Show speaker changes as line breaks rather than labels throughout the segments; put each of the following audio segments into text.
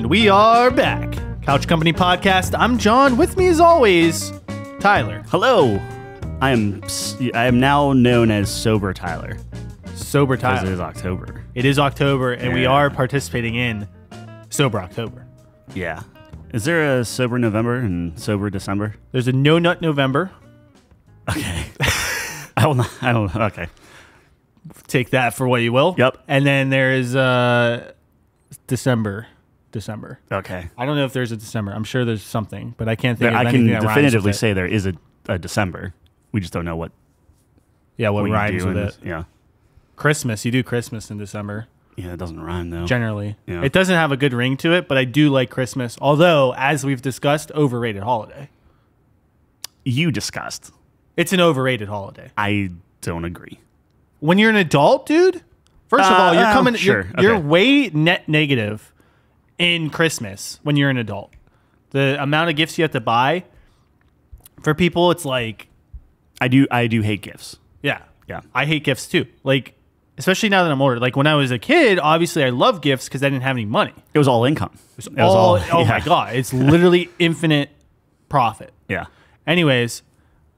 we are back. Couch Company Podcast. I'm John. With me as always, Tyler.
Hello. I am now known as Sober Tyler.
Sober
Because
Tyler.
it is October.
It is October, and we
Yeah.
are participating in Sober October.
Yeah. Is there a Sober November and Sober December?
There's a No Nut November.
Okay. I don't okay.
Take that for what you will.
Yep.
And then there is December.
Okay.
I don't know if there's a December. I'm sure there's something, but I can't think of
I
anything
can
that rhymes
definitively
with it.
say there is a December. We just don't know what
What
you
rhymes
do
with
in
it.
Yeah.
Christmas. You do Christmas in December.
Yeah, it doesn't rhyme though.
Generally.
Yeah.
It doesn't have a good ring to it, but I do like Christmas. Although, as we've discussed, overrated holiday.
You discussed.
It's an overrated holiday.
I don't agree.
When you're an adult, dude, first of all, you're coming
sure.
you're
Okay.
way net negative in Christmas when you're an adult. The amount of gifts you have to buy for people, it's like,
I do hate gifts.
yeah.
Yeah.
I hate gifts too. Like, especially now that I'm older. Like when I was a kid, obviously I love gifts because I didn't have any money.
It was all income.
It was all, oh my
yeah.
God. It's literally infinite profit.
Yeah.
Anyways,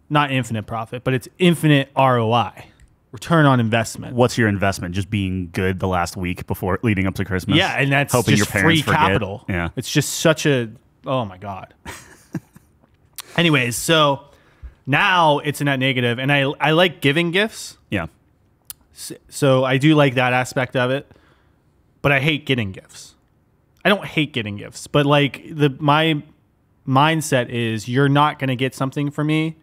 not infinite profit, but it's infinite ROI, return on investment.
What's your investment? Just being good the last week before leading up to Christmas?
Yeah, and that's
hoping
just
your parents
free
forget.
capital.
Yeah.
It's just such a, oh my God. Anyways, so now it's a net negative, and I like giving gifts.
Yeah.
So I do like that aspect of it, but I hate getting gifts. I don't hate getting gifts, but like my mindset is you're not going to get something for me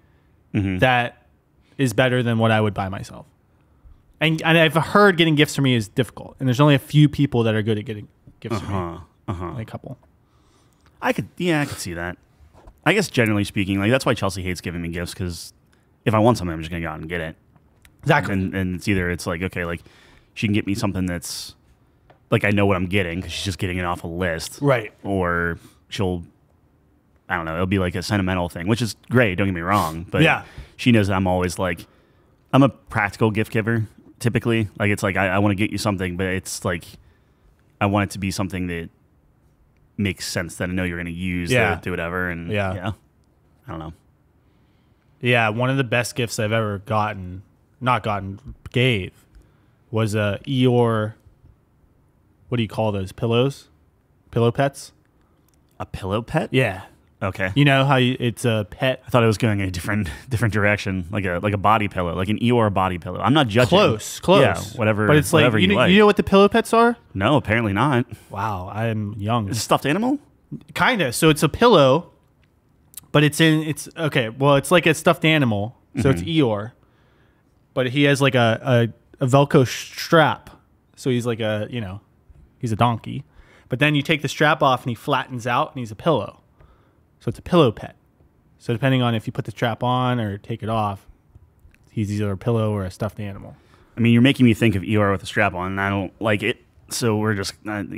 that is better than what I would buy myself. And I've heard getting gifts for me is difficult, and there's only a few people that are good at getting gifts for me. Like a couple.
I could see that. I guess generally speaking, like that's why Chelsea hates giving me gifts, because if I want something, I'm just gonna go out and get it.
Exactly.
And it's like, okay, like she can get me something that's like I know what I'm getting because she's just getting it off a list,
Right.
Or she'll, I don't know, it'll be like a sentimental thing, which is great. Don't get me wrong, but
Yeah.
she knows that I'm always like, I'm a practical gift giver typically. Like it's like I want to get you something, but it's like I want it to be something that makes sense that I know you're going to use to do whatever. And
Yeah.
I don't know.
Yeah, one of the best gifts I've ever gave was a Eeyore. What do you call those pillows? Pillow pets?
A pillow pet?
Yeah.
Okay.
You know how it's a pet?
I thought it was going in a different direction, like a body pillow, like an Eeyore body pillow. I'm not judging.
Close.
Yeah, whatever.
But it's like
whatever
you
like.
know what the pillow pets are?
No, apparently not.
Wow, I'm young.
Is it a stuffed animal?
Kind of. So it's a pillow, but it's okay. Well, it's like a stuffed animal. So it's Eeyore, but he has like a Velcro strap. So he's like he's a donkey. But then you take the strap off and he flattens out and he's a pillow. So it's a pillow pet. So depending on if you put the strap on or take it off, he's either a pillow or a stuffed animal.
I mean, you're making me think of Eeyore with a strap on, and I don't like it. So we're just,
That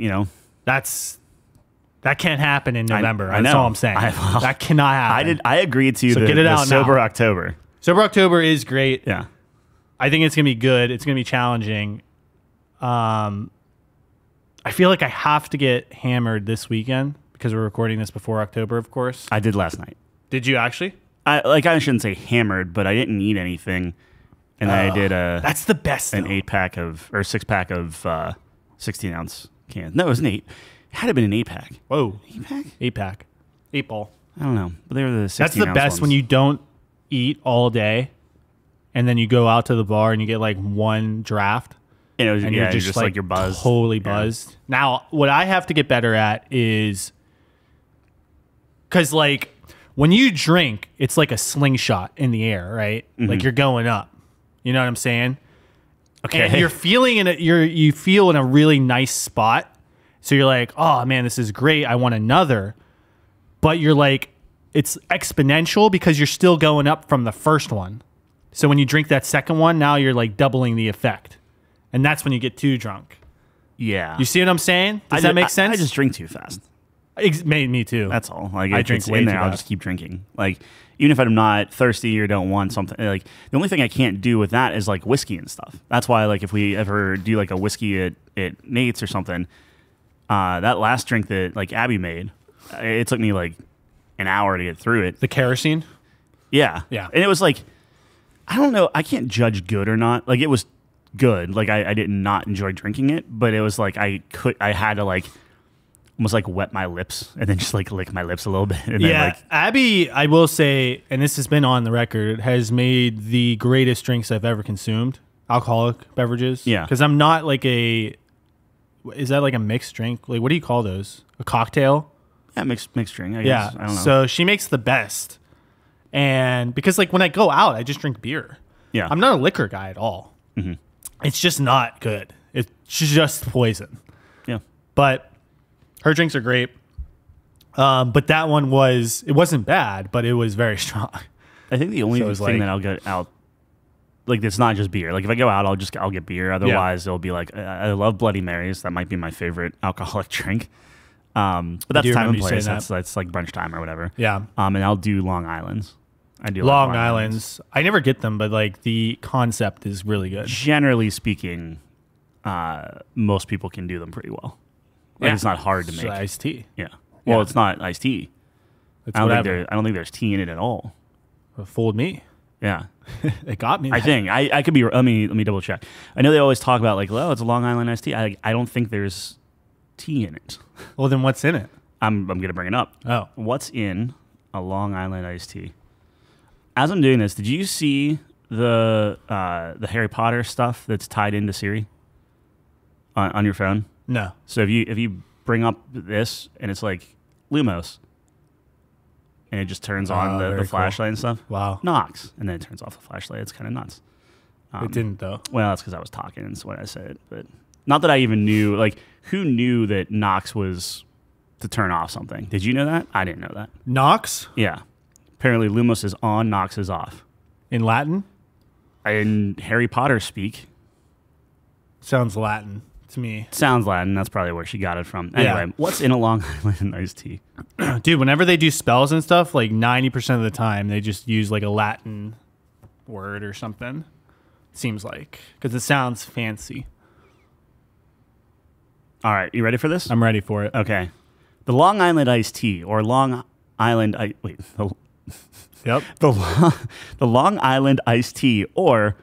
can't happen in November.
I
That's
know.
all I'm saying. That cannot happen.
I agreed to
So get it out
Sober
now.
October.
Sober October is great.
Yeah.
I think it's going to be good. It's going to be challenging. I feel like I have to get hammered this weekend because we're recording this before October, of course.
I did last night.
Did you actually?
I shouldn't say hammered, but I didn't eat anything. And I did
That's the best.
an
though.
8-pack or 6-pack of 16-ounce cans. No, it was an 8. It had to have been an 8-pack.
Whoa.
8-pack?
8-pack. 8-ball.
I don't know. But they were the 16-ounce
That's the best
ones.
when you don't eat all day and then you go out to the bar and you get like one draft.
And it was,
And
yeah,
you're just
like you're buzzed.
Totally
Yeah.
buzzed. Now, what I have to get better at is because, like, when you drink, it's like a slingshot in the air, right? Like you're going up. You know what I'm saying?
Okay.
And you're feeling you feel in a really nice spot. So you're like, oh man, this is great. I want another. But you're like, it's exponential because you're still going up from the first one. So when you drink that second one, now you're like doubling the effect. And that's when you get too drunk.
Yeah.
You see what I'm saying? Does that make sense?
I just drink too fast.
Me too.
That's all. Like
I
if
drink
it's
way
in
too
there, I'll
fast.
just keep drinking. Like even if I'm not thirsty or don't want something, like the only thing I can't do with that is like whiskey and stuff. That's why like if we ever do like a whiskey at Nate's or something, That last drink that like Abby made, it took me like an hour to get through it.
The kerosene?
Yeah.
Yeah.
And it was like, I don't know. I can't judge good or not. Like, it was good. Like, I did not enjoy drinking it, but it was like I had to like almost like wet my lips and then just like lick my lips a little bit. And
Yeah.
then, like,
Abby, I will say, and this has been on the record, has made the greatest drinks I've ever consumed. Alcoholic beverages.
Yeah.
Because I'm not like is that like a mixed drink? Like, what do you call those? A cocktail?
yeah, mixed drink, I
Yeah.
guess. I don't know.
So she makes the best. And because like when I go out, I just drink beer.
Yeah.
I'm not a liquor guy at all.
Mm-hmm.
It's just not good. It's just poison.
Yeah.
But her drinks are great. But that one it wasn't bad, but it was very strong.
I think the only
So
thing
it's like-
that I'll get out, like, it's not just beer. Like, if I go out, I'll get beer. Otherwise, it'll be like, I love Bloody Marys. That might be my favorite alcoholic drink. But that's
do
time and
remember you
place.
saying that.
That's like brunch time or whatever.
Yeah.
And I'll do Long Islands. I do
Long
like
Islands. I never get them, but like the concept is really good.
Generally speaking, most people can do them pretty well. Like,
Yeah.
it's not hard to
It's
make.
iced tea.
Yeah. Well,
Yeah.
it's not iced tea.
It's
I don't
whatever.
think there's tea in it at all.
It fooled me.
Yeah.
It got me.
I think I could be. Let me double check. I know they always talk about like, oh, it's a Long Island iced tea. I don't think there's tea in it.
Well, then what's in it?
I'm gonna bring it up.
Oh.
What's in a Long Island iced tea? As I'm doing this, did you see the Harry Potter stuff that's tied into Siri on your phone?
No.
So if you bring up this and it's like Lumos, and it just turns on
very
the
cool.
flashlight and stuff.
Wow.
Knocks, and then it turns off the flashlight. It's kind of nuts.
It didn't though.
Well, that's because I was talking, and that's why I said it. But not that I even knew. Like, who knew that Knox was to turn off something? Did you know that? I didn't know that.
Nox
Yeah. Apparently, Lumos is on, Knox is off.
in Latin
In Harry Potter speak,
sounds Latin to me.
sounds Latin. That's probably where she got it from.
Yeah.
Anyway, what's in a Long Island iced tea?
Dude, whenever they do spells and stuff, like 90% of the time, they just use like a Latin word or something. Seems like. Because it sounds fancy.
All right, you ready for this?
I'm ready for it.
Okay. The Long Island iced tea, or Long Island...
Yep.
The Long Island iced tea, or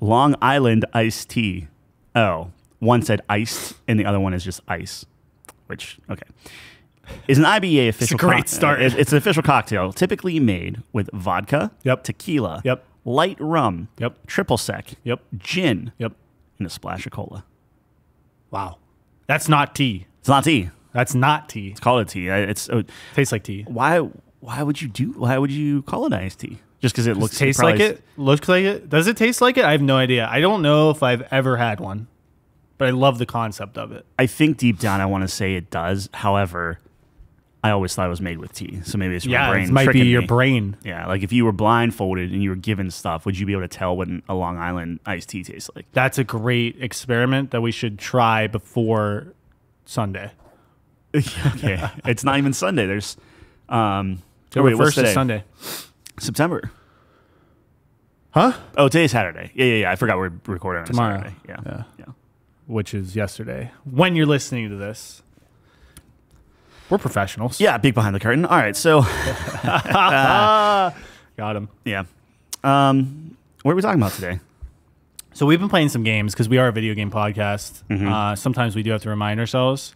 Long Island iced tea. Oh, one said iced, and the other one is just ice. Which, okay. Is an IBA official...
It's a great start.
It's an official cocktail, typically made with vodka,
Yep.
tequila,
Yep.
light rum,
Yep.
triple sec,
Yep.
gin,
Yep.
and a splash of cola.
Wow. That's not tea.
It's not tea.
That's not tea.
It's called a tea.
Tastes like tea.
Why would you call it iced tea? Just because it looks
Tastes
probably-
like it? Looks like it? Does it taste like it? I have no idea. I don't know if I've ever had one, but I love the concept of it.
I think deep down I want to say it does. However, I always thought it was made with tea, so maybe it's my brain.
it might be
tricking
your
me.
brain.
Yeah, like if you were blindfolded and you were given stuff, would you be able to tell what a Long Island iced tea tastes like?
That's a great experiment that we should try before Sunday.
Okay, it's not even Sunday. There's
October 1st is Sunday.
September.
Huh?
Oh, today's Saturday. Yeah. I forgot we're recording on
Tomorrow.
Saturday. Yeah.
Which is yesterday. When you're listening to this, we're professionals.
Yeah, peek behind the curtain. All right, so
Got him.
yeah. What are we talking about today?
So we've been playing some games because we are a video game podcast. Sometimes we do have to remind ourselves.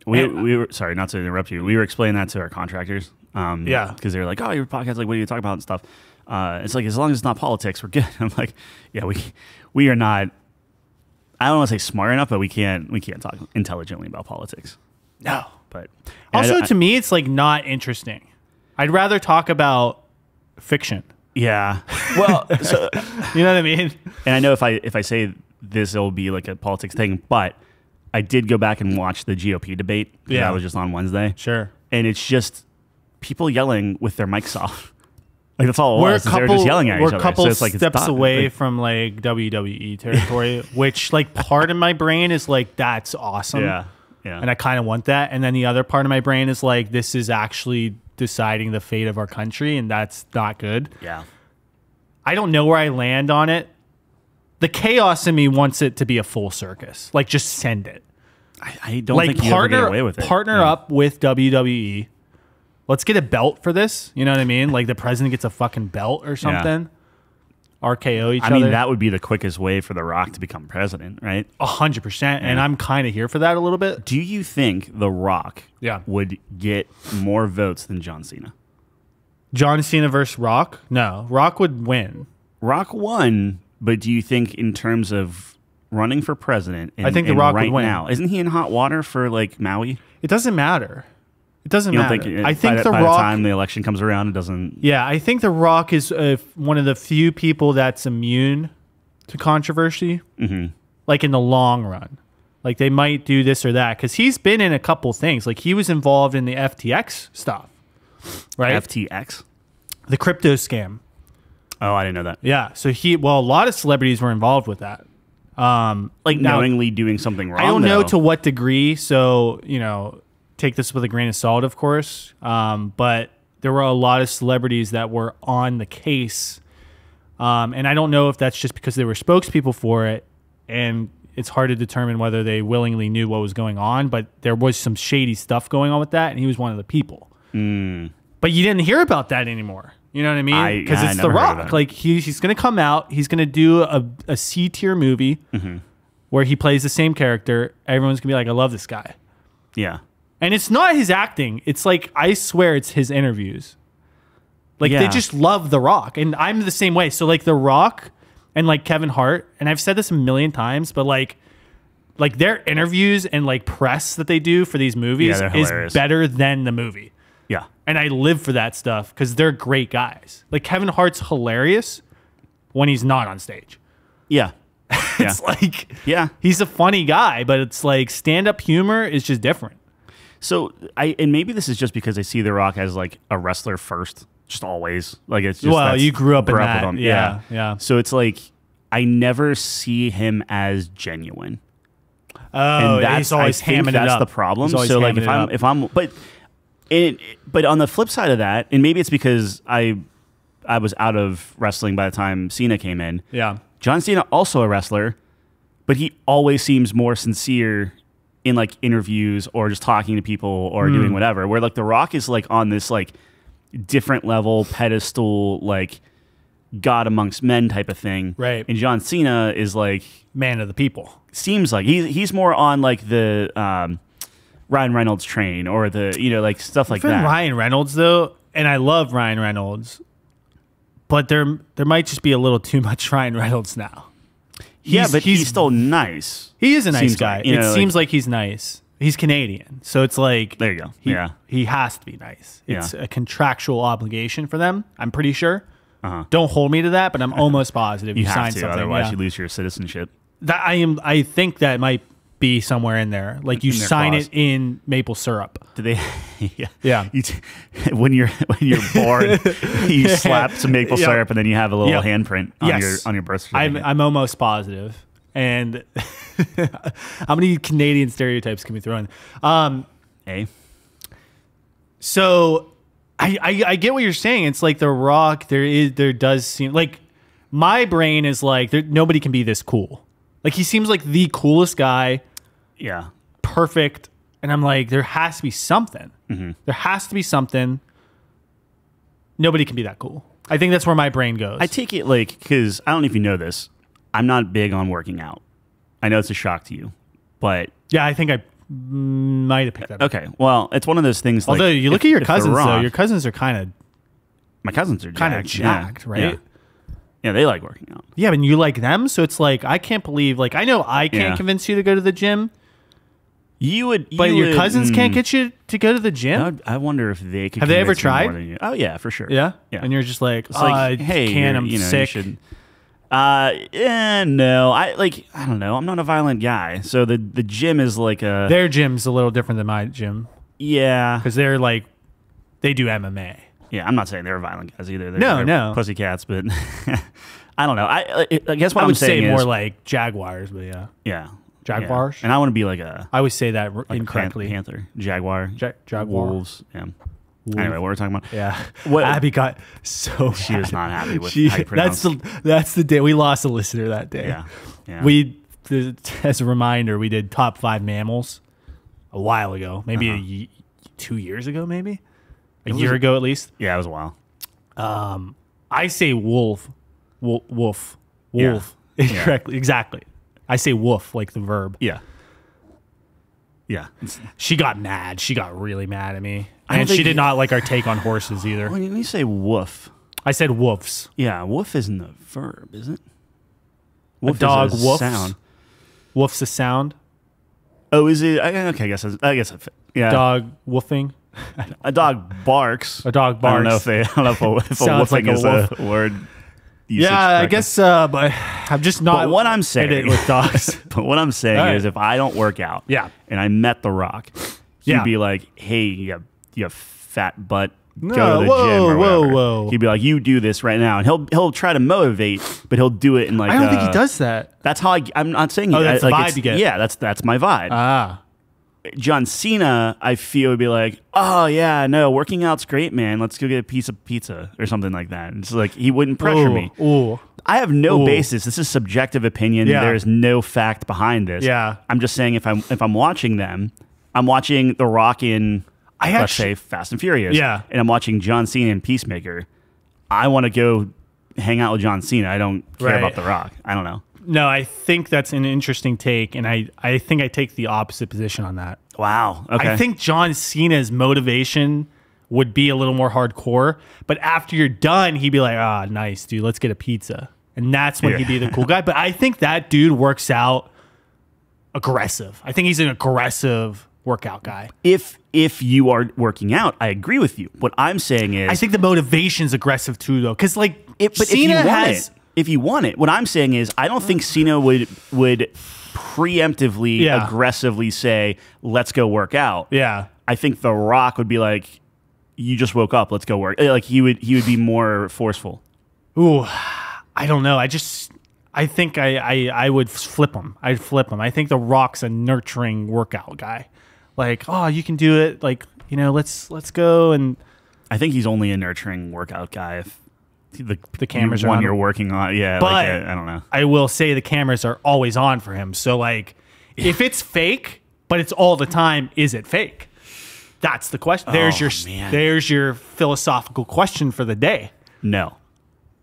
We were sorry, not to interrupt you. We were explaining that to our contractors.
Yeah.
Because they were like, "Oh, your podcast, like, what do you talk about and stuff?" It's like, as long as it's not politics, we're good. I'm like, yeah, we are not. I don't want to say smart enough, but we can't talk intelligently about politics.
No.
But
Also, to me, it's like not interesting. I'd rather talk about fiction.
yeah. Well, so,
You know what I mean?
and I know if I say this, it'll be like a politics thing, but I did go back and watch the GOP debate.
Yeah.
That was just on Wednesday.
Sure.
And it's just people yelling with their mics off. Like, that's all it
We're
was. They were just yelling at each
we're
other.
a couple
So it's like, it's
steps
not-
away
like-
from like WWE territory, which like part of my brain is like, that's awesome.
Yeah.
And I kind of want that. And then the other part of my brain is like, this is actually deciding the fate of our country, and that's not good.
Yeah.
I don't know where I land on it. The chaos in me wants it to be a full circus. Like, just send it.
I don't think you ever get away with it.
Partner up with WWE. Let's get a belt for this. You know what I mean? Like the president gets a fucking belt or something. RKO each other.
I mean, that would be the quickest way for The Rock to become president, right?
100%. And I'm kind of here for that a little bit.
Do you think The Rock would get more votes than John Cena?
John Cena versus Rock? No. Rock would win.
Rock won, but do you think in terms of running for president,
I think The Rock would win.
Now, isn't he in hot water for like Maui?
It doesn't matter. It doesn't matter.
I think by the time the election comes around, it doesn't.
Yeah, I think The Rock is one of the few people that's immune to controversy. Like in the long run, like they might do this or that because he's been in a couple things. Like he was involved in the FTX stuff, right?
FTX,
the crypto scam.
Oh, I didn't know that.
Yeah, so a lot of celebrities were involved with that.
Like knowingly doing something wrong.
I don't know to what degree. So take this with a grain of salt, of course. But there were a lot of celebrities that were on the case. And I don't know if that's just because they were spokespeople for it. And it's hard to determine whether they willingly knew what was going on. But there was some shady stuff going on with that. And he was one of the people. But you didn't hear about that anymore. You know what I mean? Because it's The Rock. Like he's going to come out. He's going to do a C-tier movie where he plays the same character. Everyone's going to be like, I love this guy.
Yeah.
And it's not his acting. It's like, I swear it's his interviews. Like, they just love The Rock. And I'm the same way. So, like, The Rock and, like, Kevin Hart, and I've said this a million times, but, like their interviews and, like, press that they do for these movies is better than the movie.
Yeah.
And I live for that stuff because they're great guys. Like, Kevin Hart's hilarious when he's not on stage.
Yeah.
It's like, he's a funny guy, but it's like stand-up humor is just different.
So and maybe this is just because I see The Rock as like a wrestler first, just always. Like it's just
you grew up in that.
With him. Yeah. So it's like I never see him as genuine.
Oh, and he's always hamming it up.
That's the problem. So like if I'm but on the flip side of that, and maybe it's because I was out of wrestling by the time Cena came in.
Yeah.
John Cena also a wrestler, but he always seems more sincere in like interviews or just talking to people or doing whatever, where like The Rock is like on this like different level pedestal, like God amongst men type of thing.
Right.
And John Cena is like
man of the people.
Seems like he's more on like the Ryan Reynolds train or the, like stuff like that.
Ryan Reynolds though. And I love Ryan Reynolds, but there might just be a little too much Ryan Reynolds now.
But he's still nice.
He is a nice guy. It seems like he's nice. He's Canadian. So it's like...
There you go.
He has to be nice. It's a contractual obligation for them, I'm pretty sure. Don't hold me to that, but I'm almost positive
you
signed
to,
something.
Otherwise you lose your citizenship.
I think that might be somewhere in there. Like you sign it in maple syrup.
Do they?
Yeah.
When you're born, you slap some maple syrup and then you have a little handprint on your birth certificate.
I'm almost positive. And how many Canadian stereotypes can we throw in? So I get what you're saying. It's like The Rock. There does seem like my brain is like nobody can be this cool. Like he seems like the coolest guy.
Yeah.
Perfect. And I'm like, there has to be something. There has to be something. Nobody can be that cool. I think that's where my brain goes.
I take it like, because I don't know if you know this, I'm not big on working out. I know it's a shock to you, but...
Yeah, I think I might have picked that up.
Okay, well, it's one of those things
Although you look at your cousins, though. Your cousins are kind of...
My cousins are
kind of jacked, right?
Yeah, they like working out.
Yeah, but you like them, so it's like, I can't believe... Like, I know I can't convince you to go to the gym. But your cousins can't get you to go to the gym?
I wonder if they could.
Have they ever tried?
Oh, yeah, for sure.
Yeah? And you're just like, hey, I'm sick.
No. I don't know. I'm not a violent guy. So the gym is like a...
Their gym's a little different than my gym.
Yeah.
Because they're like, they do MMA.
Yeah, I'm not saying they're violent guys either.
They're
pussycats, but I don't know. I guess what
I
I'm
would
saying
say more
is,
like jaguars, but yeah.
Yeah.
Jaguars?
Yeah. And I want to be like a...
I always say that
like
incorrectly.
Panther. Jaguar.
Jaguar.
Wolves. Yeah. Anyway, what we're talking about?
Yeah. Abby got so
She was not happy with how you pronounce.
That's the day. We lost a listener that day.
Yeah.
We, as a reminder, we did top 5 mammals. a while ago, maybe 2 years ago, maybe a
It was
year ago at least.
Yeah, it was a while.
I say wolf. Wolf.
Yeah.
Correctly. Exactly. I say woof like the verb.
Yeah. Yeah.
She got mad. She got really mad at me.
I don't
And she
think-
did not like our take on horses either.
When you say woof,
I said woofs.
yeah, woof isn't a verb, is it?
A
Woof
dog
is a
woofs.
sound.
Woof's a sound.
Oh, is it? Okay, I guess. Yeah.
Dog woofing.
A dog barks.
A dog
I don't know
barks.
if a
Sounds
woofing
like a
is
woof.
a word. usage
Yeah, I
correctly.
guess, but I'm just not.
But what I'm saying
in it with dogs.
But what I'm saying
All right.
is, if I don't work out,
Yeah.
and I met The Rock, he'd
Yeah.
be like, "Hey, you have fat butt.
No,
Go to the
whoa,
gym or
whoa,
whatever."
whoa.
He'd be like, "You do this right now," and he'll try to motivate, but he'll do it in like.
I don't think he does that.
That's how I'm not saying.
Oh, that's the
like,
vibe
it's-
you get.
Yeah, that's my vibe.
Ah.
John Cena, I feel, would be like, "Oh yeah, no, working out's great, man. Let's go get a piece of pizza or something like that." It's like he wouldn't pressure me.
Ooh.
I have no
Ooh.
basis. This is subjective opinion.
Yeah.
There is no fact behind this.
Yeah.
I'm just saying if I'm watching them, I'm watching The Rock in let's
actually-
say Fast and Furious.
Yeah.
And I'm watching John Cena in Peacemaker. I want to go hang out with John Cena. I don't care
Right.
about The Rock. I don't know.
No, I think that's an interesting take, and I think I take the opposite position on that.
Wow. Okay.
I think John Cena's motivation would be a little more hardcore, but after you're done, he'd be like, "Ah, nice, dude, let's get a pizza." And that's when
Yeah.
he'd be the cool guy. But I think that dude works out aggressive. I think he's an aggressive workout guy.
if you are working out, I agree with you. What I'm saying is
I think the motivation's aggressive too, though, because like
but
Cena
if you want
has.
if you want it, what I'm saying is I don't think Cena would preemptively
Yeah.
aggressively say, "Let's go work out."
Yeah.
I think The Rock would be like, "You just woke up, let's go work." Like he would be more forceful.
Ooh, I don't know. I think I would flip him. I'd flip him. I think The Rock's a nurturing workout guy. Like, oh, you can do it. Like, let's go. And
I think he's only a nurturing workout guy if
the cameras are
one
on
you're
him.
working on. Yeah,
But
like, I don't know.
I will say the cameras are always on for him. So like, if it's fake, but it's all the time, is it fake? That's the question.
man.
There's your philosophical question for the day.
No,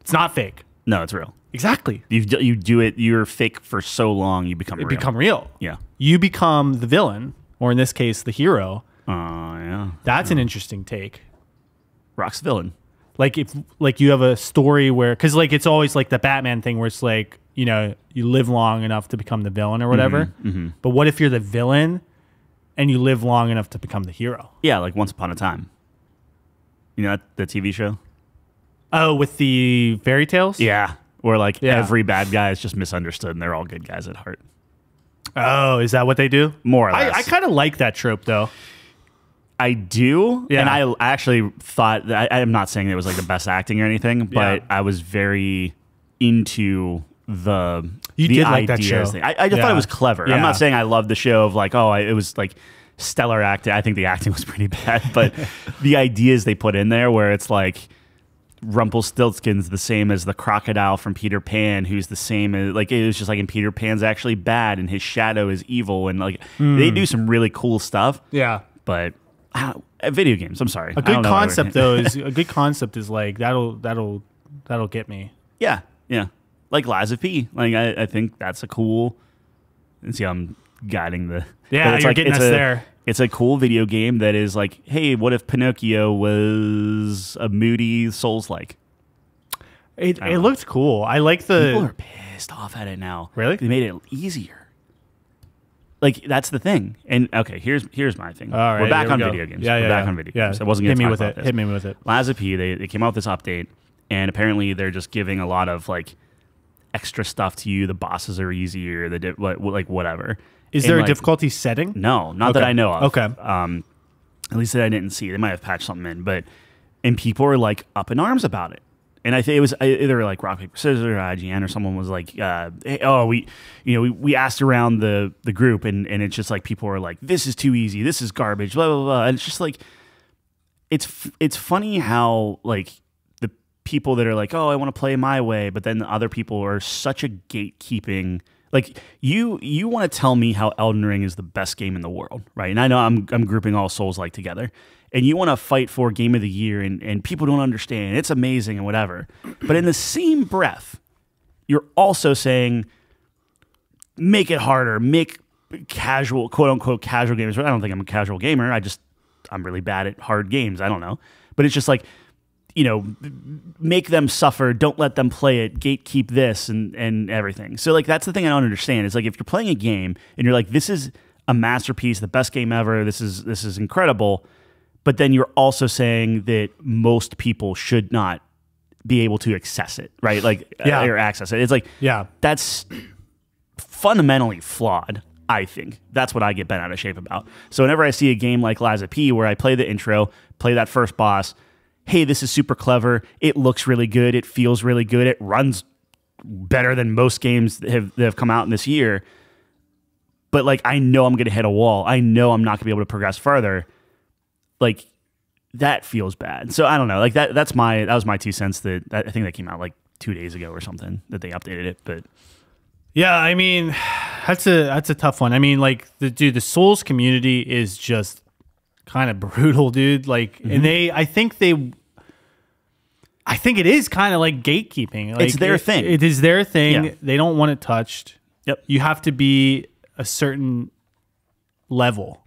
It's not fake.
no, it's real.
Exactly.
You do it. You're fake for so long, you become real.
Become real.
Yeah.
You become the villain, or in this case, the hero.
Yeah.
That's an interesting take.
Rock's the villain.
Like if you have a story where, because like it's always like the Batman thing where it's like, you live long enough to become the villain or whatever. But what if you're the villain and you live long enough to become the hero?
Yeah, like Once Upon a Time. You know that TV show?
Oh, with the fairy tales?
Yeah. Where like
Yeah.
every bad guy is just misunderstood and they're all good guys at heart.
Oh, is that what they do?
More or less.
I kind of like that trope though.
I do.
Yeah.
And I actually thought that I'm not saying it was like the best acting or anything, but
Yeah.
I was very into the
You
the
did like that
ideas
show.
thing. I just thought
Yeah.
it was clever.
Yeah.
I'm not saying I loved the show of like, it was like stellar acting. I think the acting was pretty bad, but the ideas they put in there where it's like Rumpelstiltskin's the same as the crocodile from Peter Pan, who's the same as like it was just like in Peter Pan's actually bad and his shadow is evil, and like they do some really cool stuff.
Yeah.
But video games, I'm sorry.
A good concept though is a good concept is like that'll get me.
Yeah, yeah. Like Lies of P. Like I think that's a cool. And see, I'm guiding the.
Yeah,
but it's
you're
like,
getting
it's
us
a-
there.
It's a cool video game that is like, hey, what if Pinocchio was a moody Souls-like?
It looked cool. I like the.
People are pissed off at it now.
Really?
They made it easier. Like that's the thing. And okay, here's my thing.
All right,
We're back
here we
on
go.
video games.
Yeah,
We're
yeah,
back
yeah.
on video
Yeah.
games. I wasn't
Hit
going
me
to
with
talk
it.
about this.
Hit me with it.
Lies of P, they came out with this update, and apparently they're just giving a lot of like extra stuff to you. The bosses are easier. Like whatever.
Is
And,
there a
like,
difficulty setting?
No, not that
Okay.
I know of.
Okay.
At least that I didn't see. They might have patched something in, and people are like up in arms about it. And I think it was either like rock paper scissors or IGN or someone was like, hey, we asked around the group and it's just like people are like, this is too easy, this is garbage, blah blah blah. And it's just like, it's funny how like the people that are like, oh, I want to play my way, but then the other people are such a gatekeeping. Like you want to tell me how Elden Ring is the best game in the world, right? And I know I'm grouping all Souls-like together. And you want to fight for Game of the Year, and people don't understand. It's amazing and whatever. But in the same breath, you're also saying, make it harder, make casual, quote unquote, casual gamers. I don't think I'm a casual gamer. I'm really bad at hard games. I don't know. But it's just like, make them suffer. Don't let them play it. Gatekeep this and everything. So like, that's the thing I don't understand. Is like, if you're playing a game and you're like, this is a masterpiece, the best game ever. This is incredible. But then you're also saying that most people should not be able to access it, right? Like, or access it. It's like, that's fundamentally flawed, I think. That's what I get bent out of shape about. So whenever I see a game like Lies of P, where I play the intro, play that first boss, hey, this is super clever. It looks really good. It feels really good. It runs better than most games that have come out in this year. But like, I know I'm going to hit a wall. I know I'm not going to be able to progress further. Like, that feels bad. So I don't know. Like that was my 2 cents. I think that came out like 2 days ago or something that they updated it. But
yeah, I mean, that's a tough one. I mean, like the Souls community is just kind of brutal, dude. Like, and I think it is kind of like gatekeeping. Like,
it's their thing.
It is their thing.
Yeah.
They don't want it touched.
Yep.
You have to be a certain level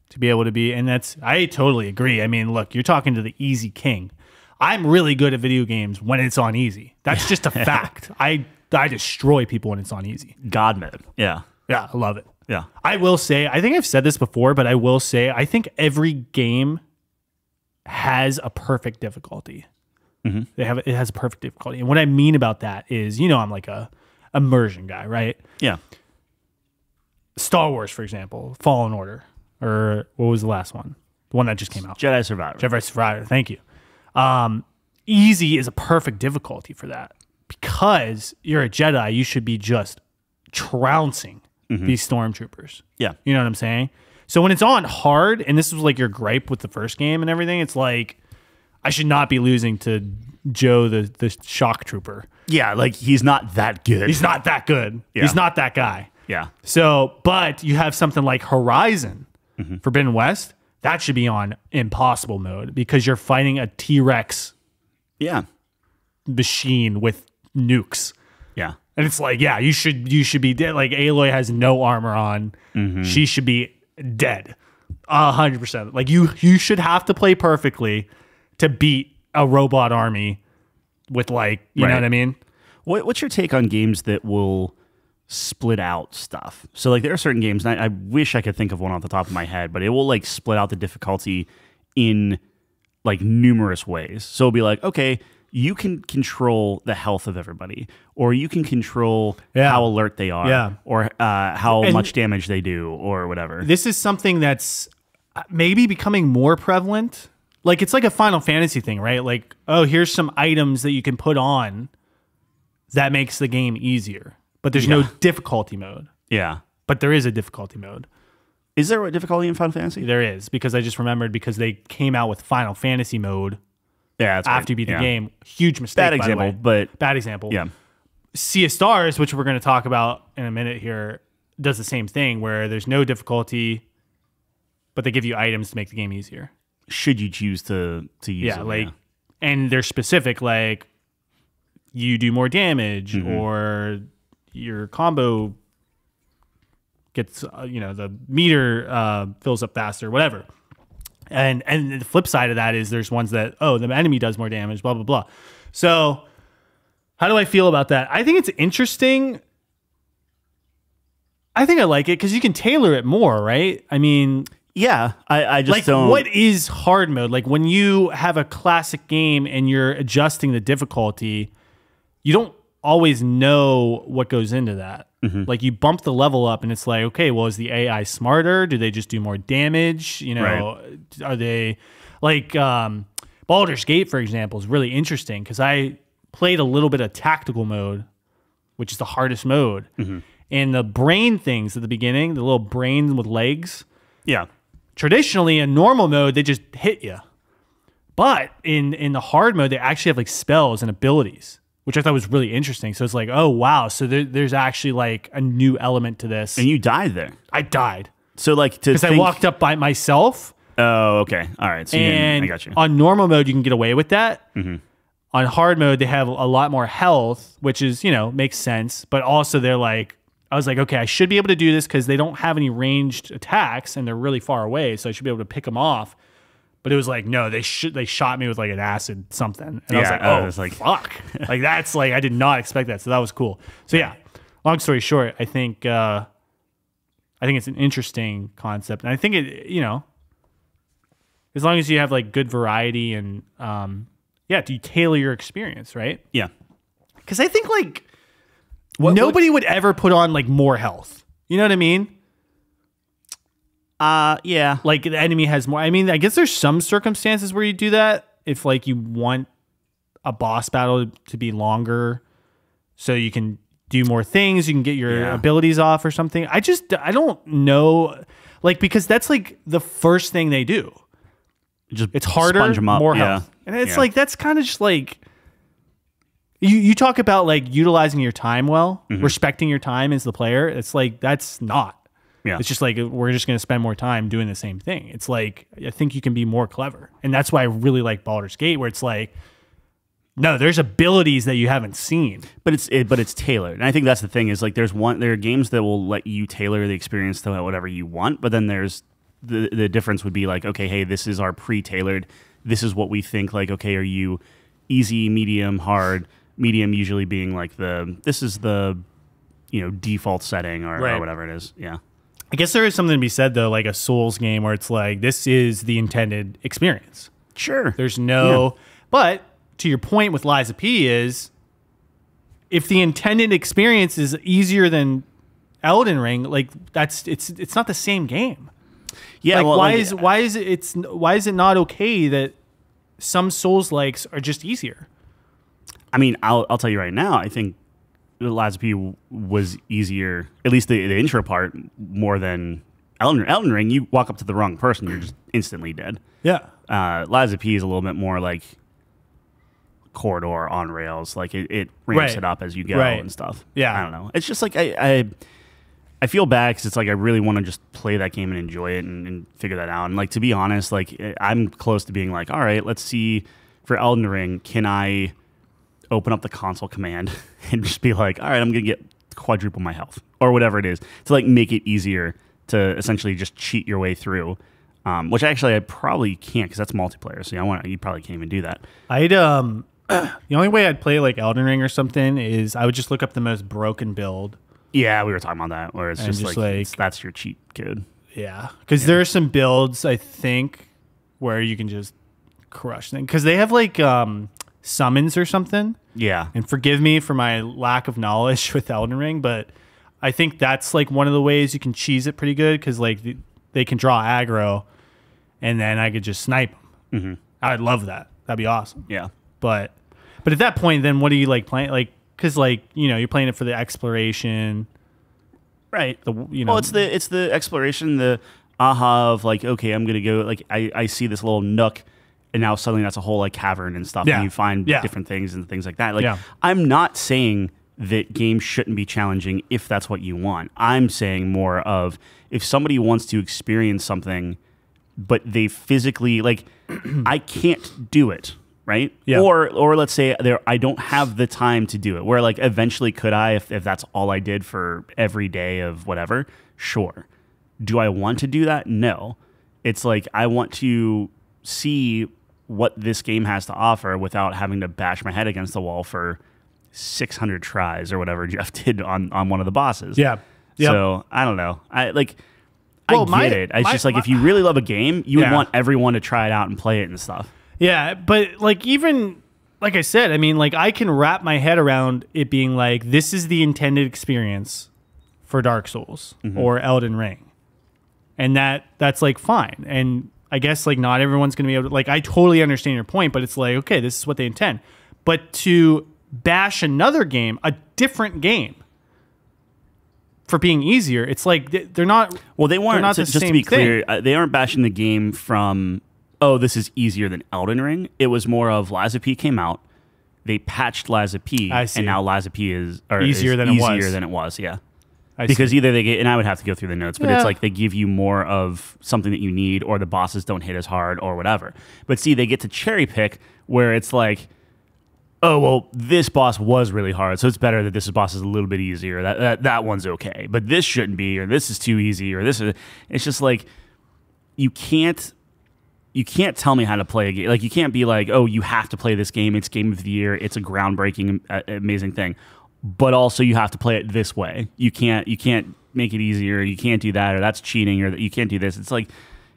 to be able to be, and I totally agree. I mean, look, you're talking to the easy king. I'm really good at video games when it's on easy. That's just a fact. I destroy people when it's on easy.
God mode. Yeah.
Yeah, I love it.
Yeah.
I will say, I think I've said this before, but I will say, I think every game has a perfect difficulty. Mm-hmm. It has a perfect difficulty. And what I mean about that is, I'm like a immersion guy, right?
Yeah.
Star Wars, for example, Fallen Order. Or what was the last one? The one that just came out.
Jedi Survivor.
Jedi Survivor. Thank you. Easy is a perfect difficulty for that. Because you're a Jedi, you should be just trouncing these stormtroopers.
Yeah.
You know what I'm saying? So when it's on hard, and this was like your gripe with the first game and everything, it's like, I should not be losing to Joe the shock trooper.
Yeah, like he's not that good.
He's not that good. Yeah. He's not that guy.
Yeah.
So, but you have something like Horizon, Forbidden West, that should be on impossible mode because you're fighting a T-Rex machine with nukes.
Yeah.
And it's like, yeah, you should be dead. Like Aloy has no armor on. She should be dead. 100%. Like you should have to play perfectly to beat a robot army with like, you know what I mean?
What's your take on games that will split out stuff? So like there are certain games, and I wish I could think of one off the top of my head, but it will like split out the difficulty in like numerous ways. So it'll be like, okay, you can control the health of everybody, or you can control how alert they are, or how much damage they do, or whatever.
This is something that's maybe becoming more prevalent. Like it's like a Final Fantasy thing, right? Like, oh, here's some items that you can put on that makes the game easier. But there's no difficulty mode. Yeah. But there is a difficulty mode.
Is there a difficulty in Final Fantasy?
There is, because I just remembered because they came out with Final Fantasy mode after you beat the game. Huge mistake,
bad example, but
bad example.
Yeah.
Sea of Stars, which we're going to talk about in a minute here, does the same thing where there's no difficulty, but they give you items to make the game easier.
Should you choose to use it.
And they're specific, like you do more damage or your combo gets, the meter fills up faster, whatever. And the flip side of that is there's ones that, the enemy does more damage, blah, blah, blah. So how do I feel about that? I think it's interesting. I think I like it because you can tailor it more, right? I mean...
Yeah, I just
like,
don't...
What is hard mode? Like, when you have a classic game and you're adjusting the difficulty, you don't always know what goes into that. Like, you bump the level up and it's like, okay, well, is the AI smarter? Do they just do more damage? Are they... Like, Baldur's Gate, for example, is really interesting because I played a little bit of tactical mode, which is the hardest mode. And the brain things at the beginning, the little brain with legs...
Yeah.
Traditionally, in normal mode, they just hit you. But in the hard mode, they actually have like spells and abilities, which I thought was really interesting. So it's like, oh wow, so there's actually like a new element to this.
And you died there.
I died.
So like
because I walked up by myself.
Oh, okay, all right. So
and
I got you.
On normal mode, you can get away with that.
Mm-hmm.
On hard mode, they have a lot more health, which is makes sense. But also they're like, I was like, okay, I should be able to do this because they don't have any ranged attacks and they're really far away, so I should be able to pick them off. But it was like, no, they shot me with like an acid something. And I was like, fuck. Like that's like, I did not expect that. So that was cool. So yeah, long story short, I think it's an interesting concept. And I think it, as long as you have like good variety and, do you tailor your experience, right?
Yeah.
Because I think like nobody would ever put on like more health. You know what I mean?
Yeah.
Like the enemy has more. I mean, I guess there's some circumstances where you do that if like you want a boss battle to be longer so you can do more things, you can get your abilities off or something. I don't know, like, because that's like the first thing they do. It's harder, more health. And it's like, that's kind of just like, you talk about like utilizing your time well, respecting your time as the player. It's like, that's not. Yeah. It's just like, we're just going to spend more time doing the same thing. It's like, I think you can be more clever. And that's why I really like Baldur's Gate, where it's like, no, there's abilities that you haven't seen.
But it's tailored. And I think that's the thing is like, there are games that will let you tailor the experience to whatever you want. But then there's the difference would be like, okay, hey, this is our pre-tailored. This is what we think like, okay, are you easy, medium, hard, medium usually being like this is the, default setting or whatever it is. Yeah.
I guess there is something to be said, though, like a Souls game where it's like, this is the intended experience.
Sure.
There's no... Yeah. But to your point with Lies of P is, if the intended experience is easier than Elden Ring, like, it's not the same game.
Yeah,
like, why is it not okay that some Souls-likes are just easier?
I mean, I'll tell you right now, I think Lies of P was easier, at least the intro part, more than Elden Ring. You walk up to the wrong person, you're just instantly dead.
Yeah.
Lies of P is a little bit more like corridor on rails. Like it ramps it up as you go and stuff.
Yeah.
I don't know. It's just like I feel bad because it's like I really want to just play that game and enjoy it and figure that out. And like, to be honest, like I'm close to being like, all right, let's see for Elden Ring, can I open up the console command and just be like, all right, I'm going to get quadruple my health or whatever it is to like make it easier to essentially just cheat your way through. Which actually I probably can't because that's multiplayer. So you probably can't even do that.
The only way I'd play like Elden Ring or something is I would just look up the most broken build.
Yeah, we were talking about that where it's just like that's your cheat code.
Yeah, because there are some builds I think where you can just crush them because they have like summons or something.
Yeah.
And forgive me for my lack of knowledge with Elden Ring, but I think that's like one of the ways you can cheese it pretty good because like they can draw aggro and then I could just snipe them. I'd love that. That'd be awesome.
Yeah.
But at that point, then what are you like playing? Like, because like, you're playing it for the exploration.
Right. Well, it's the exploration, the aha of like, okay, I'm going to go, like I see this little nook. And now suddenly that's a whole like cavern and stuff, and you find different things and things like that. Like I'm not saying that games shouldn't be challenging if that's what you want. I'm saying more of if somebody wants to experience something, but they physically like, I can't do it, right? Yeah. Or let's say I don't have the time to do it. Where like eventually could I if that's all I did for every day of whatever? Sure. Do I want to do that? No. It's like I want to see what this game has to offer without having to bash my head against the wall for 600 tries or whatever Jeff did on one of the bosses.
Yeah. Yep.
So I don't know. I get it. It's just like if you really love a game, you would want everyone to try it out and play it and stuff.
Yeah, but like even like I said, I mean, like I can wrap my head around it being like this is the intended experience for Dark Souls or Elden Ring, and that's like fine. And I guess like not everyone's going to be able to, like, I totally understand your point, but it's like, okay, this is what they intend. But to bash another game, a different game for being easier, it's like they're not.
Well, they weren't, not just to be clear, they aren't bashing the game from, oh, this is easier than Elden Ring. It was more of Lies of P came out. they patched Lies of P,
I see.
and now Lies of P is
Easier than it was.
Yeah.
I
Because
see.
either they get, and I would have to go through the notes, but
Yeah.
it's like they give you more of something that you need, or the bosses don't hit as hard, or whatever. But see, they get to cherry pick where it's like, oh well, this boss was really hard, so it's better that this boss is a little bit easier. That one's okay, but this shouldn't be, or this is too easy, or this is. It's just like you can't tell me how to play a game. Like you can't be like, oh, you have to play this game. It's game of the year. It's a groundbreaking, amazing thing. But also you have to play it this way. You can't make it easier. You can't do that, or that's cheating, or that you can't do this. It's like,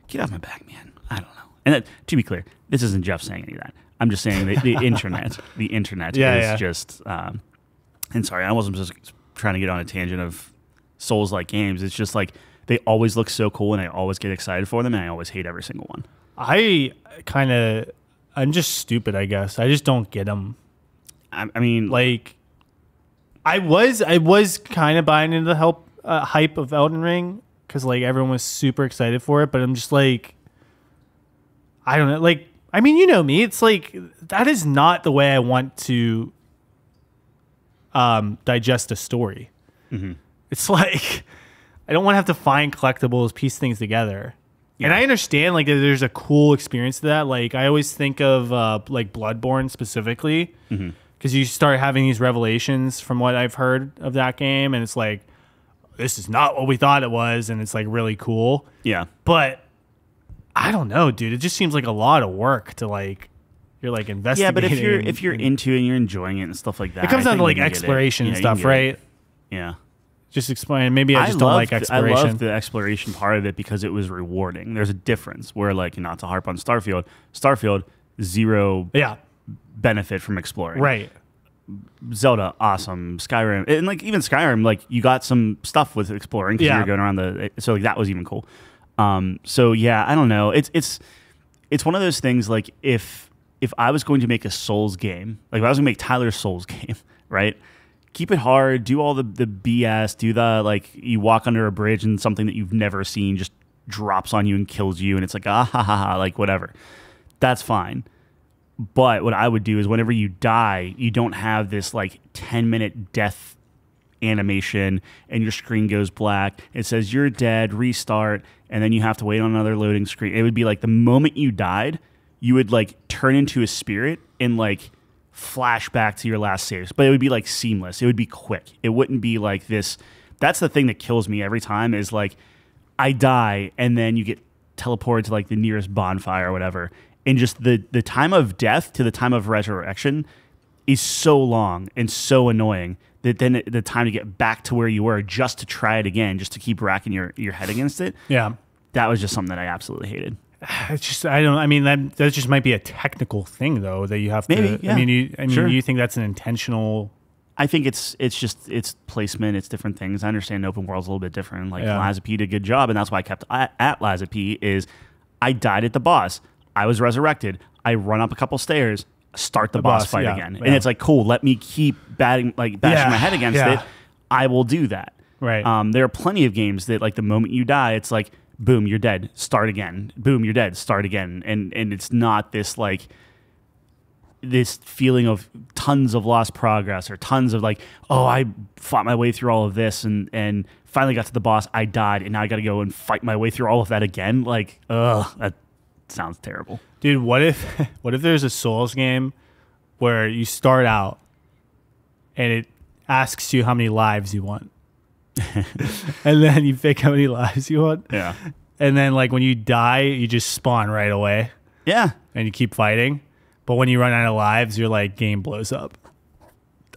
get off my back, man. I don't know. And that, to be clear, this isn't Jeff saying any of that. I'm just saying the internet. The internet is just. And sorry, I wasn't just trying to get on a tangent of Souls-like games. It's just like they always look so cool, and I always get excited for them, and I always hate every single one.
I'm just stupid, I guess. I just don't get them.
I mean,
like. I was kind of buying into the hype of Elden Ring because like everyone was super excited for it, but I'm just like, I don't know. Like, I mean, you know me. It's like that is not the way I want to digest a story. Mm-hmm. It's like I don't want to have to find collectibles, piece things together. Yeah. And I understand like that there's a cool experience to that. Like I always think of like Bloodborne specifically. Mm-hmm. Because you start having these revelations from what I've heard of that game, and it's like, this is not what we thought it was, and it's like really cool.
Yeah.
But I don't know, dude. It just seems like a lot of work to like, you're like investigating.
Yeah, but if you're into it and you're enjoying it and stuff like that,
it comes down to like exploration and stuff, right?
Yeah.
Just explain. Maybe I just don't like exploration.
I love the exploration part of it because it was rewarding. There's a difference where, like, not to harp on Starfield, zero.
Yeah.
Benefit from exploring.
Right.
Zelda, awesome. Skyrim, and like even Skyrim, like you got some stuff with exploring because you're going around so like that was even cool. So yeah, I don't know. It's one of those things. Like if I was going to make a Souls game, like if I was going to make Tyler's Souls game, right? Keep it hard. Do all the BS. Do the like you walk under a bridge and something that you've never seen just drops on you and kills you, and it's like ah ha ha ha, like whatever. That's fine. But what I would do is whenever you die, you don't have this like 10-minute death animation and your screen goes black. It says you're dead, restart, and then you have to wait on another loading screen. It would be like the moment you died, you would like turn into a spirit and like flash back to your last saves. But it would be like seamless. It would be quick. It wouldn't be like this. That's the thing that kills me every time is like I die and then you get teleported to like the nearest bonfire or whatever. And just the time of death to the time of resurrection is so long and so annoying that then the time to get back to where you were just to try it again, just to keep racking your head against it.
Yeah.
That was just something that I absolutely hated.
It's just, I mean, that just might be a technical thing though, that you have to,
maybe, yeah.
I mean,
Sure.
you think that's an intentional.
I think it's placement. It's different things. I understand open world's a little bit different. Like Lies of P did a good job. And that's why I kept at Lies of P is I died at the boss. I was resurrected. I run up a couple stairs, start the boss fight again. Yeah. And it's like, cool, let me keep bashing my head against it. I will do that.
Right.
There are plenty of games that like the moment you die, it's like, boom, you're dead, start again. Boom, you're dead, start again. And it's not this like this feeling of tons of lost progress or tons of like, oh, I fought my way through all of this and finally got to the boss, I died, and now I got to go and fight my way through all of that again. Like, that sounds terrible.
Dude, what if there's a Souls game where you start out and it asks you how many lives you want? And then you pick how many lives you want?
Yeah.
And then like when you die, you just spawn right away.
Yeah.
And you keep fighting. But when you run out of lives, your like game blows up.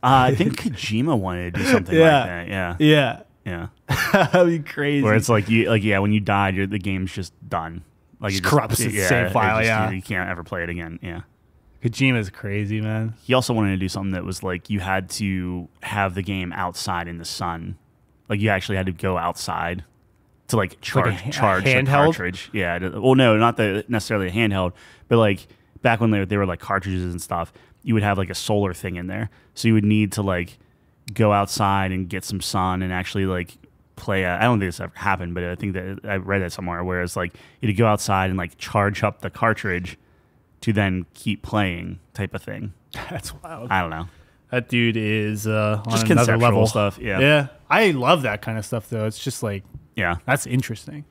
I think Kojima wanted to do something like that. Yeah.
Yeah.
Yeah.
That'd be crazy.
Where it's like when you died, the game's just done. Like
it corrupts the same file.
You can't ever play it again. Yeah.
Kojima's crazy, man.
He also wanted to do something that was like you had to have the game outside in the sun. Like you actually had to go outside to like charge
a
the cartridge. Yeah. Well, no, not necessarily a handheld, but like back when they were like cartridges and stuff, you would have like a solar thing in there. So you would need to like go outside and get some sun and actually like play. I don't think this ever happened, but I think that I read that somewhere where it's like you had to go outside and like charge up the cartridge to then keep playing type of thing.
That's wild.
I don't know.
That dude is on
Just
another
conceptual
level.
stuff. Yeah.
Yeah. I love that kind of stuff, though. It's just like,
Yeah.
that's interesting.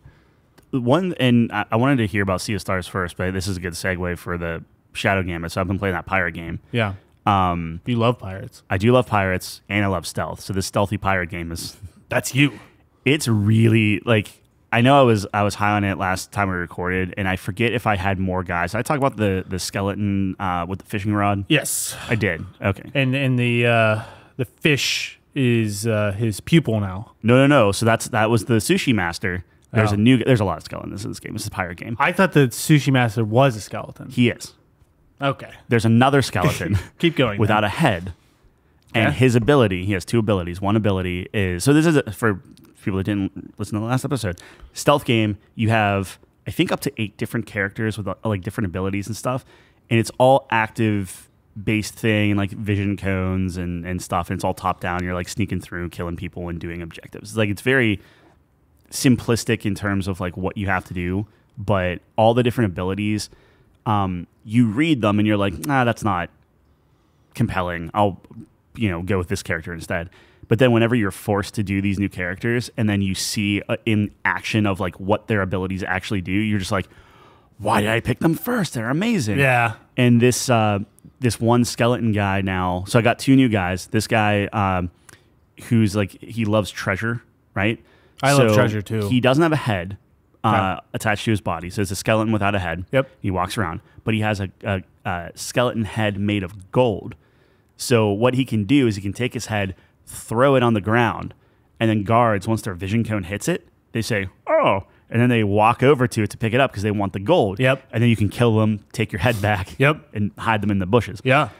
And I wanted to hear about Sea of Stars first, but this is a good segue for the Shadow Gambit. So I've been playing that pirate game.
Yeah. You love pirates.
I do love pirates, and I love stealth. So this stealthy pirate game is...
That's you.
It's really, like... I know I was high on it last time we recorded, and I forget if I had more guys. I talk about the skeleton with the fishing rod.
Yes.
I did. Okay.
And the fish is his pupil now.
No. So that was the sushi master. There's
Oh.
There's a lot of skeletons in this game. This is a pirate game.
I thought the sushi master was a skeleton.
He is.
Okay.
There's another skeleton
Keep going.
without
then.
a head. And
Yeah.
his ability, he has two abilities. One ability is, so this is for people that didn't listen to the last episode, stealth game, you have, I think, up to 8 different characters with like different abilities and stuff. And it's all active based thing, and like vision cones and stuff. And it's all top down. You're like sneaking through, killing people and doing objectives. It's like, it's very simplistic in terms of like what you have to do, but all the different abilities, you read them and you're like, nah, that's not compelling. I'll, go with this character instead. But then whenever you're forced to do these new characters and then you see in action of like what their abilities actually do, you're just like, why did I pick them first? They're amazing.
Yeah.
And this one skeleton guy now, so I got 2 new guys. This guy who's like, he loves treasure, right?
I love treasure too.
He doesn't have a head
Okay.
attached to his body. So it's a skeleton without a head.
Yep.
He walks around. But he has a skeleton head made of gold. So what he can do is he can take his head, throw it on the ground, and then guards, once their vision cone hits it, they say, oh, and then they walk over to it to pick it up because they want the gold.
Yep.
And then you can kill them, take your head back,
Yep.
and hide them in the bushes.
Yeah.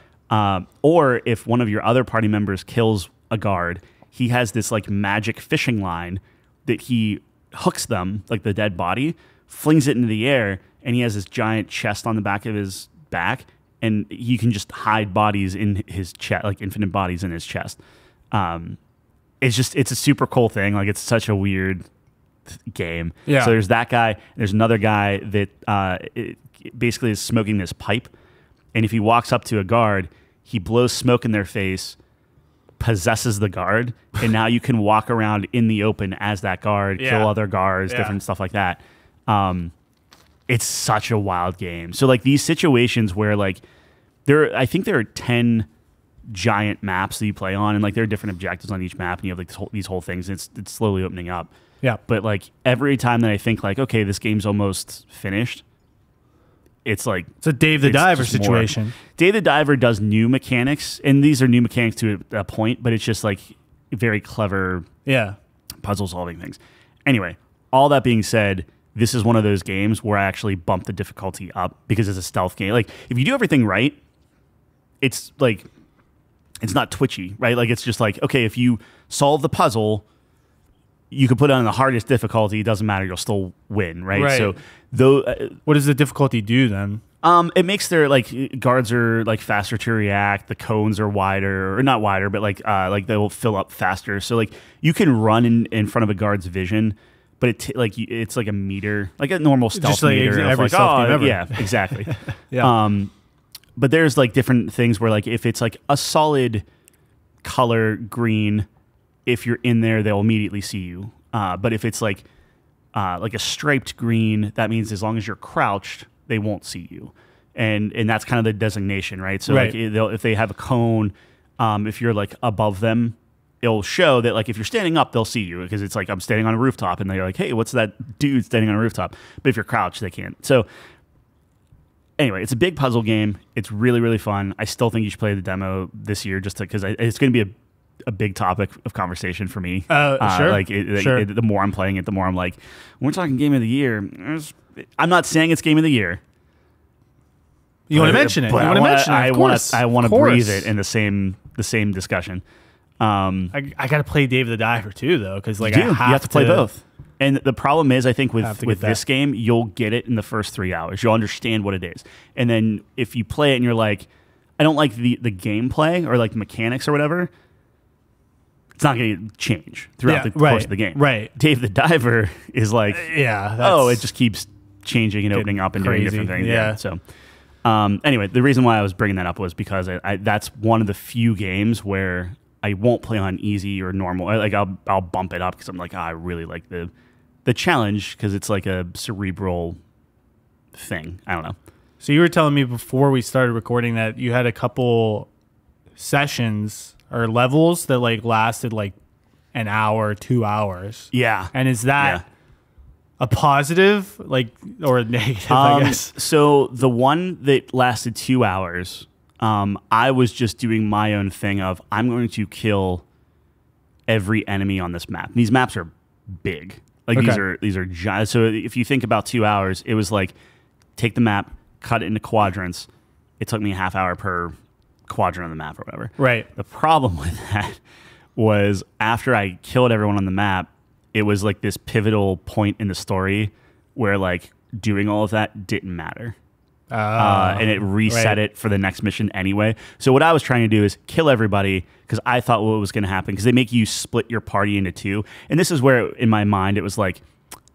Or if one of your other party members kills a guard, he has this like magic fishing line that he hooks them, like the dead body, flings it into the air, and he has this giant chest on the back of his back, and you can just hide bodies in his chest, like infinite bodies in his chest. It's a super cool thing. Like, it's such a weird game.
Yeah.
So there's that guy. There's another guy that basically is smoking this pipe, and if he walks up to a guard, he blows smoke in their face, possesses the guard, and now you can walk around in the open as that guard,
Yeah.
kill other guards,
Yeah.
different stuff like that. It's such a wild game. So like these situations where like I think there are 10 giant maps that you play on, and like there are different objectives on each map, and you have like these whole things. It's slowly opening up.
Yeah.
But like every time that I think like, okay, this game's almost finished, it's like
It's a Dave the
it's
Diver
just more.
situation.
Dave the Diver does new mechanics, and these are new mechanics to a point, but it's just like very clever
Yeah.
puzzle solving things. Anyway, all that being said, this is one of those games where I actually bump the difficulty up because it's a stealth game. Like, if you do everything right, it's like, it's not twitchy, right? Like, it's just like, okay, if you solve the puzzle, you can put it on the hardest difficulty. It doesn't matter. You'll still win, right?
Right.
So, though,
What does the difficulty do then?
it makes their like guards are like faster to react. The cones are wider, or not wider, but like they'll fill up faster. So like you can run in front of a guard's vision, but it's like a meter, like a normal stealth
Just like
meter. Of
every
like,
stealth game ever.
Yeah, exactly.
Yeah.
But there's like different things where like if it's like a solid color green, if you're in there, they'll immediately see you. But if it's like a striped green, that means as long as you're crouched, they won't see you. And that's kind of the designation, right? So
Right.
like if they have a cone, if you're like above them, it'll show that like if you're standing up, they'll see you because it's like I'm standing on a rooftop and they're like, hey, what's that dude standing on a rooftop? But if you're crouched, they can't. So anyway, it's a big puzzle game. It's really, really fun. I still think you should play the demo this year just because it's going to be a big topic of conversation for me.
Sure.
Like
Sure.
the more I'm playing it, the more I'm like, when we're talking game of the year, I'm not saying it's game of the year.
You want to mention it? You want to mention it? Of course.
I want
Of
to breathe
course.
it in the same discussion.
I got to play Dave the Diver too, though, because like
You do.
I
You have to play both. And the problem is, I think
Have to
with
get
this
that.
game, you'll get it in the first 3 hours. You'll understand what it is. And then if you play it and you're like, I don't like the gameplay or like the mechanics or whatever, it's not going to change throughout the course of the game.
Right.
Dave the Diver is like,
Yeah.
oh, it just keeps changing and opening up and doing
crazy.
different things.
Yeah.
So Anyway, the reason why I was bringing that up was because that's one of the few games where I won't play on easy or normal. Like I'll bump it up because I'm like, I really like the challenge because it's like a cerebral thing. I don't know.
So you were telling me before we started recording that you had a couple sessions or levels that like lasted like an hour, 2 hours.
Yeah.
And is that a positive, like, or a negative, I guess?
So the one that lasted 2 hours, I was just doing my own thing of I'm going to kill every enemy on this map. These maps are big. Like these are giant. So if you think about 2 hours, it was like take the map, cut it into quadrants. It took me a half hour per quadrant on the map or whatever.
Right.
The problem with that was after I killed everyone on the map, it was like this pivotal point in the story where like doing all of that didn't matter. And it reset it for the next mission anyway. So what I was trying to do is kill everybody because I thought what was going to happen because they make you split your party into two. And this is where in my mind it was like,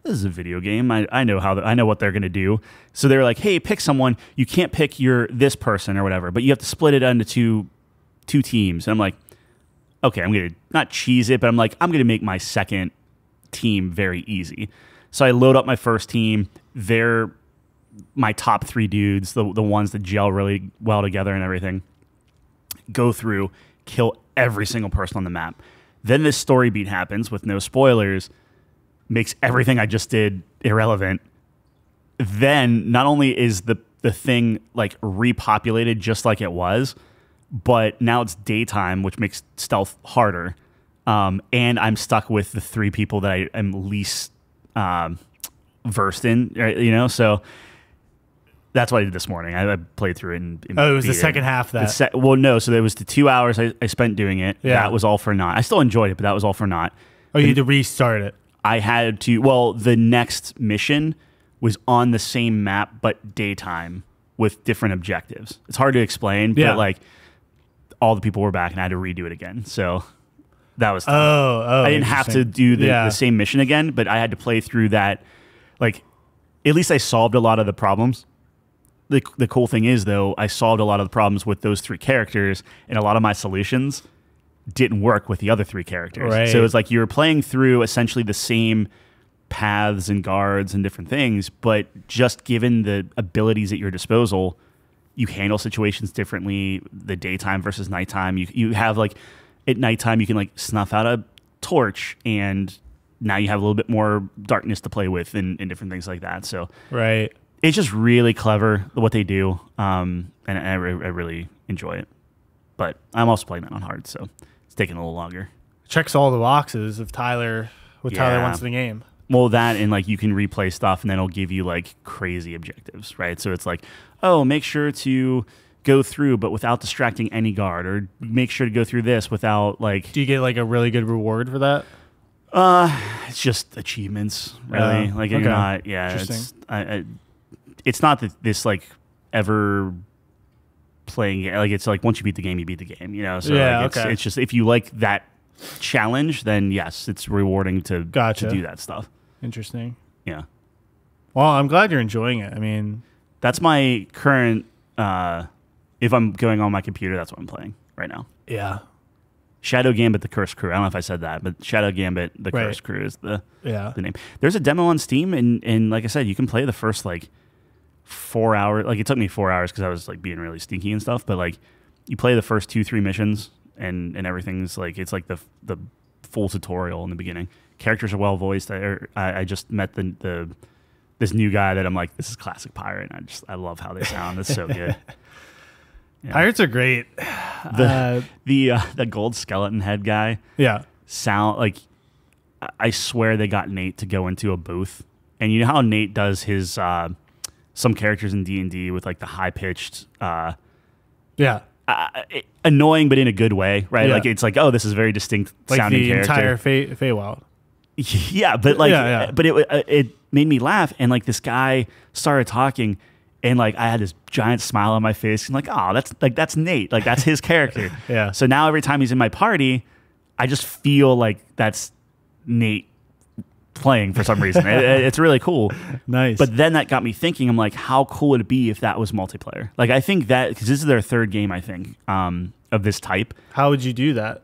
this is a video game. I know I know what they're going to do. So they were like, hey, pick someone. You can't pick this person or whatever, but you have to split it into two teams. And I'm like, okay, I'm going to not cheese it, but I'm like, I'm going to make my second team very easy. So I load up my first team. They're my top three dudes, the ones that gel really well together and everything. Go through, kill every single person on the map. Then this story beat happens with no spoilers, makes everything I just did irrelevant. Then not only is the thing like repopulated just like it was, but now it's daytime, which makes stealth harder. And I'm stuck with the three people that I am least versed in, right? You know, so that's what I did this morning. I played through it. And
it was the second half of that.
Well, no. So there was the 2 hours I spent doing it.
Yeah.
That was all for naught. I still enjoyed it, but that was all for naught.
Oh, you had to restart it.
I had to. Well, the next mission was on the same map, but daytime with different objectives. It's hard to explain, but like all the people were back, and I had to redo it again. So that was tough. I didn't have to do the same mission again, but I had to play through that. Like, at least I solved a lot of the problems. The cool thing is, though, I solved a lot of the problems with those three characters, and a lot of my solutions didn't work with the other three characters.
Right.
So it was like you were playing through essentially the same paths and guards and different things, but just given the abilities at your disposal, you handle situations differently. The daytime versus nighttime. You have like at nighttime you can like snuff out a torch, and now you have a little bit more darkness to play with and different things like that. So it's just really clever what they do, and I really enjoy it. But I'm also playing that on hard, so it's taking a little longer.
Checks all the boxes of Tyler, what Tyler wants in the game.
Well, that and like you can replay stuff, and then it'll give you like crazy objectives, right? So it's like, oh, make sure to go through, but without distracting any guard, or make sure to go through this without like.
Do you get like a really good reward for that?
It's just achievements, really. Like you're not, it's not that this like ever playing like it's like once you beat the game, you beat the game, you know. So like, it's just if you like that challenge, then yes, it's rewarding to do that stuff.
Interesting.
Yeah.
Well, I'm glad you're enjoying it. I mean,
that's my current. If I'm going on my computer, that's what I'm playing right now.
Yeah.
Shadow Gambit: The Cursed Crew. I don't know if I said that, but Shadow Gambit: The Cursed Crew is the name. There's a demo on Steam, and like I said, you can play the first like 4 hours. Like it took me 4 hours because I was like being really stinky and stuff. But like you play the first 2-3 missions, and everything's like it's like the full tutorial in the beginning. Characters are well voiced. I just met this new guy that I'm like, this is classic pirate. And I love how they sound. It's so good. Yeah.
Pirates are great.
The gold skeleton head guy.
Yeah.
Sound like I swear they got Nate to go into a booth, and you know how Nate does his some characters in D&D with like the high pitched. Annoying, but in a good way, right? Yeah. Like it's like, oh, this is a very distinct
like
sounding character.
Like the entire Feywild.
Yeah, but like, but it made me laugh, and like this guy started talking, and like I had this giant smile on my face, and like, oh, that's Nate, like that's his character.
Yeah.
So now every time he's in my party, I just feel like that's Nate playing for some reason. It's really cool.
Nice.
But then that got me thinking. I'm like, how cool would it be if that was multiplayer? Like, I think that because this is their third game, I think, of this type.
How would you do that?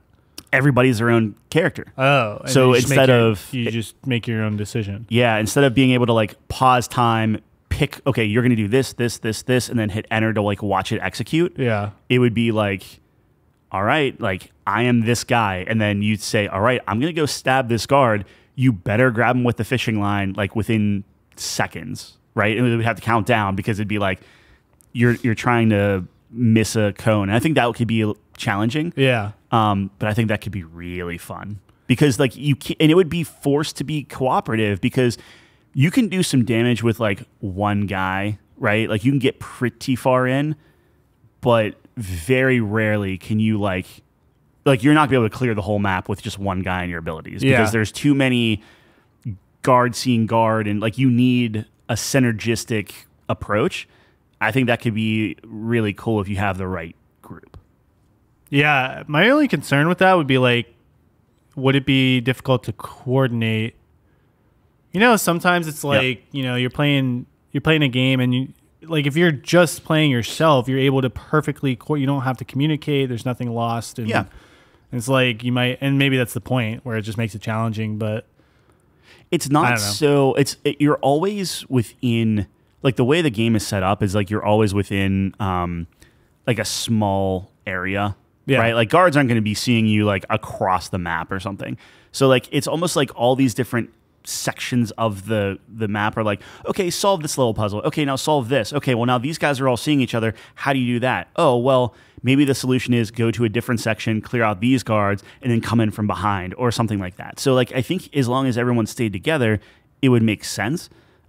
Everybody's their own character.
Oh, and
so
you just make your own decision.
Yeah, instead of being able to like pause time, pick, okay, you're going to do this, and then hit enter to like watch it execute.
Yeah.
It would be like, all right, like I am this guy. And then you'd say, all right, I'm going to go stab this guard. You better grab him with the fishing line like within seconds, right? And we would have to count down because it'd be like you're trying to miss a cone. And I think that could be challenging.
Yeah.
But I think that could be really fun because like and it would be forced to be cooperative because you can do some damage with like one guy, right? Like you can get pretty far in, but very rarely can you like you're not gonna be able to clear the whole map with just one guy and your abilities because there's too many guard seeing guard and like you need a synergistic approach. I think that could be really cool if you have the right group.
Yeah, my only concern with that would be like, would it be difficult to coordinate? You know, sometimes it's like, you know, you're playing a game and you like if you're just playing yourself, you're able to perfectly you don't have to communicate. There's nothing lost. And it's like you might, and maybe that's the point where it just makes it challenging. But
it's not so. You're always within like the way the game is set up is like you're always within like a small area. Yeah. Right? Like guards aren't going to be seeing you like across the map or something. So like it's almost like all these different sections of the map are like, okay, solve this little puzzle. Okay, now solve this. Okay, well now these guys are all seeing each other. How do you do that? Oh, well, maybe the solution is go to a different section, clear out these guards, and then come in from behind or something like that. So like I think as long as everyone stayed together, it would make sense.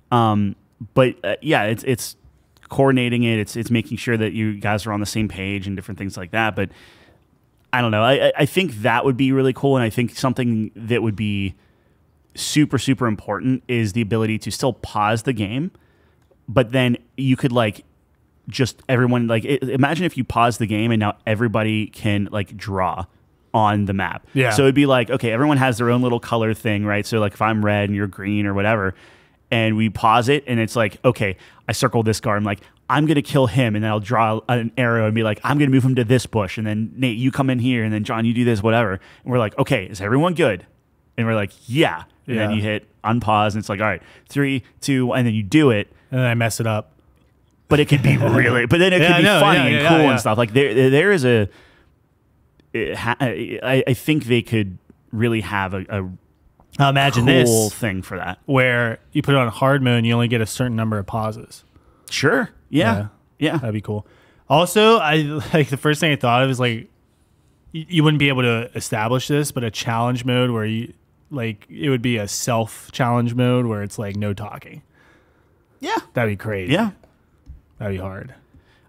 But yeah, it's coordinating it. It's making sure that you guys are on the same page and different things like that. But I don't know. I think that would be really cool. And I think something that would be super, super important is the ability to still pause the game. But then you could like just everyone like imagine if you pause the game and now everybody can like draw on the map. Yeah. So it'd be like, okay, everyone has their own little color thing, right? So like if I'm red and you're green or whatever, and we pause it and it's like, okay, I circle this guard. I'm like, I'm going to kill him. And then I'll draw an arrow and be like, I'm going to move him to this bush. And then Nate, you come in here. And then John, you do this, whatever. And we're like, okay, is everyone good? And we're like, yeah. And then you hit unpause and it's like, all right, 3, 2, and then you do it.
And then I mess it up.
But it could be really, but then it could be funny and cool and stuff. Like there is I think they could really have a
imagine
cool
this
thing for that.
Where you put it on hard mode and you only get a certain number of pauses.
Sure. Yeah.
That'd be cool. Also, I like the first thing I thought of is like you wouldn't be able to establish this, but a challenge mode where you like it would be a self challenge mode where it's like no talking.
Yeah.
That'd be crazy.
Yeah.
That'd be hard.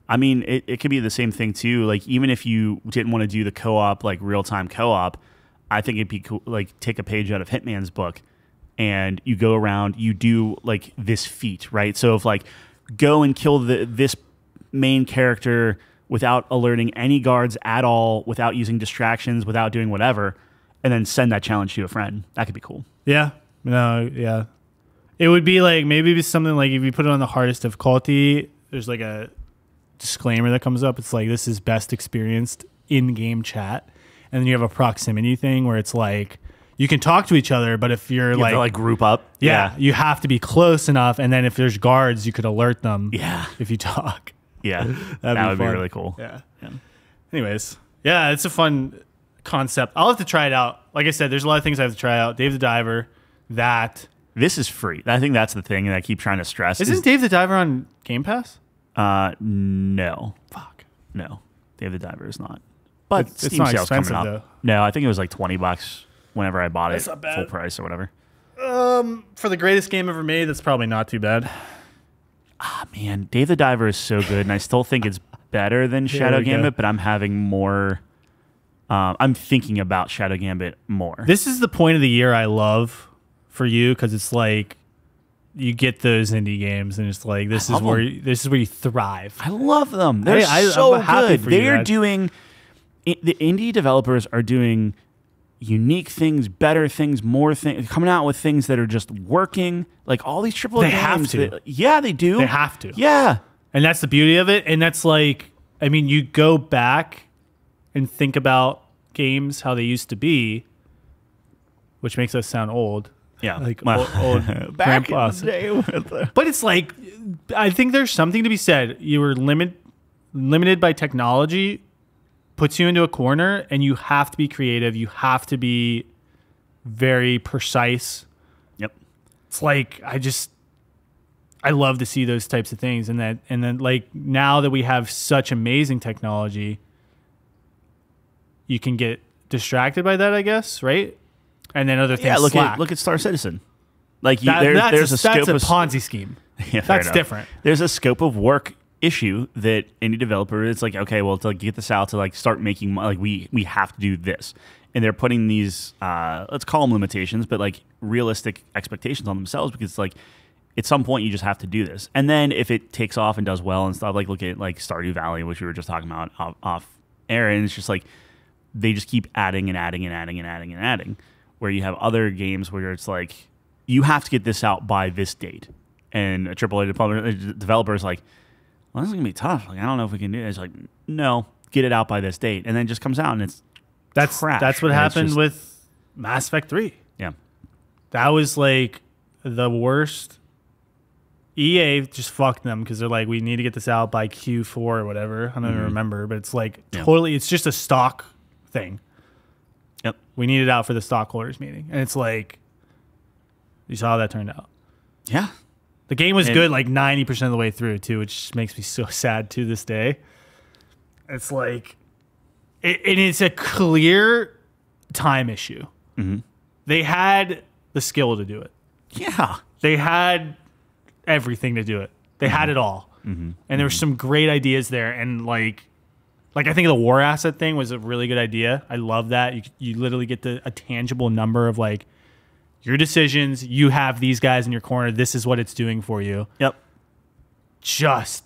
I mean, it could be the same thing too. Like even if you didn't want to do the co-op, like real-time co-op, I think it'd be cool, like take a page out of Hitman's book and you go around, you do like this feat, right? So if like go and kill this main character without alerting any guards at all, without using distractions, without doing whatever, and then send that challenge to a friend. That could be cool.
Yeah. No, yeah. It would be like maybe it's something like if you put it on the hardest difficulty, there's like a disclaimer that comes up. It's like this is best experienced in-game chat. And then you have a proximity thing where it's like you can talk to each other, but if you're
you have to like group up.
Yeah, you have to be close enough. And then if there's guards, you could alert them.
Yeah.
If you talk.
Yeah. That would be really cool.
Yeah. Anyways. Yeah, it's a fun concept. I'll have to try it out. Like I said, there's a lot of things I have to try out. Dave the Diver, that.
This is free. I think that's the thing that I keep trying to stress.
Isn't Dave the Diver on Game Pass?
No.
Fuck.
No. Dave the Diver is not. But
it's not
sales
expensive,
coming up.
though.
No, I think it was like $20 whenever I bought
That's
it,
not bad.
full price or whatever.
For the greatest game ever made, that's probably not too bad.
Ah, man, Dave the Diver is so good, and I still think it's better than Shadow Gambit, but I'm having more. I'm thinking about Shadow Gambit more.
This is the point of the year I love for you because it's like you get those indie games, and it's like this is where you thrive.
I love them. They're so
I'm happy
good.
for you,
They're
man.
doing. The indie developers are doing unique things, better things, more things, coming out with things that are just working. Like all these AAA
They
games.
have to.
Yeah, they do.
They have to.
Yeah.
And that's the beauty of it. And that's like, I mean, you go back and think about games, how they used to be, which makes us sound old.
Yeah.
Like
Well,
old
back
grandpas.
in the day with the-
But it's like, I think there's something to be said. You were limited by technology, puts you into a corner, and you have to be creative. You have to be very precise.
Yep.
It's like, I love to see those types of things. And then like now that we have such amazing technology, you can get distracted by that, I guess, right? And then other things.
Yeah,
slack.
look at Star Citizen. Like
That's
there's a scope
a
of
Ponzi scheme.
Yeah, fair
That's
enough.
different.
There's a scope of work issue that any developer, it's like, okay, well, to like get this out, to like start making like we have to do this, and they're putting these let's call them limitations, but like realistic expectations on themselves, because like at some point you just have to do this, and then if it takes off and does well and stuff, like look at like Stardew Valley, which we were just talking about off air, and it's just like they just keep adding and adding and adding and adding and adding, where you have other games where it's like you have to get this out by this date, and a AAA developer is like, well, this is gonna be tough. Like, I don't know if we can do it. It's like, no, get it out by this date, and then it just comes out and it's trash.
That's what
And it's
happened
just-
with Mass Effect 3.
Yeah,
That was like the worst. EA just fucked them because they're like, we need to get this out by Q4 or whatever. I don't even remember, but it's like totally, it's just a stock thing.
Yep.
We need it out for the stockholders meeting. And it's like, you saw how that turned out.
yeah.
The game was good like 90% of the way through too, which makes me so sad to this day. It's like, and it's a clear time issue.
Mm-hmm.
They had the skill to do it.
Yeah.
They had everything to do it. They had it all. And there were some great ideas there. And like I think the war asset thing was a really good idea. I love that. You literally get a tangible number of like your decisions. You have these guys in your corner. This is what it's doing for you.
Yep.
Just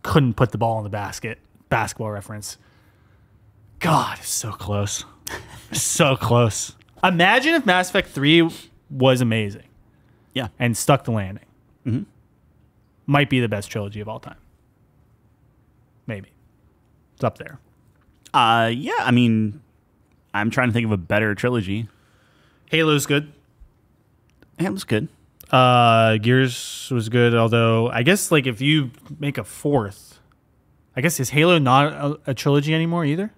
couldn't put the ball in the basket. Basketball reference. God, it's so close. So close. Imagine if Mass Effect 3 was amazing.
Yeah.
And stuck the landing.
Mm-hmm.
Might be the best trilogy of all time. Maybe. It's up there.
Yeah. I mean, I'm trying to think of a better trilogy.
Halo's good.
Yeah, it was good.
Gears was good, although I guess like if you make a fourth, I guess is Halo not a trilogy anymore either?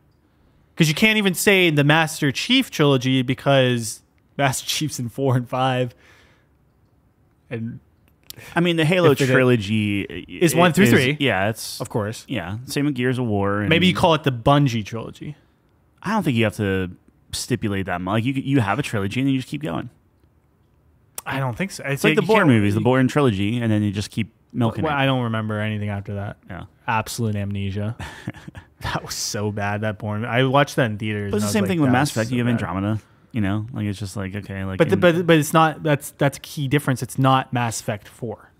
Because you can't even say the Master Chief trilogy because Master Chief's in 4 and 5. And
I mean, the Halo
If it
trilogy
is 1 through 3.
Yeah, it's
of course.
yeah. Same with Gears of War. And
Maybe you call it the Bungie trilogy.
I don't think you have to stipulate that much. Like you have a trilogy and then you just keep going.
I don't think so.
It's like the Bourne movies, the Bourne trilogy, and then you just keep milking
Well,
it.
I don't remember anything after that.
Yeah.
Absolute amnesia. That was so bad, that Bourne. I watched that in theaters.
But it's
and
the
I
same
was
thing
like,
with
that
Mass
was
Effect.
so
You have
bad.
Andromeda. You know, like it's just like okay, like
But it's not. That's a key difference. It's not Mass Effect 4,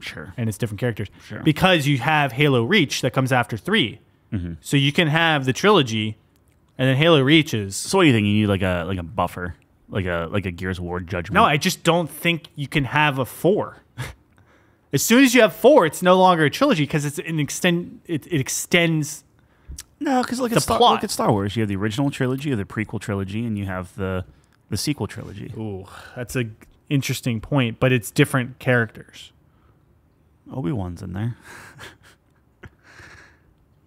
sure.
and it's different characters.
Sure.
Because you have Halo Reach that comes after 3, so you can have the trilogy, and then Halo Reach is.
So what do you think? You need like a buffer, like a Gears of War judgment.
No, I just don't think you can have a 4. As soon as you have 4, it's no longer a trilogy because it's an extend. It extends.
No, because look
plot.
at Star Wars. You have the original trilogy, you have the prequel trilogy, and you have the sequel trilogy.
Ooh, that's a interesting point, but it's different characters.
Obi-Wan's in there.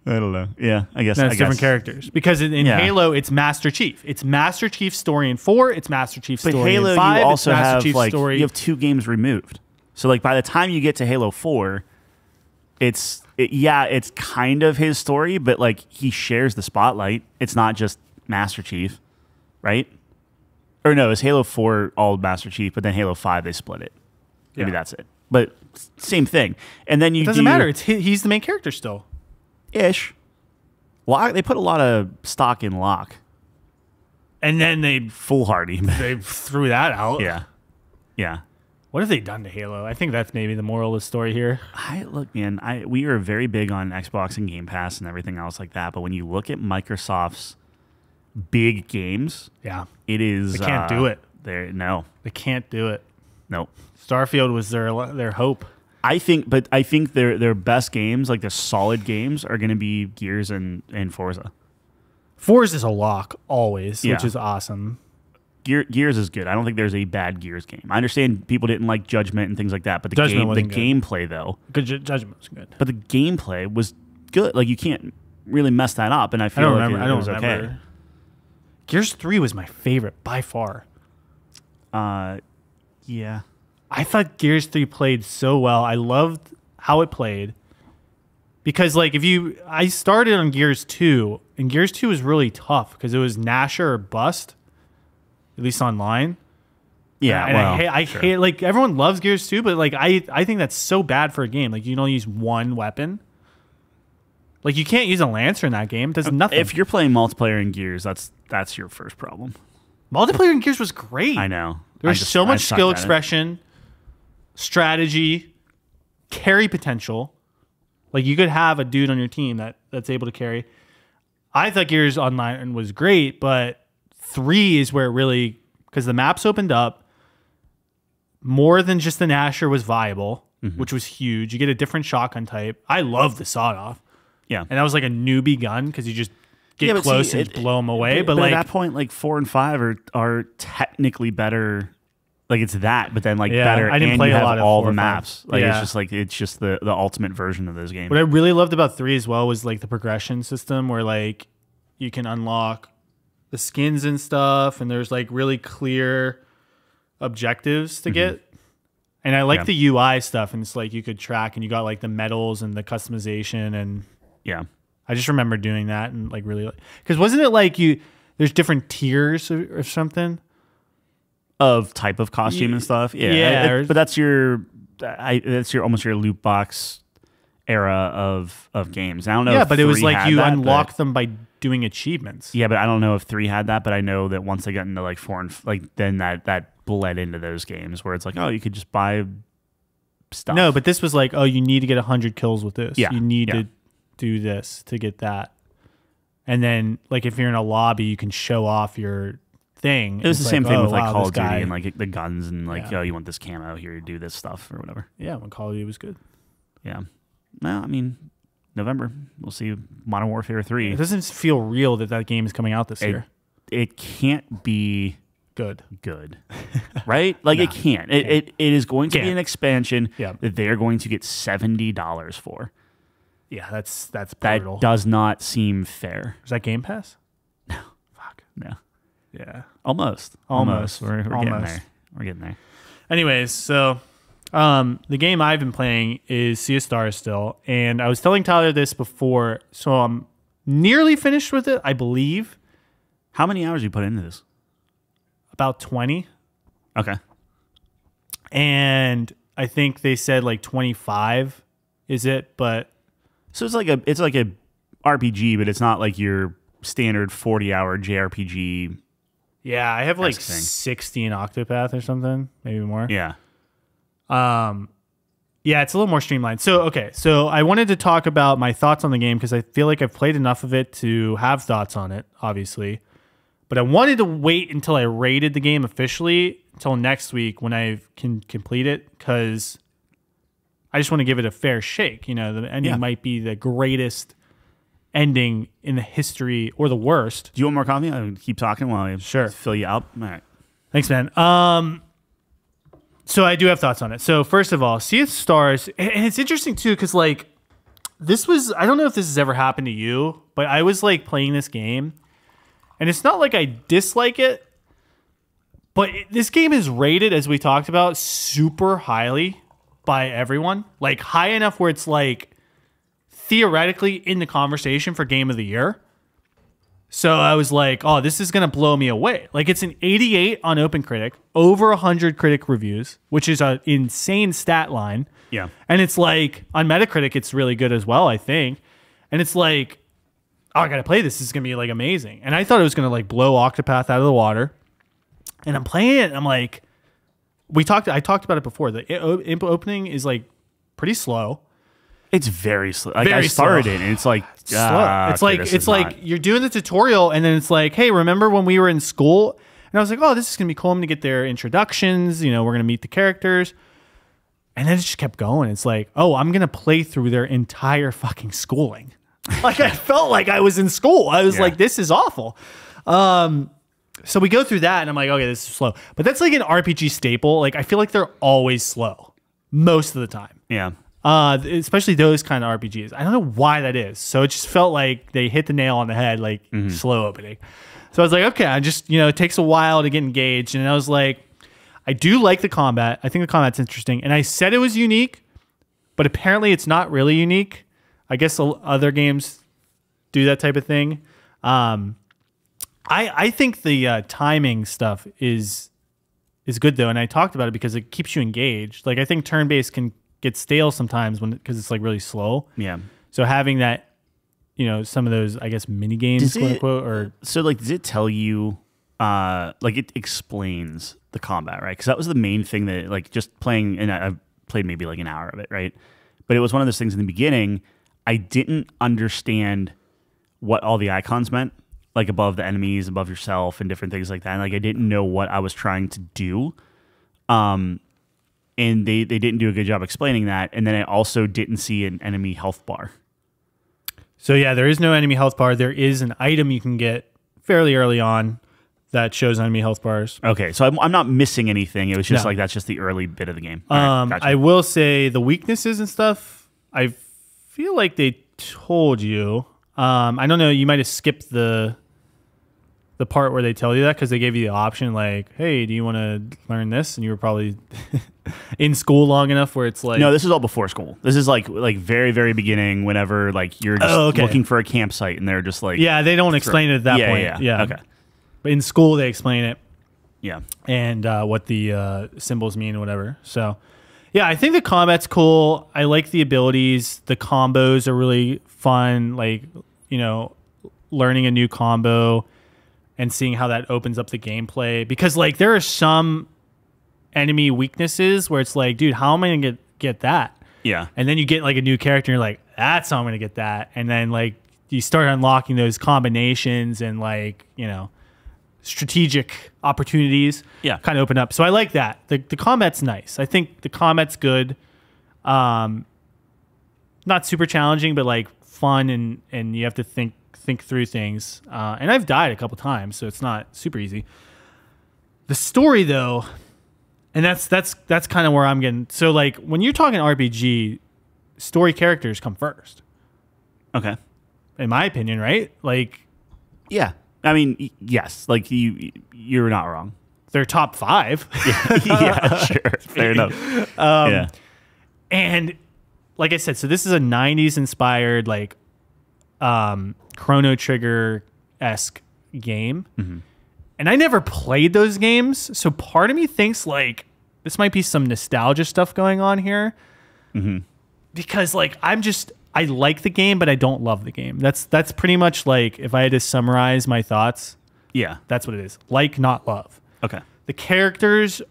I don't know. Yeah, I guess.
No, it's
I
different
guess.
characters because in
Yeah.
Halo it's Master Chief. It's Master Chief's story in 4. It's Master Chief's
But
story
Halo,
in 5.
you also
it's Master
have
Chief's
like
story.
you have 2 games removed. So like by the time you get to Halo 4, it's kind of his story, but like he shares the spotlight. It's not just Master Chief, right? Or no, it's Halo 4 all Master Chief, but then Halo 5 they split it. Maybe
Yeah.
that's it. But same thing. And then you
It doesn't matter. It's he's the main character still.
ish. Well, they put a lot of stock in Locke.
And then they
Foolhardy.
threw that out.
Yeah. Yeah.
What have they done to Halo? I think that's maybe the moral of the story here.
Look, man, we are very big on Xbox and Game Pass and everything else like that. But when you look at Microsoft's big games,
Yeah.
it is.
They can't do it.
No.
They can't do it.
No.
Starfield was their hope.
I think their best games, like the solid games, are going to be Gears and Forza.
Forza is a lock always,
Yeah.
which is awesome.
Gears is good. I don't think there's a bad Gears game. I understand people didn't like Judgment and things like that, but the gameplay though,
Judgment was good.
but the gameplay was good. Like you can't really mess that up, and I feel like it was okay.
Gears 3 was my favorite by far.
Yeah.
I thought Gears 3 played so well. I loved how it played. Because like I started on Gears 2, and Gears 2 was really tough because it was Nasher or bust, at least online.
Yeah,
and I hate like everyone loves Gears 2, but like I think that's so bad for a game. Like you can only use one weapon. Like you can't use a Lancer in that game. It does nothing.
If you're playing multiplayer in Gears, that's your first problem.
Multiplayer in Gears was great.
I know.
There's so much skill expression, strategy, carry potential. Like you could have a dude on your team that's able to carry. I thought Gears Online was great, but 3 is where it really, because the maps opened up, more than just the Nasher was viable, which was huge. You get a different shotgun type. I love the sawed off.
Yeah.
And that was like a newbie gun because you just get close and blow them away. But like
at that point, like 4 and 5 are technically better. Like it's that, but then like better.
I didn't
and
play
you
a
have
lot of
all
4
the
or 5.
maps. Like it's just the ultimate version of those games.
What I really loved about 3 as well was like the progression system where like you can unlock the skins and stuff, and there's like really clear objectives to get. And I like the UI stuff, and it's like you could track, and you got like the medals and the customization, and
yeah,
I just remember doing that and like really, because wasn't it like there's different tiers or something
of type of costume and stuff. Yeah, but that's your almost your loot box era of games. I don't know.
Yeah,
if
but it was like you unlock
them
them by doing achievements.
Yeah, but I don't know if 3 had that. But I know that once they got into like 4 and then that bled into those games where it's like, oh, you could just buy stuff.
No, but this was like, oh, you need to get 100 kills with this.
Yeah,
you need to do this to get that. And then like if you're in a lobby, you can show off your thing.
It was the same thing with like Call of Duty
guy,
and like the guns and like, oh, you want this camo here, do this stuff or whatever.
Yeah, when Call of Duty was good.
Yeah. Well, I mean, November, we'll see Modern Warfare 3.
It doesn't feel real that game is coming out this year.
It can't be
good,
right? Like it can't. It is going to be an expansion
that
they're going to get $70 for.
Yeah, that's brutal.
That does not seem fair.
Is that Game Pass?
No.
Fuck.
No.
Yeah.
Almost. We're getting there. We're getting there.
Anyways, so the game I've been playing is Sea of Stars still, and I was telling Tyler this before, so I'm nearly finished with it, I believe.
How many hours you put into this?
About 20.
Okay.
And I think they said like 25 is it, but
so it's like a RPG, but it's not like your standard 40-hour JRPG.
Yeah, I have like 60 in Octopath or something, maybe more.
Yeah.
Yeah, it's a little more streamlined. So, okay. So I wanted to talk about my thoughts on the game because I feel like I've played enough of it to have thoughts on it, obviously. But I wanted to wait until I rated the game officially until next week when I can complete it because I just want to give it a fair shake. You know, the ending might be the greatest ending in the history or the worst.
Do you want more coffee? I'll keep talking while I fill you up. All right.
Thanks, man. So I do have thoughts on it. So first of all, Sea of Stars, and it's interesting too because like this was, I don't know if this has ever happened to you, but I was like playing this game and it's not like I dislike it, but this game is rated, as we talked about, super highly by everyone. Like high enough where it's like theoretically in the conversation for Game of the Year. So I was like, oh, this is going to blow me away. Like it's an 88 on OpenCritic, over 100 critic reviews, which is an insane stat line.
Yeah.
And it's like on Metacritic, it's really good as well, I think. And it's like, oh, I got to play this. This is going to be like amazing. And I thought it was going to like blow Octopath out of the water. And I'm playing it and I'm like, I talked about it before. The opening is like pretty slow.
It's very slow. Like
Very
I started
slow.
it, and it's like
Slow. It's
okay,
like
this
it's
is
like
not-
you're doing the tutorial, and then it's like, hey, remember when we were in school? And I was like, oh, this is gonna be cool. I'm gonna get their introductions. You know, we're gonna meet the characters. And then it just kept going. It's like, oh, I'm gonna play through their entire fucking schooling. Like I felt like I was in school. I was like, this is awful. So we go through that, and I'm like, okay, this is slow. But that's like an RPG staple. Like I feel like they're always slow most of the time.
yeah.
Especially those kind of RPGs. I don't know why that is. So it just felt like they hit the nail on the head, like slow opening. So I was like, okay, I just, it takes a while to get engaged. And I was like, I do like the combat. I think the combat's interesting. And I said it was unique, but apparently it's not really unique. I guess other games do that type of thing. I think the timing stuff is good though. And I talked about it because it keeps you engaged. Like I think turn-based can get stale sometimes because it's like really slow.
Yeah.
So having that, some of those, I guess, mini games, quote unquote, or
so like, does it tell you, like it explains the combat, right? Because that was the main thing that like just playing, and I've played maybe like an hour of it, right? But it was one of those things in the beginning, I didn't understand what all the icons meant, like above the enemies, above yourself, and different things like that. And like I didn't know what I was trying to do. And they didn't do a good job explaining that. And then I also didn't see an enemy health bar.
So yeah, there is no enemy health bar. There is an item you can get fairly early on that shows enemy health bars.
Okay, so I'm not missing anything. It was just
No.
like that's just the early bit of the game. All right, gotcha.
I will say the weaknesses and stuff, I feel like they told you. I don't know, you might have skipped the part where they tell you that because they gave you the option like, hey, do you want to learn this? And you were probably in school long enough where it's like...
No, this is all before school. This is like very, very beginning whenever like you're just looking for a campsite and they're just like...
Yeah, they don't explain it at that point. Yeah.
Okay.
But in school, they explain it.
Yeah.
And what the symbols mean or whatever. So, yeah, I think the combat's cool. I like the abilities. The combos are really fun. Like, learning a new combo and seeing how that opens up the gameplay. Because, like, there are some enemy weaknesses where it's like, dude, how am I going to get that?
Yeah.
And then you get, like, a new character and you're like, that's how I'm going to get that. And then, like, you start unlocking those combinations and, like, strategic opportunities kind of open up. So I like that. The combat's nice. I think the combat's good. Not super challenging, but, like, fun and you have to think through things. And I've died a couple times, so it's not super easy. The story, though, and that's kind of where I'm getting. So, like, when you're talking RPG, story characters come first.
Okay.
In my opinion, right? Like,
yeah. I mean, yes. Like you're not wrong.
They're top 5.
Yeah, sure. Fair enough. Yeah.
And like I said, so this is a 90s inspired, like, Chrono Trigger-esque game. Mm-hmm. And I never played those games. So part of me thinks, like, this might be some nostalgia stuff going on here. Mm-hmm. Because, like, I like the game, but I don't love the game. That's pretty much, like, if I had to summarize my thoughts.
Yeah.
That's what it is. Like, not love.
Okay.
The characters,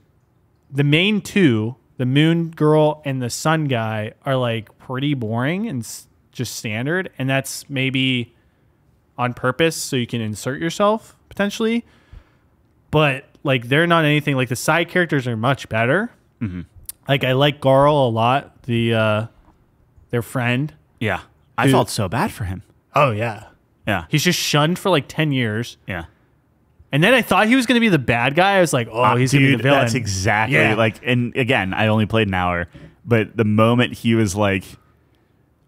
the main two, the moon girl and the sun guy, are, like, pretty boring and just standard. And that's maybe on purpose so you can insert yourself, potentially. But, like, they're not anything. Like, the side characters are much better. Mm-hmm. Like, I like Garl a lot, their friend.
Yeah. I felt so bad for him.
Oh, yeah.
Yeah.
He's just shunned for, like, 10 years.
Yeah.
And then I thought he was going to be the bad guy. I was like, oh, he's going to be the villain.
That's exactly like, and again, I only played an hour, but the moment he was like,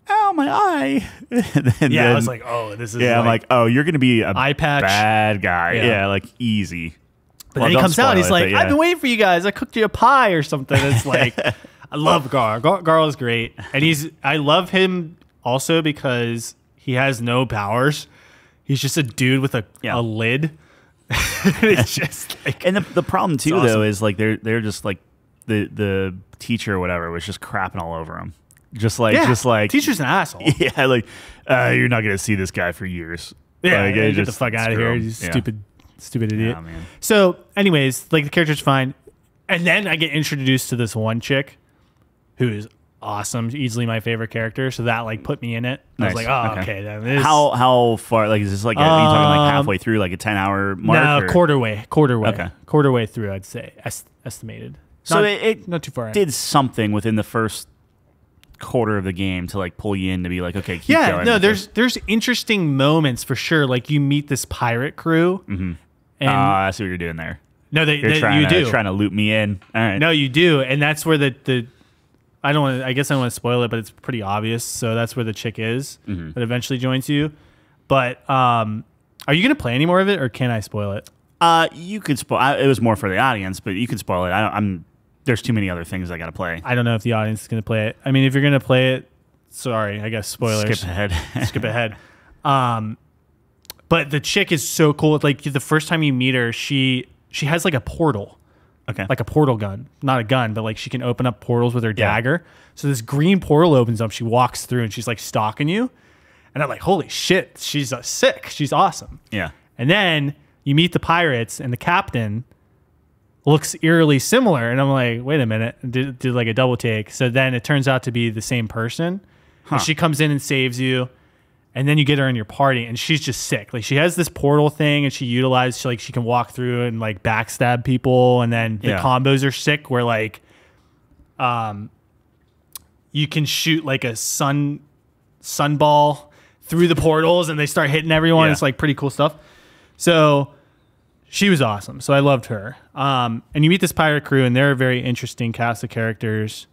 ow, my eye.
Then, I was like, oh, this is
I'm like, oh, you're going to be a
eye patch
bad guy. Yeah, like easy.
But then he comes out, he's like, I've been waiting for you guys. I cooked you a pie or something. It's like, I love Garl. Garl is great. And I love him also because he has no powers. He's just a dude with a lid. It's just like,
and the problem too, though, is like they're just like the teacher or whatever was just crapping all over him. Just like
teacher's an asshole.
Yeah, like you're not gonna see this guy for years.
Yeah,
like,
get the fuck out of here, you stupid idiot.
Yeah, man.
So, anyways, like the character's fine, and then I get introduced to this one chick who is awesome, easily my favorite character. So that like put me in it. I was like, oh, okay. Then this,
how far? Like, is this like? Are you talking like halfway through, like a 10-hour mark?
No, quarter way.
Okay,
quarter way through. I'd say estimated.
So it
not too far.
Did something within the first quarter of the game to like pull you in to be like, okay, keep going.
No, there's interesting moments for sure. Like you meet this pirate crew, and
I see what you're doing there.
No,
you're trying to loop me in. All right.
No, you do, and that's where the I don't want. I guess I don't want to spoil it, but it's pretty obvious. So that's where the chick is that eventually joins you. But are you gonna play any more of it, or can I spoil it?
You could spoil. It was more for the audience, but you could spoil it. There's too many other things I got to play.
I don't know if the audience is gonna play it. I mean, if you're gonna play it, sorry, I guess spoilers.
Skip ahead.
Skip ahead. But the chick is so cool. Like the first time you meet her, she has like a portal.
Okay.
Like a portal gun. Not a gun, but like she can open up portals with her dagger. So this green portal opens up. She walks through and she's like stalking you. And I'm like, holy shit, she's sick. She's awesome.
Yeah.
And then you meet the pirates and the captain looks eerily similar. And I'm like, wait a minute. Did like a double take. So then it turns out to be the same person. And she comes in and saves you. And then you get her in your party, and she's just sick. Like she has this portal thing, and she can walk through and like backstab people, and then the combos are sick. Where like, you can shoot like a sunball through the portals, and they start hitting everyone. Yeah. It's like pretty cool stuff. So she was awesome. So I loved her. And you meet this pirate crew, and they're a very interesting cast of characters.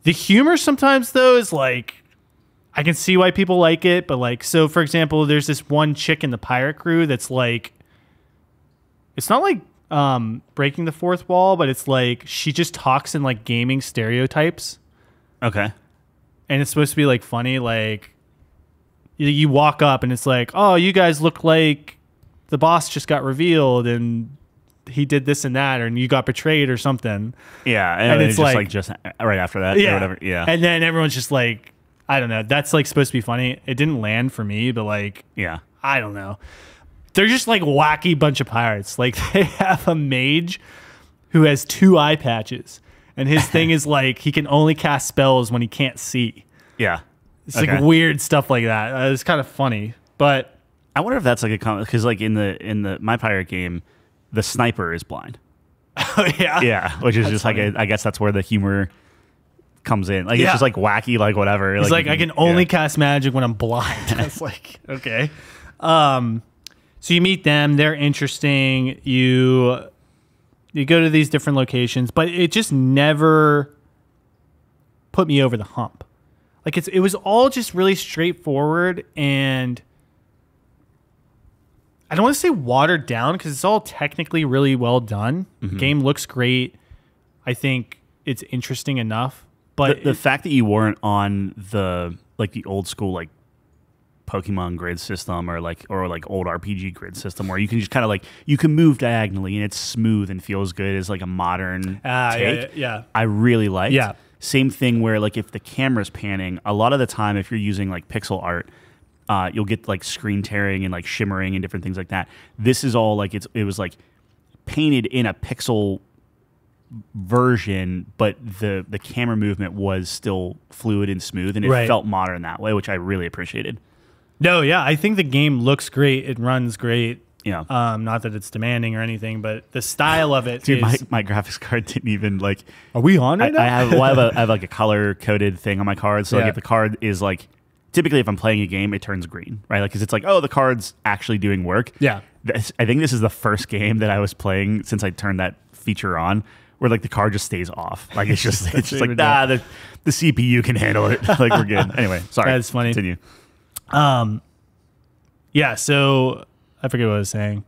The humor sometimes though is like. I can see why people like it, but like, so for example, there's this one chick in the pirate crew that's like, it's not like breaking the fourth wall, but it's like she just talks in like gaming stereotypes.
Okay.
And it's supposed to be like funny. Like you walk up and it's like, oh, you guys look like the boss just got revealed and he did this and that, or and you got betrayed or something.
Yeah. And it's just right after that or whatever. Yeah.
And then everyone's just like, I don't know. That's like supposed to be funny. It didn't land for me, but like, I don't know. They're just like wacky bunch of pirates. Like they have a mage who has 2 eye patches, and his thing is like he can only cast spells when he can't see.
Yeah,
it's like weird stuff like that. It's kind of funny, but
I wonder if that's like a comment because like in the my pirate game, the sniper is blind.
Oh yeah,
yeah, which is that's just funny. Like I guess that's where the humor comes in. Like it's just like wacky, like whatever.
It's like I can only cast magic when I'm blind. That's like okay. So you meet them, they're interesting. You go to these different locations, but it just never put me over the hump. Like it was all just really straightforward, and I don't want to say watered down because it's all technically really well done. Mm-hmm. Game looks great. I think it's interesting enough. But
the fact that you weren't on the old school like Pokemon grid system or old RPG grid system where you can just kind of like you can move diagonally and it's smooth and feels good as like a modern take.
Yeah.
I really liked.
Yeah.
Same thing where like if the camera's panning, a lot of the time if you're using like pixel art, you'll get like screen tearing and like shimmering and different things like that. This is all like it was like painted in a pixel version, but the camera movement was still fluid and smooth, and it felt modern that way, which I really appreciated.
No, yeah, I think the game looks great. It runs great.
Yeah.
Not that it's demanding or anything, but the style of it.
Dude, my graphics card didn't even like.
Are we on right now?
I have like a color coded thing on my card, so like if the card is like, typically if I'm playing a game, it turns green, right? Like because it's like, oh, the card's actually doing work.
Yeah.
I think this is the first game that I was playing since I turned that feature on, where like the card just stays off. Like it's just like nah, the CPU can handle it. Like we're good. Anyway, sorry.
That's funny.
Continue.
Yeah. So I forget what I was saying.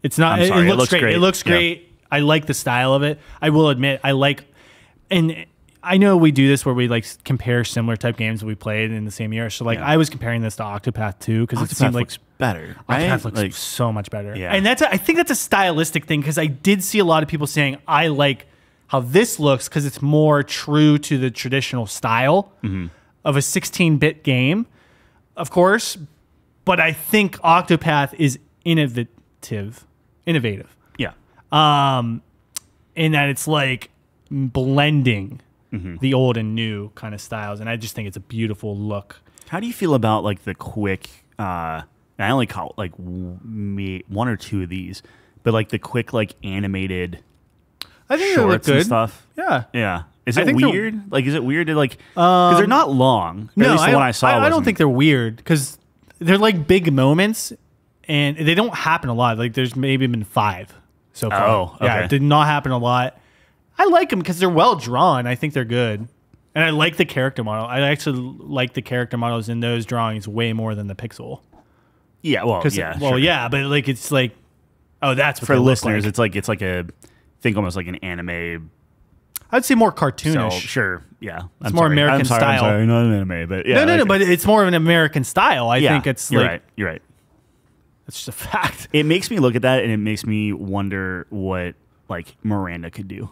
It's not. It looks great. It looks great. Yeah. I like the style of it. I will admit, and I know we do this where we like compare similar type games that we played in the same year. So like I was comparing this to Octopath 2 because it seemed like
looks better. Right?
Octopath looks like, so much better.
Yeah.
And I think that's a stylistic thing because I did see a lot of people saying I like how this looks because it's more true to the traditional style of a 16-bit game, of course. But I think Octopath is innovative.
Yeah.
In that it's like blending the old and new kind of styles, and I just think it's a beautiful look.
How do you feel about like the quick? I only caught like one or two of these, but like the quick like animated.
I think they look
shorts
good.
and stuff.
Yeah,
Yeah. Is
I
it
think
weird? Like, is it weird to like? Because they're not long. Or at least the one I saw.
I don't think they're weird because they're like big moments, and they don't happen a lot. Like there's maybe been 5 so far.
Oh, okay.
Yeah, it did not happen a lot. I like them because they're well drawn. I think they're good, and I like the character model. I actually like the character models in those drawings way more than the pixel.
Yeah. Well. Yeah.
Well,
sure.
yeah, but like it's like, oh, that's what
For
they look
listeners,
like.
it's like a think almost like an anime.
I'd say more
So,
cartoonish.
sure. Yeah.
It's more American style.
I'm sorry, not an anime, but yeah.
No, but it's more of an American style. I think it's
you're
like
right. You're right.
it's just a fact.
It makes me look at that, and it makes me wonder what like Miranda could do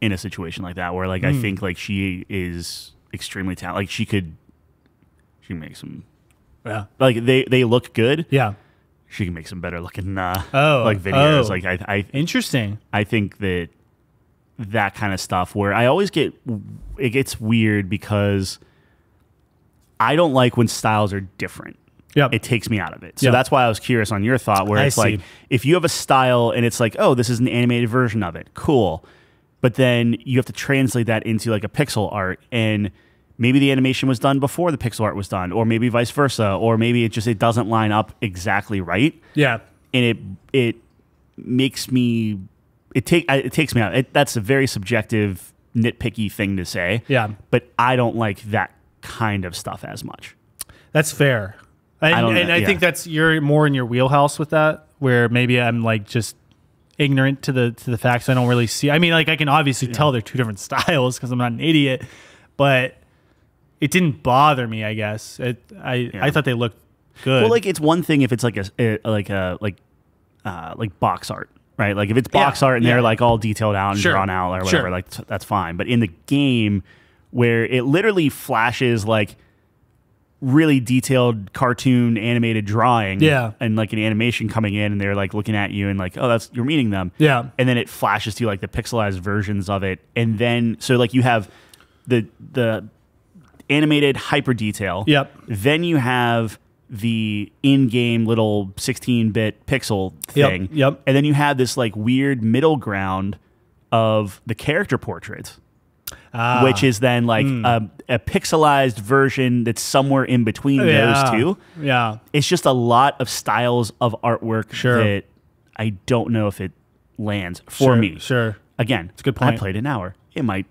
in a situation like that, where like I think like she is extremely talented. Like she can make some.
Yeah.
Like they look good.
Yeah.
She can make some better looking like
Oh.
videos. Like I
Interesting.
I think that kind of stuff where I always it gets weird because I don't like when styles are different.
Yeah.
It takes me out of it. So
Yep.
that's why I was curious on your thought where
I
it's like
see.
if you have a style and it's like, oh, this is an animated version of it. Cool. But then you have to translate that into like a pixel art, and maybe the animation was done before the pixel art was done, or maybe vice versa, or maybe it doesn't line up exactly right.
Yeah.
And it makes me it takes me out. That's a very subjective, nitpicky thing to say.
Yeah.
But I don't like that kind of stuff as much.
That's fair. I think that's you're more in your wheelhouse with that, where maybe I'm like just ignorant to the facts. I don't really see. I mean, like I can obviously tell they're two different styles because I'm not an idiot, but it didn't bother me. I guess I thought they looked good.
Well, like it's one thing if it's like like box art, right? Like if it's box art and they're like all detailed out and drawn out or whatever, like that's fine. But in the game where it literally flashes like really detailed cartoon animated drawing and like an animation coming in and they're like looking at you and like, oh, you're meeting them.
Yeah.
And then it flashes to you like the pixelized versions of it. And then, so like you have the animated hyper detail.
Yep.
Then you have the in-game little 16-bit pixel thing.
Yep.
And then you have this like weird middle ground of the character portraits. Which is then like a pixelized version that's somewhere in between those two.
Yeah.
It's just a lot of styles of artwork that I don't know if it lands for me.
Sure.
Again,
it's a good point.
I played an hour. It might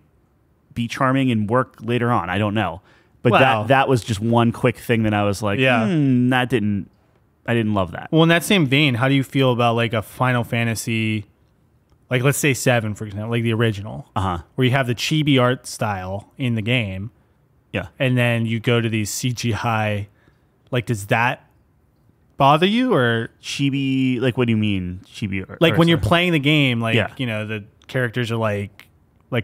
be charming and work later on. I don't know. But
Wow.
that was just one quick thing that I was like, I didn't love that.
Well, in that same vein, how do you feel about like a Final Fantasy, like let's say 7, for example, like the original, where you have the chibi art style in the game, and then you go to these CGI, like does that bother you or
chibi? Like what do you mean chibi art?
Like when you're playing the game, like you know the characters are like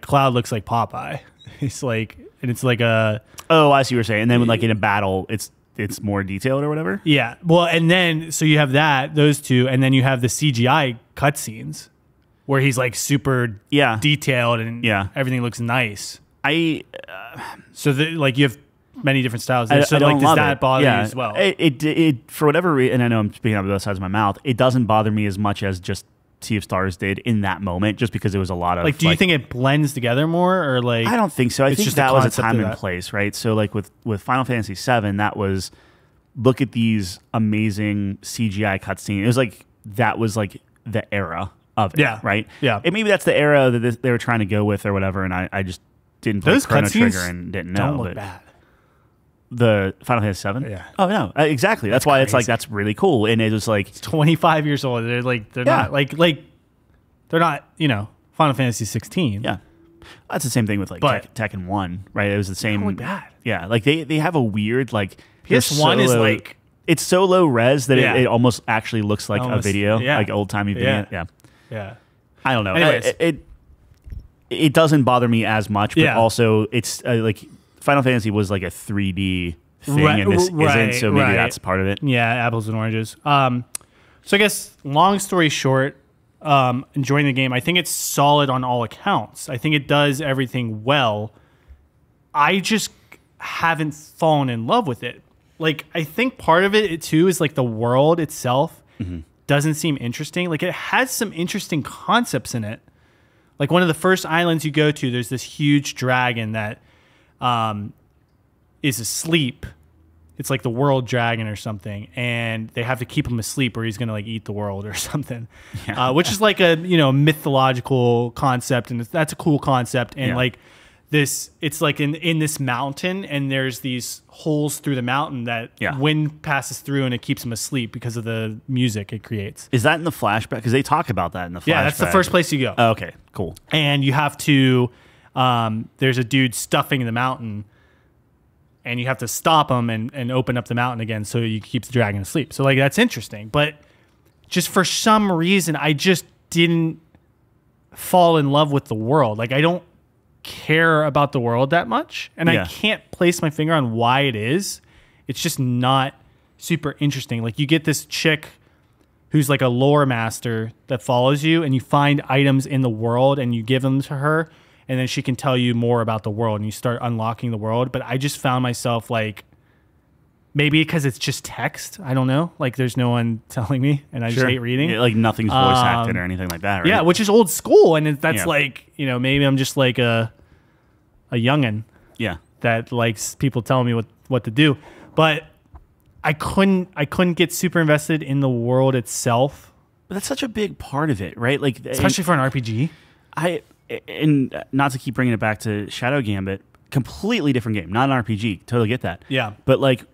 Cloud looks like Popeye. It's like and it's like a
I see what you're saying. And then when like in a battle, it's more detailed or whatever.
Yeah. Well, and then so you have those two, and then you have the CGI cutscenes where he's like super detailed and everything looks nice. So like you have many different styles. So
I
like does that bother you as well?
It for whatever reason, and I know I'm speaking out of both sides of my mouth, it doesn't bother me as much as just Sea of Stars did in that moment, just because it was a lot of
like. Do you think it blends together more, or like?
I don't think so. I think
just
that
the
was a
concept
time
of
and
that.
place, right? So like with Final Fantasy VII, that was look at these amazing CGI cutscenes. It was like that was like the era of it, right?
Yeah.
And maybe that's the era that they were trying to go with or whatever, and I just didn't play
Those
Chrono
cutscenes
Trigger and didn't know.
Don't look bad.
The Final Fantasy VII?
Yeah.
Oh, no. Exactly. That's why it's like, that's really cool. And it was like...
It's 25 years old. They're not like... They're not, Final Fantasy 16.
Yeah. That's the same thing with like Tekken 1, right? It was the same...
Don't look bad.
Yeah. Like they have a weird like...
PS1 is like...
It's so low res that it almost actually looks like a video.
Yeah.
Like old-timey video.
Yeah.
I don't know.
Anyways.
It doesn't bother me as much, but
Yeah.
also it's like... Final Fantasy was like a 3D thing, and this isn't, so maybe that's part of it.
Yeah, apples and oranges. So I guess long story short, enjoying the game. I think it's solid on all accounts. I think it does everything well. I just haven't fallen in love with it. Like, I think part of it too is like the world itself doesn't seem interesting. Like, it has some interesting concepts in it. Like, one of the first islands you go to, there's this huge dragon that is asleep. It's like the world dragon or something, and they have to keep him asleep or he's going to like eat the world or something, which is like a, mythological concept, and that's a cool concept. And like this, it's like in this mountain, and there's these holes through the mountain that wind passes through, and it keeps him asleep because of the music it creates.
Is that in the flashback? Because they talk about that in the flashback.
Yeah, that's the first place you go.
Oh, okay, cool.
And you have to, there's a dude stuffing the mountain, and you have to stop him and open up the mountain again so you keep the dragon asleep. So, like, that's interesting. But just for some reason, I just didn't fall in love with the world. Like, I don't care about the world that much. And I can't place my finger on why it is. It's just not super interesting. Like, you get this chick who's like a lore master that follows you, and you find items in the world, and you give them to her, and then she can tell you more about the world, and you start unlocking the world. But I just found myself like, maybe because it's just text, I don't know. Like, there's no one telling me, and I just hate reading.
Yeah, like, nothing's voice acted or anything like that, right?
Yeah, which is old school, and that's like, maybe I'm just like a youngin'.
Yeah.
That likes people telling me what to do. But I couldn't get super invested in the world itself.
But that's such a big part of it, right? Like,
especially for an RPG.
And not to keep bringing it back to Shadow Gambit, completely different game, not an RPG. Totally get that.
Yeah.
But like,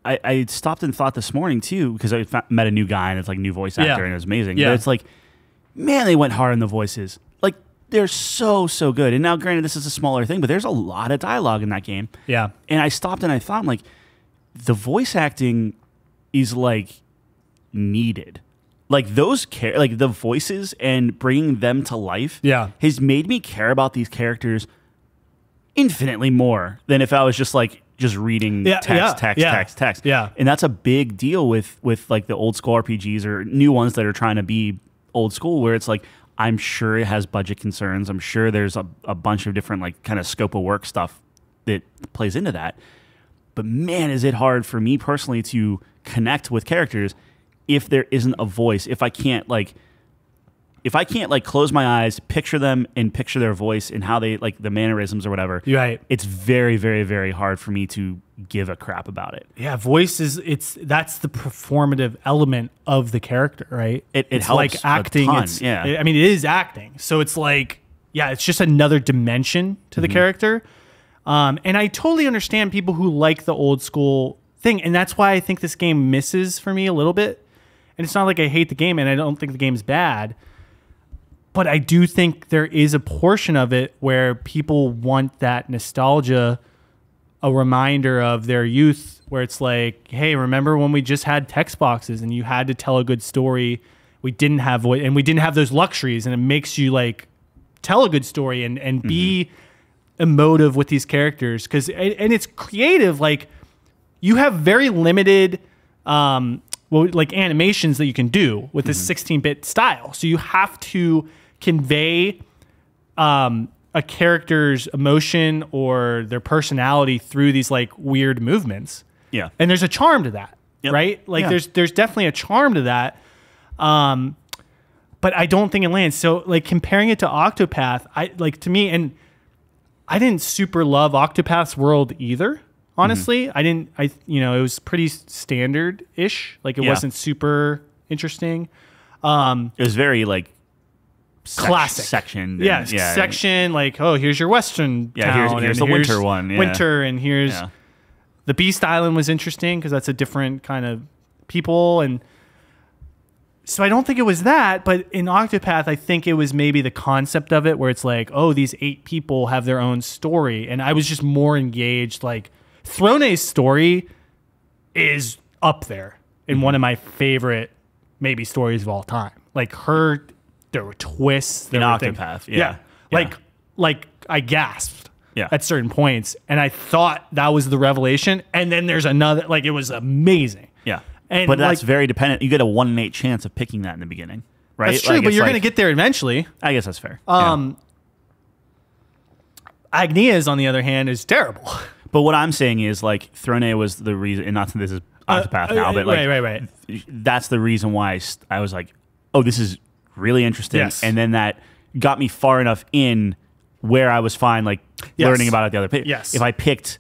I stopped and thought this morning too, because I met a new guy and it's like new voice actor and it was amazing. Yeah. But it's like, man, they went hard on the voices. Like, they're so good. And now, granted, this is a smaller thing, but there's a lot of dialogue in that game.
Yeah.
And I stopped and I thought, I'm like, the voice acting is like needed. Like, those like the voices and bringing them to life has made me care about these characters infinitely more than if I was just reading text.
Yeah.
And that's a big deal with like the old school RPGs or new ones that are trying to be old school, where it's like, I'm sure it has budget concerns. I'm sure there's a bunch of different like kind of scope of work stuff that plays into that. But man, is it hard for me personally to connect with characters if there isn't a voice, if I can't close my eyes, picture them and picture their voice and how they like the mannerisms or whatever.
Right.
It's very, very, very hard for me to give a crap about it.
Yeah, voice that's the performative element of the character, right?
It's
helps like acting.
A ton,
I mean, it is acting. So it's like, it's just another dimension to the character. And I totally understand people who like the old school thing. And that's why I think this game misses for me a little bit. And it's not like I hate the game and I don't think the game's bad. But I do think there is a portion of it where people want that nostalgia, a reminder of their youth, where it's like, hey, remember when we just had text boxes and you had to tell a good story? We didn't have voice, and we didn't have those luxuries, and it makes you like tell a good story and be emotive with these characters, because and it's creative. Like, you have very limited like animations that you can do with this 16-bit style, so you have to convey a character's emotion or their personality through these like weird movements. Yeah, and there's a charm to that, right? Like, there's definitely a charm to that. But I don't think it lands. So like, comparing it to Octopath, to me, and I didn't super love Octopath's world either. Honestly, it was pretty standard-ish. Like, it wasn't super interesting.
It was very like
classic
section.
Section, like, oh, here's your western town.
Here's the winter one. Yeah.
Winter, and here's the Beast Island was interesting because that's a different kind of people. And so I don't think it was that, but in Octopath, I think it was maybe the concept of it where it's like, oh, these 8 people have their own story. And I was just more engaged. Like, Throne's story is up there in one of my favorite maybe stories of all time. Like, there were twists.
In Octopath,
Like I gasped at certain points, and I thought that was the revelation. And then there's another, like, it was amazing.
Yeah.
And
but that's very dependent. You get a 1 in 8 chance of picking that in the beginning. right?
That's true,
Like,
but
it's
you're
like-
going to get there eventually.
I guess that's fair. Yeah.
Agnias, on the other hand, is terrible.
But what I'm saying is, like, Throne was the reason, and not that this is Octopath now, but like,
right.
that's the reason why I was like, oh, this is really interesting.
Yes.
And then that got me far enough in where I was fine, like,
Yes.
learning about it the other page.
Yes.
If I picked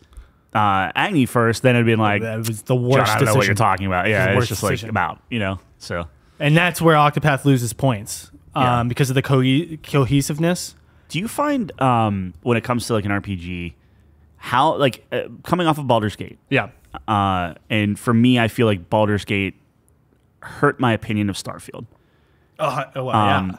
Agni first, then it'd been like,
That was the worst
John, I don't know what
decision.
you're talking about. Yeah,
the
it's
worst
just
decision.
like about, so.
And that's where Octopath loses points
Yeah.
because of the cohesiveness.
Do you find when it comes to like an RPG, how like coming off of Baldur's Gate,
Yeah.
and for me, I feel like Baldur's Gate hurt my opinion of Starfield.
Yeah.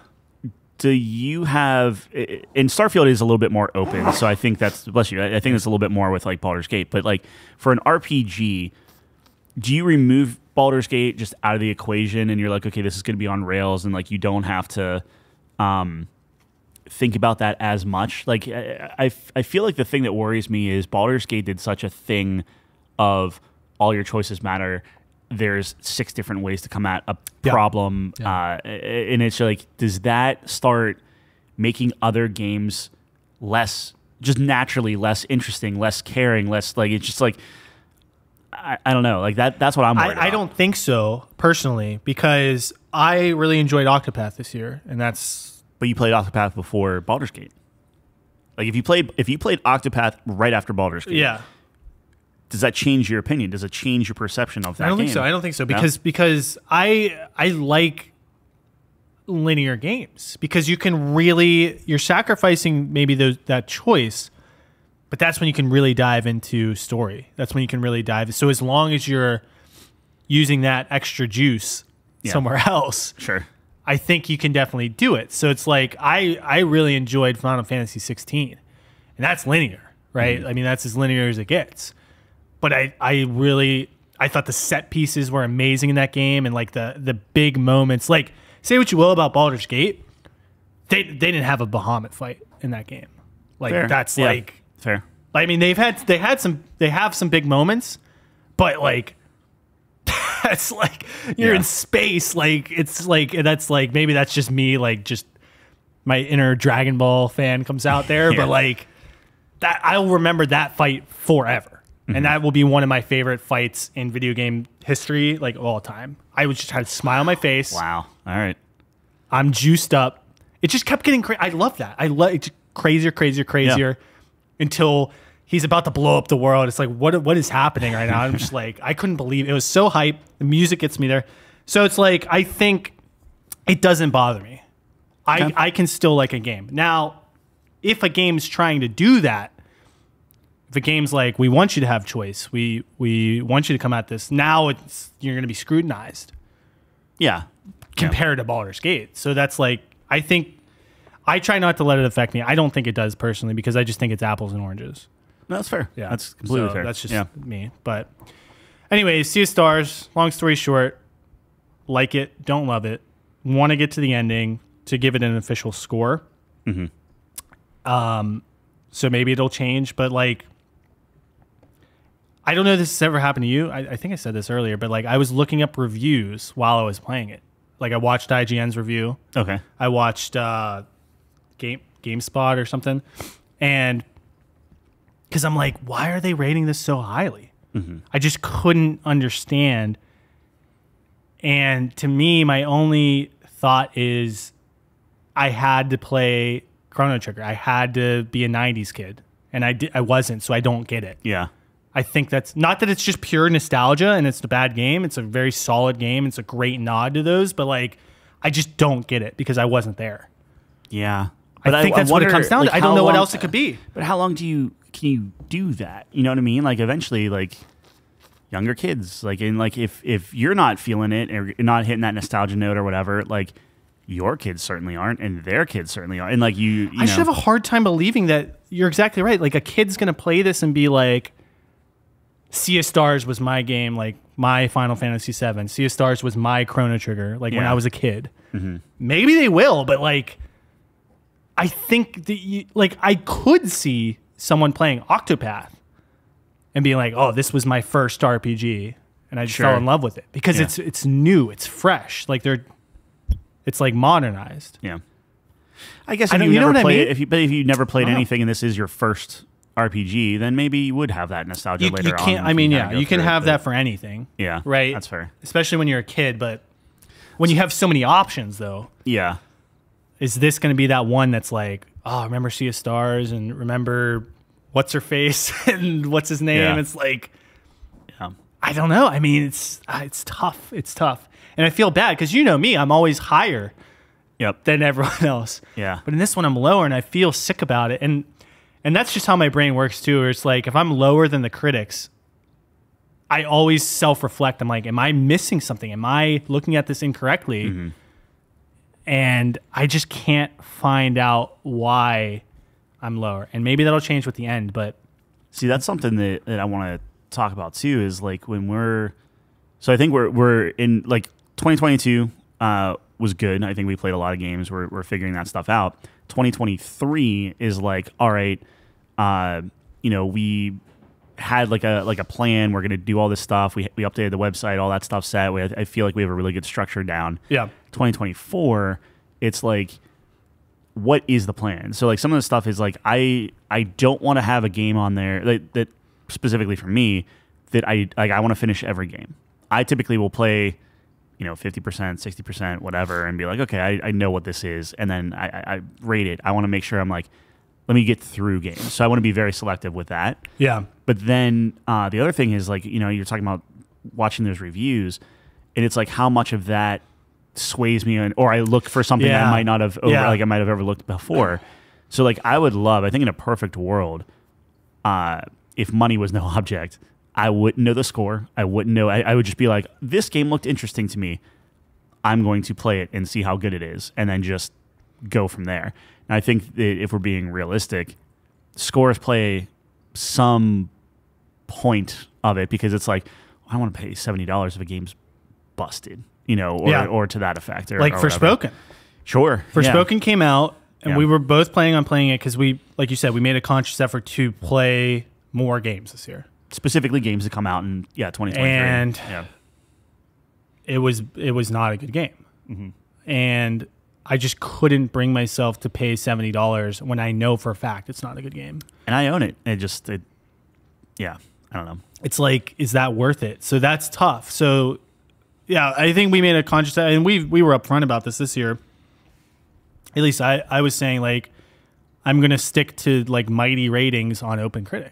Do you have? And Starfield is a little bit more open, so I think that's bless you. I think it's a little bit more with like Baldur's Gate, but like for an RPG, do you remove Baldur's Gate just out of the equation, and you're like, okay, this is going to be on rails, and like you don't have to think about that as much? Like I feel like the thing that worries me is Baldur's Gate did such a thing of all your choices matter. There's 6 different ways to come at a problem, and it's like, does that start making other games less, just naturally less interesting, less caring, less like it's just like I don't know, like that's what I'm worried about.
I don't think so personally because I really enjoyed Octopath this year, and that's
But you played Octopath before Baldur's Gate. Like if you played Octopath right after Baldur's Gate,
yeah.
does that change your opinion? Does it change your perception of that
I don't
game?
think so. I don't think so
No?
because I like linear games because you can really you're sacrificing maybe that choice, but that's when you can really dive into story. That's when you can really dive. So as long as you're using that extra juice somewhere else,
Sure.
I think you can definitely do it. So it's like I really enjoyed Final Fantasy 16, and that's linear, right?
Mm-hmm.
I mean that's as linear as it gets. But I thought the set pieces were amazing in that game, and like the big moments. Like say what you will about Baldur's Gate, they didn't have a Bahamut fight in that game. Like
Fair.
that's
Yeah.
like
Fair.
I mean they have some big moments, but like that's like you're
Yeah.
in space. Like it's like that's like maybe that's just me. Like just my inner Dragon Ball fan comes out there,
Yeah.
but like that I'll remember that fight forever. And that will be one of my favorite fights in video game history, like all time. I would just have a smile on my face.
Wow. All right.
I'm juiced up. It just kept getting crazy. I love that. I love it. Crazier until he's about to blow up the world. It's like, what is happening right now? I'm just like, I couldn't believe it. It was so hype. The music gets me there. So it's like, I think it doesn't bother me. I can still like a game. Now, if a game's trying to do that, if a game's like, we want you to have choice, we want you to come at this, now you're going to be scrutinized
Yeah.
compared to Baldur's Gate. So that's like, I think, I try not to let it affect me. I don't think it does personally because I just think it's apples and oranges.
No, that's fair.
Yeah.
That's completely
So
fair.
That's just
yeah.
me. But anyways, Sea of Stars, long story short, like it, don't love it, want to get to the ending to give it an official score. So maybe it'll change, but like, I don't know if this has ever happened to you. I think I said this earlier, but like I was looking up reviews while I was playing it. Like I watched IGN's review.
Okay.
I watched GameSpot or something. And because I'm like, why are they rating this so highly? I just couldn't understand. And to me, my only thought is I had to play Chrono Trigger. I had to be a 90s kid. And I wasn't, so I don't get it.
Yeah.
I think that's not that it's just pure nostalgia and it's a bad game. It's a very solid game. It's a great nod to those, but like, I just don't get it because I wasn't there.
Yeah.
I think that's what it comes down to. I don't know what else it could be.
But how long can you do that? You know what I mean? Like eventually, like younger kids, like in like if you're not feeling it or you're not hitting that nostalgia note or whatever, like your kids certainly aren't, and their kids certainly aren't. And like you
I should have a hard time believing that you're exactly right. Like a kid's gonna play this and be like, Sea of Stars was my game, like my Final Fantasy VII. Sea of Stars was my Chrono Trigger, like when I was a kid. Maybe they will, but like, I think that like I could see someone playing Octopath and being like, "Oh, this was my first RPG," and I just fell in love with it because it's new, it's fresh. Like It's like modernized.
Yeah. I guess
I
if
don't-
you
you know
never
what I
played,
mean?
if you never played
I don't know.
anything and this is your first RPG, then maybe you would have that nostalgia
You
later
can't.
on.
I
if
mean,
kinda
yeah,
go
you can
through it,
have
but-
that for anything.
Yeah,
Right.
That's fair.
Especially when you're a kid, but when you have so many options, though,
Yeah.
is this going to be that one that's like, oh, remember Sea of Stars and remember what's her face and what's his name?
Yeah.
It's like,
Yeah.
I don't know. I mean, it's tough. It's tough, and I feel bad because you know me, I'm always higher
Yep.
than everyone else.
Yeah.
But in this one, I'm lower, and I feel sick about it, and that's just how my brain works too. Where it's like if I'm lower than the critics, I always self-reflect. I'm like, am I missing something? Am I looking at this incorrectly?
Mm-hmm.
And I just can't find out why I'm lower. And maybe that'll change with the end, but
See, that's something that I want to talk about too. Is like when so I think we're in like 2022 was good. I think we played a lot of games. We're figuring that stuff out. 2023 is like, all right, we had like a plan. We're gonna do all this stuff. We updated the website, all that stuff set. I feel like we have a really good structure down.
yeah.
2024, it's like, what is the plan? So like some of the stuff is like I don't want to have a game on there that specifically for me that I want to finish every game. I typically will play 50%, 60%, whatever, and be like, okay, I know what this is, and then I rate it. I want to make sure I'm like, let me get through games. So I want to be very selective with that.
Yeah.
But then the other thing is like, you're talking about watching those reviews, and it's like how much of that sways me, or I look for something
Yeah.
I might not have
Yeah.
like I might have overlooked before. So like I think in a perfect world, if money was no object, I wouldn't know the score. I wouldn't know. I would just be like, this game looked interesting to me. I'm going to play it and see how good it is, and then just go from there. And I think that if we're being realistic, scores play some point of it because it's like, I don't want to pay $70 if a game's busted, or to that effect. Or,
Like
or whatever.
Forspoken.
Sure.
Forspoken came out, and
Yeah.
we were both planning on playing it because we, like you said, we made a conscious effort to play more games this year.
Specifically games that come out in 2023.
And
yeah.
it was not a good game. And I just couldn't bring myself to pay $70 when I know for a fact it's not a good game.
And I own it. I don't know.
It's like, is that worth it? So that's tough. So yeah, I think we made a conscious, and we were upfront about this year. At least I was saying like, I'm going to stick to like mighty ratings on OpenCritic.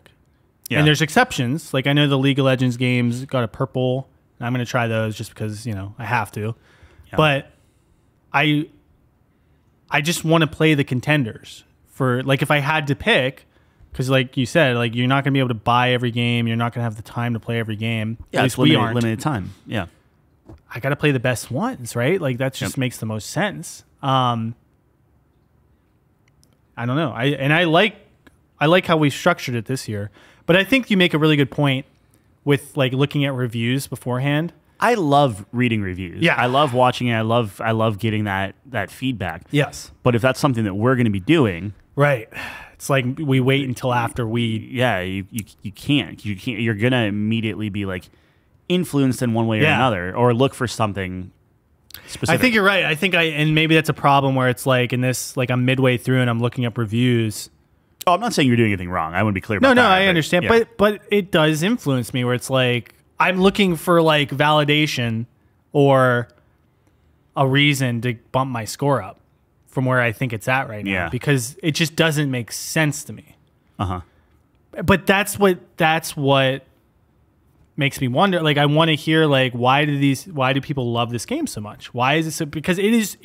Yeah.
And there's exceptions. Like I know the League of Legends games got a purple. And I'm going to try those just because, I have to.
Yeah.
But I just want to play the contenders for like if I had to pick, because like you said, like you're not going to be able to buy every game. You're not going to have the time to play every game.
Yeah,
At
it's
least we aren't.
limited time. Yeah.
I got to play the best ones, right? Like that just makes the most sense. I don't know. I like how we structured it this year. But I think you make a really good point with like looking at reviews beforehand.
I love reading reviews.
Yeah.
I love watching it. I love getting that feedback.
Yes.
But if that's something that we're going to be doing,
Right. It's like we wait until after we.
yeah, you can't. You're going to immediately be like influenced in one way or
Yeah.
another, or look for something specific.
I think you're right. And maybe that's a problem where it's like in this, like I'm midway through and I'm looking up reviews.
Oh, I'm not saying you're doing anything wrong. I want to be clear about that.
No, I understand.
yeah.
But it does influence me where it's like I'm looking for like validation or a reason to bump my score up from where I think it's at right now.
Yeah.
Because it just doesn't make sense to me.
Uh-huh.
But that's what makes me wonder. Like I want to hear like why do people love this game so much? Why is it so? Because it is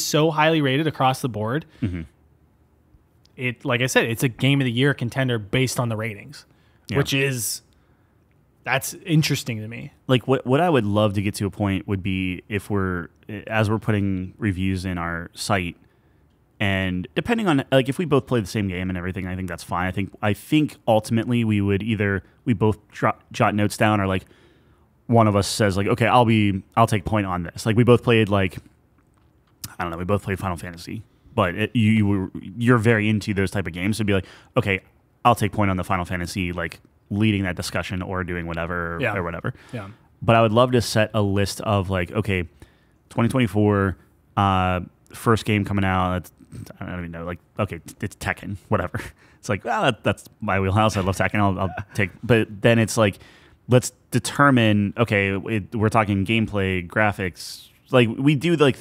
so highly rated across the board.
Mm-hmm.
It, like I said, it's a game of the year contender based on the ratings,
Yeah.
That's interesting to me.
Like what I would love to get to a point would be if as we're putting reviews in our site, and depending on like if we both play the same game and everything, I think that's fine. I think ultimately we would either we both jot notes down, or like one of us says like, okay, I'll take point on this. Like we both played like, I don't know, we both played Final Fantasy, but you're very into those type of games. So it'd be like, okay, I'll take point on the Final Fantasy, like leading that discussion or doing whatever or whatever.
Yeah.
But I would love to set a list of like, okay, 2024, First game coming out, I don't even know, like, okay, it's Tekken, whatever. It's like, well, that's my wheelhouse. I love Tekken. I'll take, but then it's like, let's determine, okay, we're talking gameplay, graphics. Like, we do like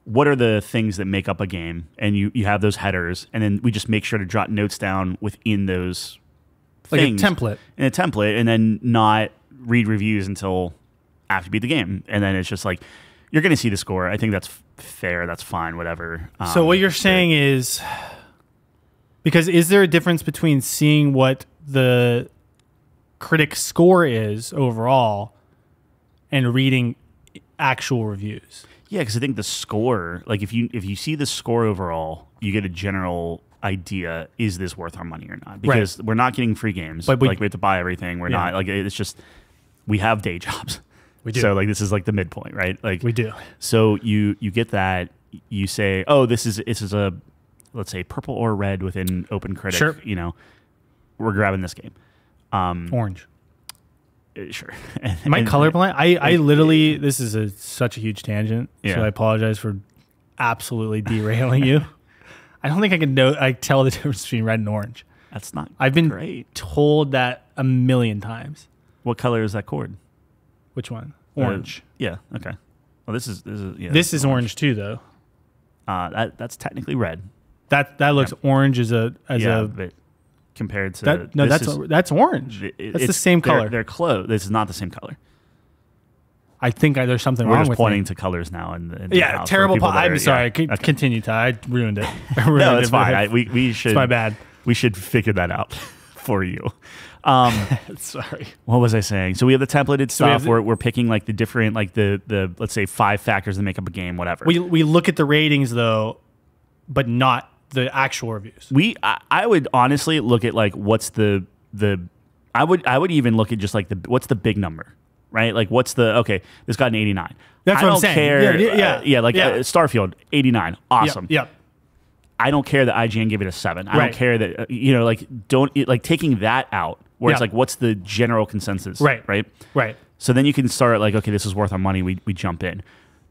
what are the things that make up a game? And you have those headers, and then we just make sure to jot notes down within those things.
Like a template.
In a template, and then not read reviews until after you beat the game. And then it's just like, you're going to see the score. I think that's fair. That's fine, whatever.
So what you're saying is, because is there a difference between seeing what the critic score is overall and reading actual reviews?
Yeah, because I think the score, like if you see the score overall, you get a general idea, is this worth our money or not? Because we're not getting free games. But we have to buy everything. We're not, like, it's just, we have day jobs.
We do.
So like this is like the midpoint, right? Like
we do.
So you get that, you say, oh, this is a, let's say, purple or red within OpenCritic.
Sure.
You know, we're grabbing this game.
Orange.
Sure.
Am I colorblind? I literally, this is such a huge tangent, so I apologize for absolutely derailing you. I don't think I tell the difference between red and orange.
That's not
I've been
great.
told that a million times.
What color is that cord?
Which one? Orange.
Yeah. Okay. Well, this is
this is orange too, though.
That's technically red.
That looks orange as a
but compared to
that's orange. That's the same color.
They're close. This is not the same color.
I think there's something
We're
wrong
just
with
pointing to colors now. In the house
terrible. I'm sorry. Continue, Ty. I ruined it.
No, it's fine. We should.
It's my bad.
We should figure that out for you.
Sorry.
What was I saying? So we have the templated stuff. We're picking like the different, like the let's say 5 factors that make up a game, whatever.
We look at the ratings though, but not the actual reviews.
I would honestly look at like what's the I would even look at just like what's the big number, right? Like what's this got an 89.
That's what I'm saying.
Care. Starfield 89, awesome.
Yep.
I don't care that IGN gave it a 7. I don't care that taking that out. Where it's like, what's the general consensus? Right. So then you can start like, okay, this is worth our money. We jump in.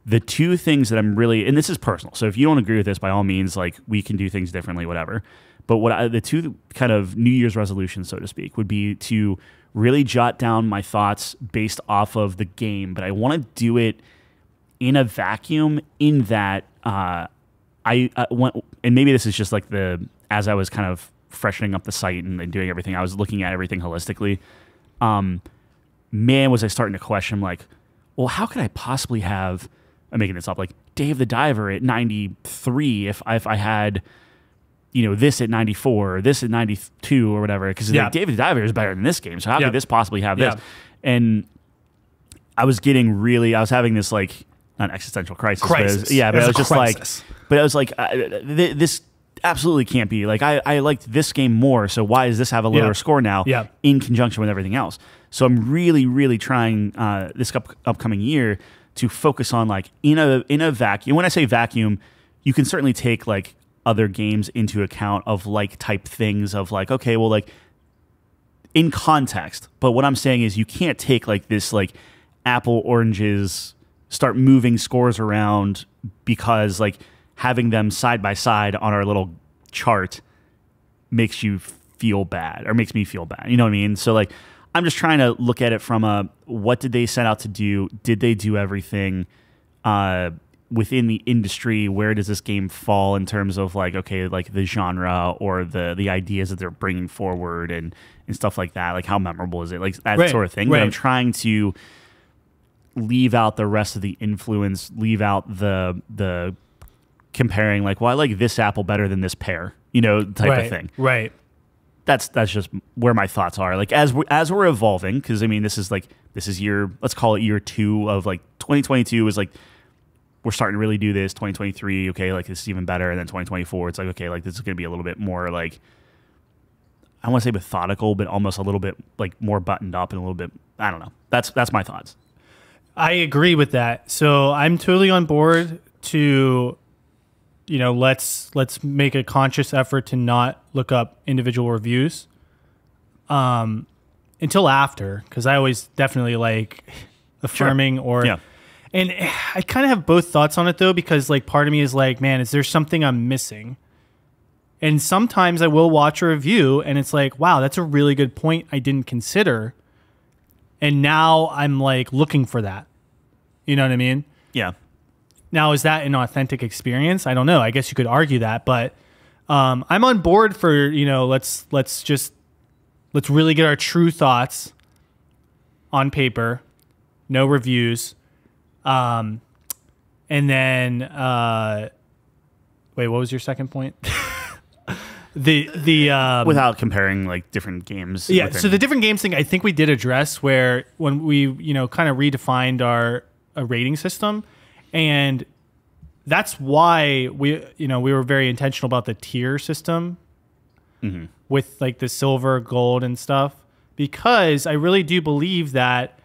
The two things that I'm really, and this is personal. So if you don't agree with this, by all means, like we can do things differently, whatever. But the two kind of New Year's resolutions, so to speak, would be to really jot down my thoughts based off of the game. But I want to do it in a vacuum. In that I want, and maybe this is just like as I was kind of freshening up the site and doing everything, I was looking at everything holistically. Man, was I starting to question, like, well, how could I possibly have, I'm making this up, like Dave the Diver at 93 if I had, this at 94 or this at 92 or whatever, because like, Dave the Diver is better than this game, so how could this possibly have this? And I was having this like, not existential crisis. But I was just crisis. But I was like, this absolutely can't be. Like, I liked this game more, so why does this have a lower score now in conjunction with everything else? So I'm really, really trying this upcoming year to focus on like in a vacuum. When I say vacuum, you can certainly take like other games into account of like type things of like, okay, well, like in context. But what I'm saying is you can't take like this like apple oranges, start moving scores around because like having them side by side on our little chart makes you feel bad or makes me feel bad. You know what I mean? So like, I'm just trying to look at it from what did they set out to do? Did they do everything within the industry? Where does this game fall in terms of like, okay, like the genre or the ideas that they're bringing forward and stuff like that? Like how memorable is it? Like that sort of thing. But I'm trying to leave out the rest of the influence, leave out the comparing like, well, I like this apple better than this pear, type of thing.
Right.
That's just where my thoughts are. Like as we're evolving, because I mean this is let's call it year 2 of like 2022 is like we're starting to really do this. 2023, okay, like this is even better, and then 2024, it's like okay, like this is gonna be a little bit more like I want to say methodical, but almost a little bit like more buttoned up and a little bit I don't know. That's my thoughts.
I agree with that. So I'm totally on board to. Let's make a conscious effort to not look up individual reviews until after, because I always definitely like affirming And I kind of have both thoughts on it though, because like part of me is like, man, is there something I'm missing? And sometimes I will watch a review and it's like, wow, that's a really good point I didn't consider. And now I'm like looking for that. You know what I mean?
Yeah.
Now, is that an authentic experience? I don't know. I guess you could argue that, but I'm on board for, let's really get our true thoughts on paper, no reviews. And then, wait, what was your second point?
Without comparing like different games.
Yeah. So the different games thing, I think we did address where when we, kind of redefined a rating system, and that's why we were very intentional about the tier system with like the silver, gold, and stuff, because I really do believe that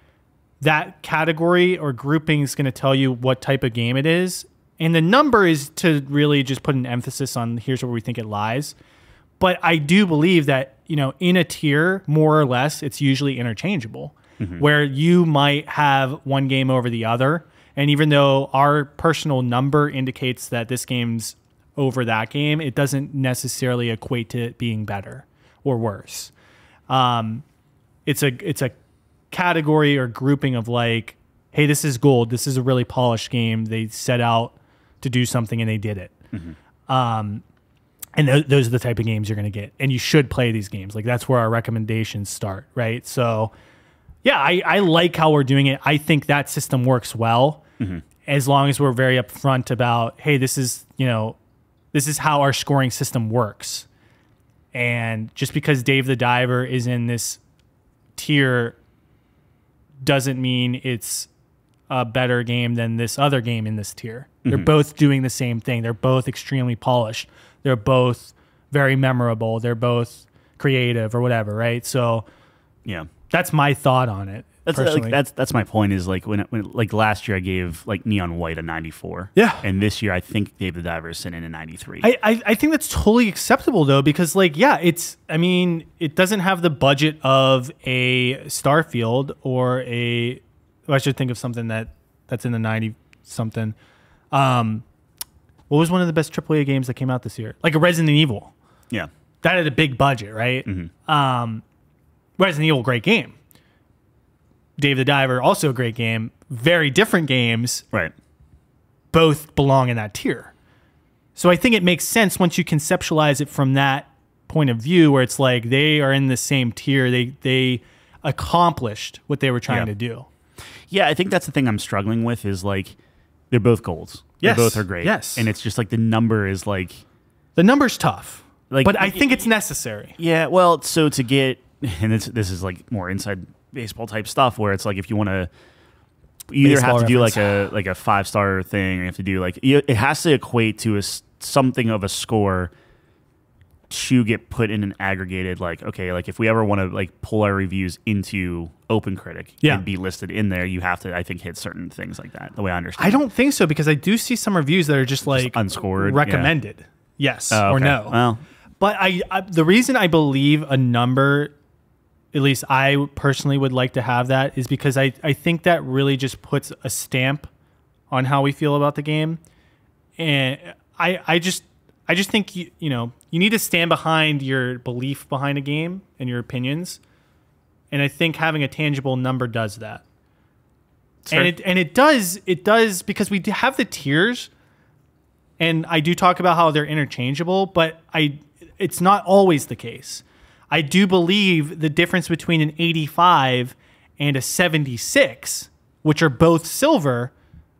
category or grouping is going to tell you what type of game it is. And the number is to really just put an emphasis on here's where we think it lies. But I do believe that, in a tier, more or less, it's usually interchangeable, where you might have one game over the other. And even though our personal number indicates that this game's over that game, it doesn't necessarily equate to it being better or worse. It's a category or grouping of like, hey, this is gold. This is a really polished game. They set out to do something and they did it. And those are the type of games you're going to get. And you should play these games. Like that's where our recommendations start, right? So yeah, I like how we're doing it. I think that system works well as long as we're very upfront about, hey, this is how our scoring system works. And just because Dave the Diver is in this tier doesn't mean it's a better game than this other game in this tier. They're both doing the same thing. They're both extremely polished. They're both very memorable. They're both creative or whatever, right? So
yeah,
that's my thought on it.
That's my point. Is like when like last year I gave like Neon White a 94.
Yeah,
and this year I think Dave the Diver is sitting in a 93.
I think that's totally acceptable though, because like it doesn't have the budget of a Starfield or I should think of something that's in the 90 something. What was one of the best AAA games that came out this year? Like a Resident Evil.
Yeah,
that had a big budget, right? Resident Evil, great game. Dave the Diver, also a great game. Very different games.
Right.
Both belong in that tier. So I think it makes sense once you conceptualize it from that point of view, where it's like they are in the same tier. They accomplished what they were trying to do.
Yeah, I think that's the thing I'm struggling with is like they're both golds.
Yes.
They both are great.
Yes.
And it's just like the number is like...
The number's tough.
Like,
but I think it's necessary.
Yeah, well, so to get... And this is like more inside baseball type stuff where it's like if you want to... You either have to do like a 5-star thing, or you have to do like... It has to equate to something of a score to get put in an aggregated, like, okay, like if we ever want to like pull our reviews into OpenCritic and be listed in there, you have to, I think, hit certain things like that, the way I understand.
I don't think so, because I do see some reviews that are just like
unscored,
recommended. Yes or no.
Well,
but I the reason I believe a number, at least I personally would like to have that, is because I think that really just puts a stamp on how we feel about the game. And I just think you need to stand behind your belief behind a game and your opinions. And I think having a tangible number does that. Sure. And it does because we have the tiers, and I do talk about how they're interchangeable, but it's not always the case. I do believe the difference between an 85 and a 76, which are both silver,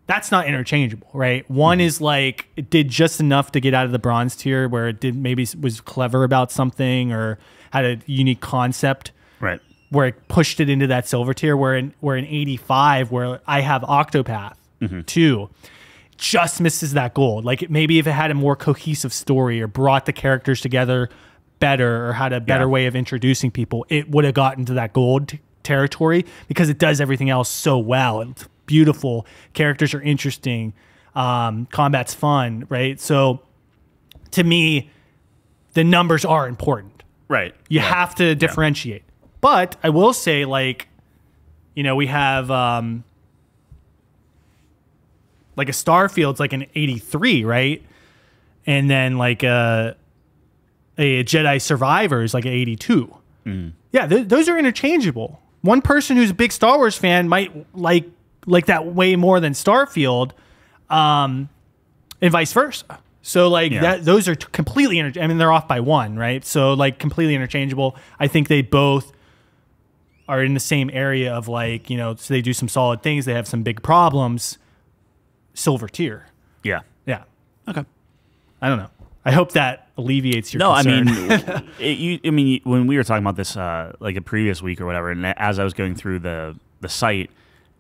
that's not interchangeable, right? One is like it did just enough to get out of the bronze tier, where it did maybe was clever about something or had a unique concept,
right?
Where it pushed it into that silver tier. Where in 85, where I have Octopath 2, just misses that gold. Like maybe if it had a more cohesive story or brought the characters together better or had a better way of introducing people, it would have gotten to that gold territory, because it does everything else so well. It's beautiful, characters are interesting, combat's fun, right? So to me, the numbers are important,
right?
You have to differentiate. But I will say, like, we have like a Starfield's like an 83, right? And then like a Jedi Survivor is like an 82. Yeah, those are interchangeable. One person who's a big Star Wars fan might like that way more than Starfield, and vice versa. So like those are completely I mean, they're off by one, right? So like completely interchangeable. I think they both are in the same area of like, you know, so they do some solid things. They have some big problems. Silver tier.
Yeah.
Yeah.
Okay.
I don't know. I hope that alleviates your concern.
I mean, when we were talking about this like a previous week or whatever, and as I was going through the site,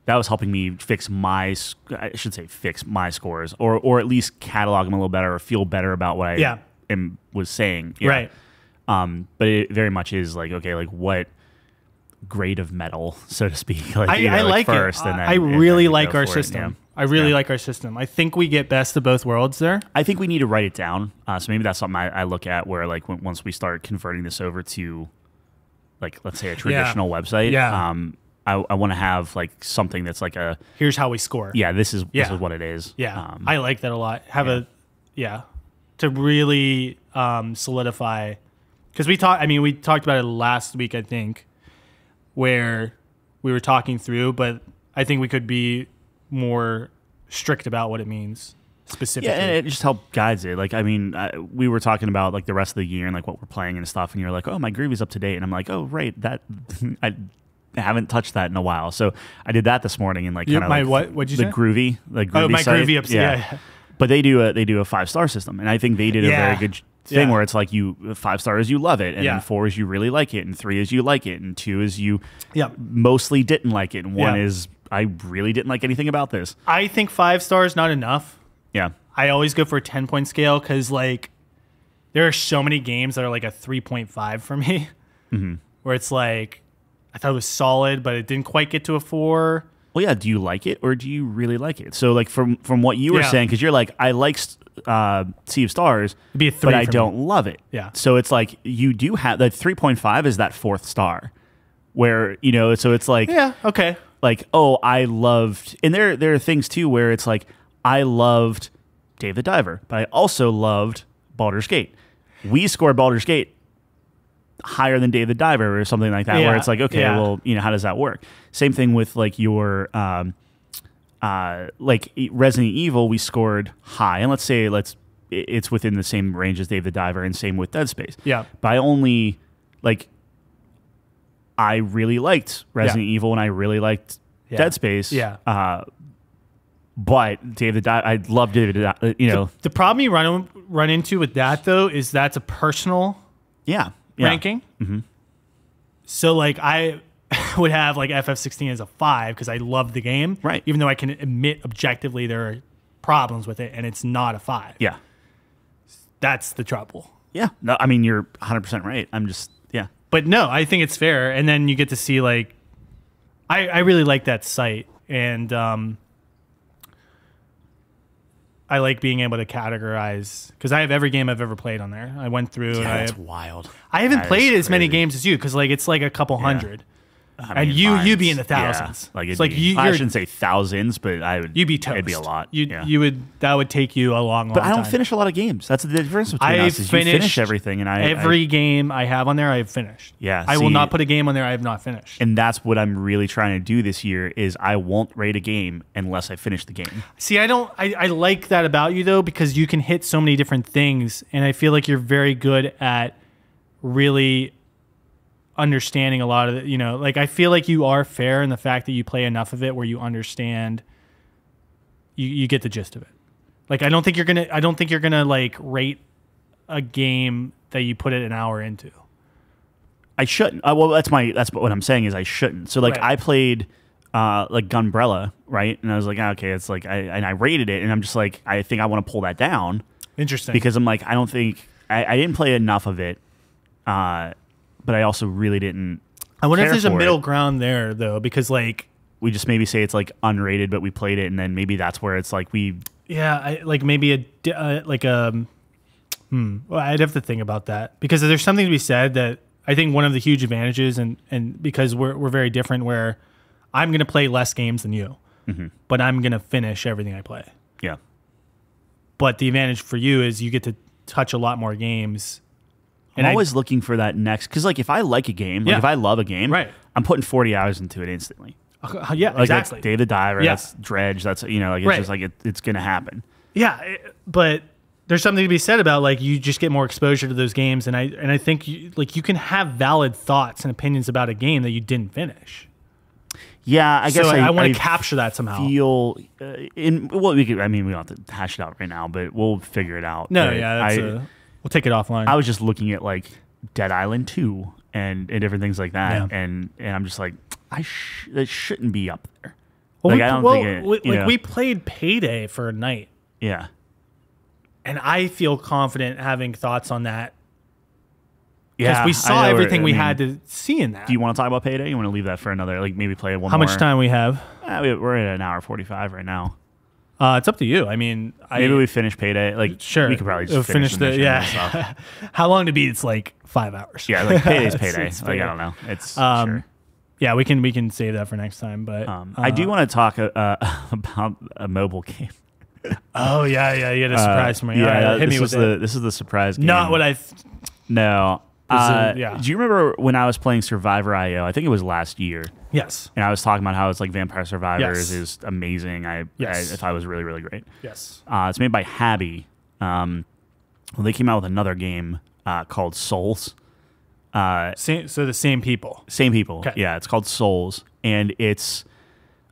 that was helping me fix my scores, or at least catalog them a little better, or feel better about what I was saying. Yeah.
Right.
But it very much is like, okay, like what grade of metal, so to speak. Like,
I like first,
it. And then,
I really like our system. I really like our system. I think we get best of both worlds there.
I think we need to write it down. So maybe that's something I look at where like once we start converting this over to like, let's say a traditional website.
Yeah.
I want to have like something that's like a,
here's how we score.
Yeah. This is what it is.
Yeah. I like that a lot. To really solidify, because we talked about it last week, I think, where we were talking through, but I think we could be more strict about what it means specifically.
Yeah, and it just helped guides it. Like, I mean, we were talking about like the rest of the year and like what we're playing and stuff, and you're like, oh, my Groovy's up to date, and I'm like, oh, right, that I haven't touched that in a while, so I did that this morning and like kind of like
what'd you say?
Groovy, like Groovy
my
site.
Groovy up, yeah.
But they do a 5-star system, and I think they did a very good thing where it's like 5 stars you love it, and then 4 is you really like it, and 3 is you like it, and 2 is you mostly didn't like it, and 1 is I really didn't like anything about this.
I think 5 stars not enough.
Yeah.
I always go for a 10-point scale because like there are so many games that are like a 3.5 for me, where it's like I thought it was solid, but it didn't quite get to a 4.
Well, yeah. Do you like it or do you really like it? So like from what you were saying, because you're like, I like Sea of Stars,
it'd be a 3
but I don't love it.
Yeah.
So it's like you do have that 3.5 is that 4th star, where you know. So it's like
okay.
Like, oh, I loved, and there are things too where it's like I loved Dave the Diver, but I also loved Baldur's Gate. We scored Baldur's Gate higher than Dave the Diver or something like that, where it's like, okay, well, you know, how does that work? Same thing with like your like Resident Evil, we scored high, and let's say it's within the same range as Dave the Diver, and same with Dead Space.
Yeah,
but I really liked Resident Evil, and I really liked Dead Space.
Yeah.
But Dave the Diver, I loved Dave the Diver, you know.
The problem you run into with that, though, is that's a personal ranking. So, like, I would have, like, FF16 as a 5 because I love the game.
Right.
Even though I can admit objectively there are problems with it, and it's not a 5.
Yeah.
That's the trouble.
Yeah. No, I mean, you're 100% right. I'm just,
But no, I think it's fair. And then you get to see, like, I really like that site. And I like being able to categorize, because I have every game I've ever played on there. I went through.
Yeah,
and
that's wild.
I haven't played as many games as you, because, like, it's like a couple hundred. I mean, and you be in the thousands.
Yeah, like
it's like
I shouldn't say thousands, but
you'd be toast.
It'd be a lot.
That would take you a long time.
But I don't finish a lot of games. That's the difference between us. Is you finish everything, and
every game I have on there, I've finished.
Yeah,
I will not put a game on there I have not finished.
And that's what I'm really trying to do this year. Is I won't rate a game unless I finish the game.
See, I don't. I like that about you though, because you can hit so many different things, and I feel like you're very good at really understanding a lot of it, you know, like I feel like you are fair in the fact that you play enough of it where you understand, you get the gist of it. Like I don't think you're gonna like rate a game that you put it an hour into.
I shouldn't. Well, that's what I'm saying is I shouldn't. So like I played like Gunbrella, right? And I was like, okay, it's like I rated it, and I'm just like, I think I want to pull that down.
Interesting.
Because I'm like, I don't think I didn't play enough of it. But I also really didn't.
I wonder if there's a middle ground there, though, because like
we just maybe say it's like unrated, but we played it, and then maybe that's where it's like we.
Yeah, like maybe well, I'd have to think about that, because there's something to be said that I think one of the huge advantages, and because we're very different, where I'm gonna play less games than you, but I'm gonna finish everything I play.
Yeah.
But the advantage for you is you get to touch a lot more games.
I'm always looking for that next, because like if I like a game, like if I love a game,
right.
I'm putting 40 hours into it instantly.
Yeah,
like
exactly.
That's Dave the Diver, that's Dredge, that's, you know, like it's just like it's going to happen.
Yeah, but there's something to be said about like you just get more exposure to those games, and I think you can have valid thoughts and opinions about a game that you didn't finish.
Yeah, I guess
I want to capture that somehow.
We don't have to hash it out right now, but we'll figure it out.
No, we'll take it offline.
I was just looking at like Dead Island 2 and different things like that, and I'm just like, that shouldn't be up there.
Well,
like, I don't think
we played Payday for a night.
Yeah.
And I feel confident having thoughts on that.
Yeah,
because we saw everything we had to see in that.
Do you want to talk about Payday? You want to leave that for another, like maybe play it one
How
more?
much time we have?
We're at an hour 45 right now.
It's up to you. I mean,
maybe we finish Payday. Like,
sure,
we could probably just finish
the How long to beat? It's like 5 hours.
Yeah, like Payday's Payday. Like I don't know. It's sure.
Yeah, we can save that for next time. But
I do want to talk about a mobile game.
Oh yeah, you had a surprise for me.
Yeah,
hit me with it.
This is the surprise game.
Not what I.
No.
Yeah.
Do you remember when I was playing Survivor IO? I think it was last year.
Yes.
And I was talking about how it's like Vampire Survivors is amazing. I thought it was really, really great.
Yes.
It's made by Habby. Well, they came out with another game called Souls.
So the same people.
Same people.
Okay.
Yeah, it's called Souls, and it's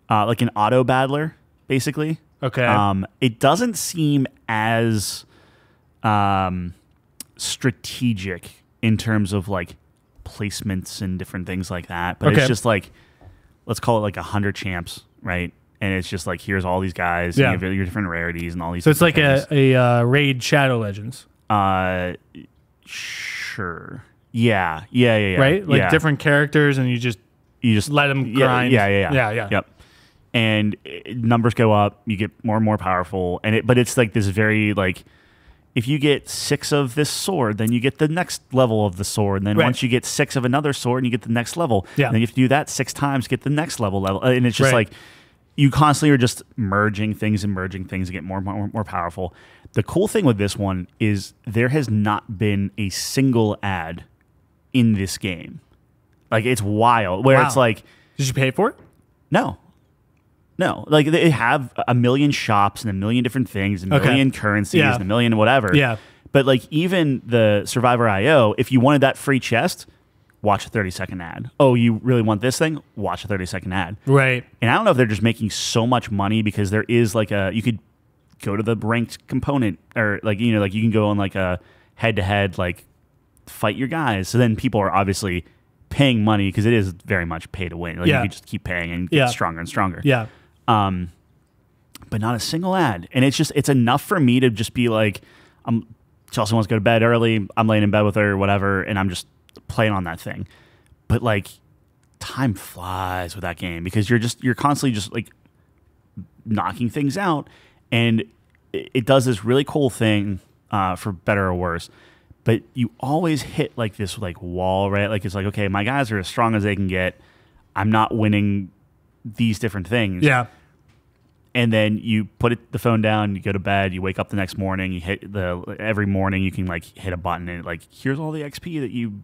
like an auto battler, basically.
Okay.
It doesn't seem as strategic in terms of like placements and different things like that, but it's just like, let's call it like 100 champs, right? And it's just like, here's all these guys, and you have your different rarities and all these.
So it's like
things.
a raid Shadow Legends.
Sure. Yeah.
Right, like different characters, and you just let them grind.
Yeah. Yep. And numbers go up, you get more and more powerful, but it's like this very like, if you get 6 of this sword, then you get the next level of the sword. And then once you get 6 of another sword, you get the next level.
Yeah.
And then you have to do that 6 times to get the next level. And it's just like, you constantly are just merging things to get more powerful. The cool thing with this one is there has not been a single ad in this game. Like, it's wild. Where it's like...
Did you pay for it?
No. Like, they have a million shops and a million different things, and a million currencies and a million whatever.
Yeah.
But, like, even the Survivor IO, if you wanted that free chest, watch a 30-second ad. Oh, you really want this thing? Watch a 30-second ad.
Right.
And I don't know if they're just making so much money because there is, like, you could go to the ranked component, or, like, you know, like, you can go on, like, a head-to-head, like, fight your guys. So then people are obviously paying money because it is very much pay to win. Like, you can just keep paying and get stronger and stronger.
Yeah.
But not a single ad. And it's enough for me to just be like, Chelsea wants to go to bed early, I'm laying in bed with her or whatever, and I'm just playing on that thing. But like, time flies with that game because you're constantly just like knocking things out, and it does this really cool thing, for better or worse. But you always hit like this like wall, right? Like, it's like, okay, my guys are as strong as they can get. I'm not winning these different things.
Yeah.
And then you put the phone down, you go to bed, you wake up the next morning, you hit every morning you can like hit a button and like, here's all the XP that you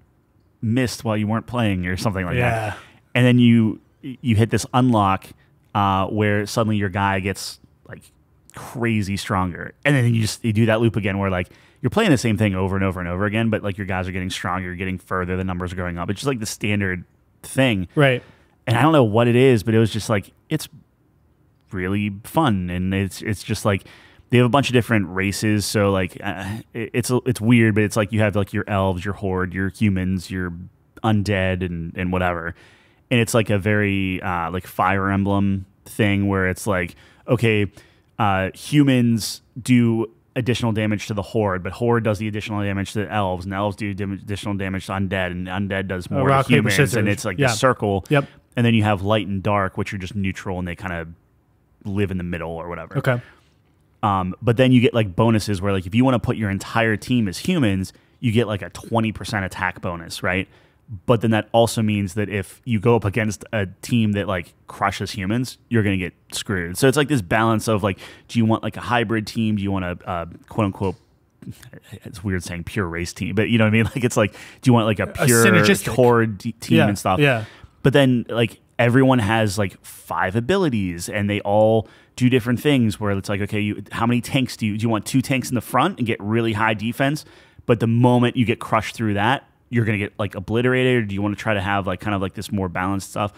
missed while you weren't playing or something like that. And then you hit this unlock where suddenly your guy gets like crazy stronger. And then you do that loop again where like you're playing the same thing over and over and over again, but like your guys are getting stronger, you're getting further, the numbers are going up. It's just like the standard thing.
Right.
And I don't know what it is, but it was just like, it's really fun, and it's just like they have a bunch of different races, so like it's weird, but it's like you have like your elves, your horde, your humans, your undead, and whatever, and it's like a very like Fire Emblem thing where it's like, okay, humans do additional damage to the horde, but horde does the additional damage to the elves, and elves do additional damage to undead, and undead does more to humans, and it's like a circle.
Yep.
And then you have light and dark, which are just neutral, and they kind of live in the middle or whatever.
Okay.
But then you get like bonuses where like if you want to put your entire team as humans, you get like a 20% attack bonus, right? But then that also means that if you go up against a team that like crushes humans, you're going to get screwed. So it's like this balance of like, do you want like a hybrid team? Do you want a quote unquote, it's weird saying pure race team, but you know what I mean? Like it's like, do you want like a pure horde team and stuff?
Yeah.
But then like everyone has like 5 abilities and they all do different things where it's like, okay, how many tanks do you want 2 tanks in the front and get really high defense? But the moment you get crushed through that, you're going to get like obliterated, or do you want to try to have like kind of like this more balanced stuff?